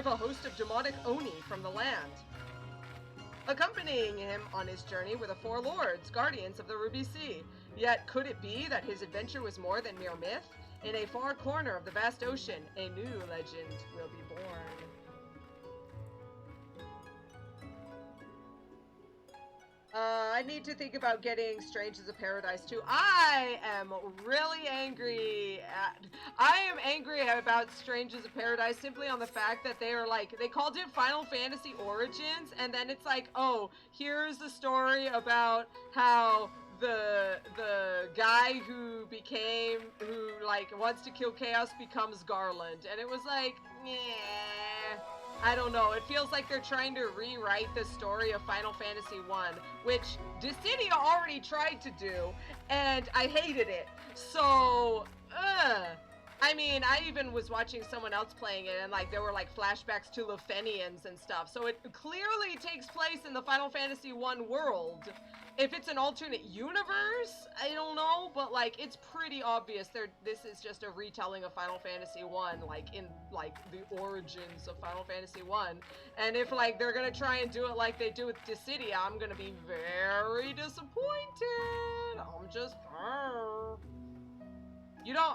a host of demonic Oni from the land. Accompanying him on his journey were the Four Lords, guardians of the Ruby Sea. Yet could it be that his adventure was more than mere myth? In a far corner of the vast ocean, a new legend will be born. I need to think about getting Strange as a Paradise too. I am really angry about Strange as a Paradise simply on the fact that they are like, they called it Final Fantasy Origins, and then it's like, oh, here's the story about how the guy who like wants to kill Chaos becomes Garland, and it was like, yeah, I don't know. It feels like they're trying to rewrite the story of Final Fantasy 1, which Dissidia already tried to do, and I hated it. So, I mean, I even was watching someone else playing it, and like there were like flashbacks to Lefenians and stuff. So it clearly takes place in the Final Fantasy 1 world. If it's an alternate universe, I don't know, but like it's pretty obvious this is just a retelling of Final Fantasy 1, like in like the origins of Final Fantasy 1. And if like they're gonna try and do it like they do with Dissidia, I'm gonna be very disappointed. I'm just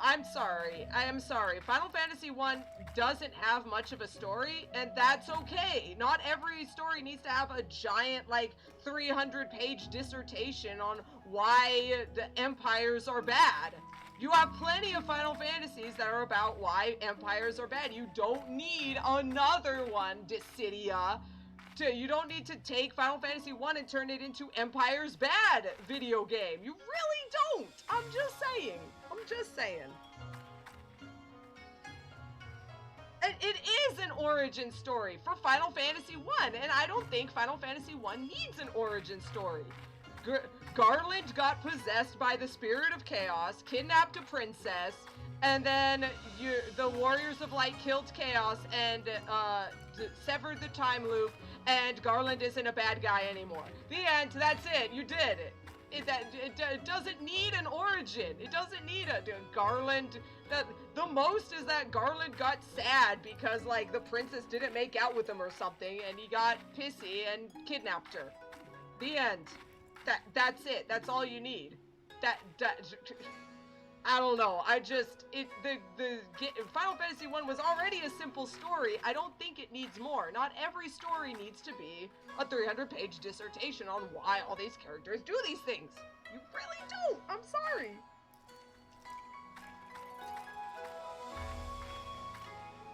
I'm sorry. I am sorry. Final Fantasy 1 doesn't have much of a story, and that's okay. Not every story needs to have a giant, like, 300-page dissertation on why the empires are bad. You have plenty of Final Fantasies that are about why empires are bad. You don't need another one, Dissidia. You don't need to take Final Fantasy 1 and turn it into Empire's Bad video game. You really don't. I'm just saying. It is an origin story for Final Fantasy 1, and I don't think Final Fantasy 1 needs an origin story. Garland got possessed by the spirit of chaos, kidnapped a princess, and then the Warriors of Light killed Chaos and severed the time loop, and Garland isn't a bad guy anymore. The end. That's it. You did it. It doesn't need an origin. It doesn't need a Garland. The most is that Garland got sad because, like, the princess didn't make out with him or something, and he got pissy and kidnapped her. The end. That's it. That's all you need. I don't know. The Final Fantasy 1 was already a simple story. I don't think it needs more. Not every story needs to be a 300-page dissertation on why all these characters do these things. You really don't. I'm sorry.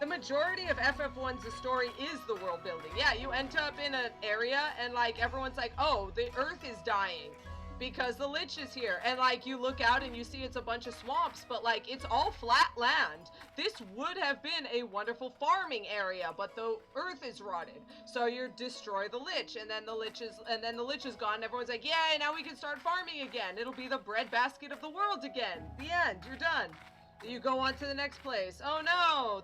The majority of FF1's story is the world building. Yeah, you end up in an area and, like, everyone's like, oh, the earth is dying because the Lich is here. And, like, you look out and you see it's a bunch of swamps, but, like, it's all flat land. This would have been a wonderful farming area, but the earth is rotted. So you destroy the Lich, and then the Lich is gone, and everyone's like, yay, now we can start farming again. It'll be the breadbasket of the world again. The end. You're done. You go on to the next place. Oh no,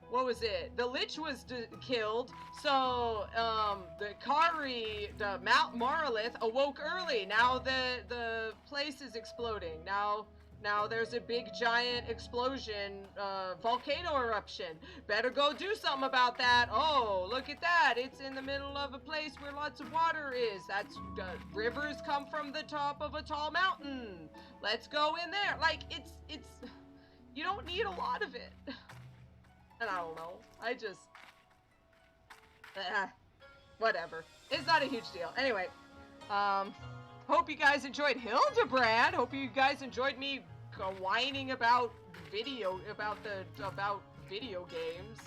what was it? The Lich was killed, so, the Kari, the Mount Maralith awoke early. Now the place is exploding. Now there's a big giant explosion, volcano eruption. Better go do something about that. Oh, look at that. It's in the middle of a place where lots of water is. That's, rivers come from the top of a tall mountain. Let's go in there. Like, it's, you don't need a lot of it. And I don't know. I just, whatever. It's not a huge deal. Anyway, hope you guys enjoyed Hildibrand. Hope you guys enjoyed me whining about video games.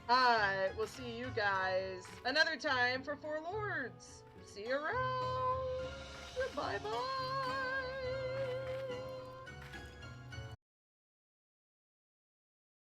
Alright, we'll see you guys another time for Four Lords. See you around. Bye bye.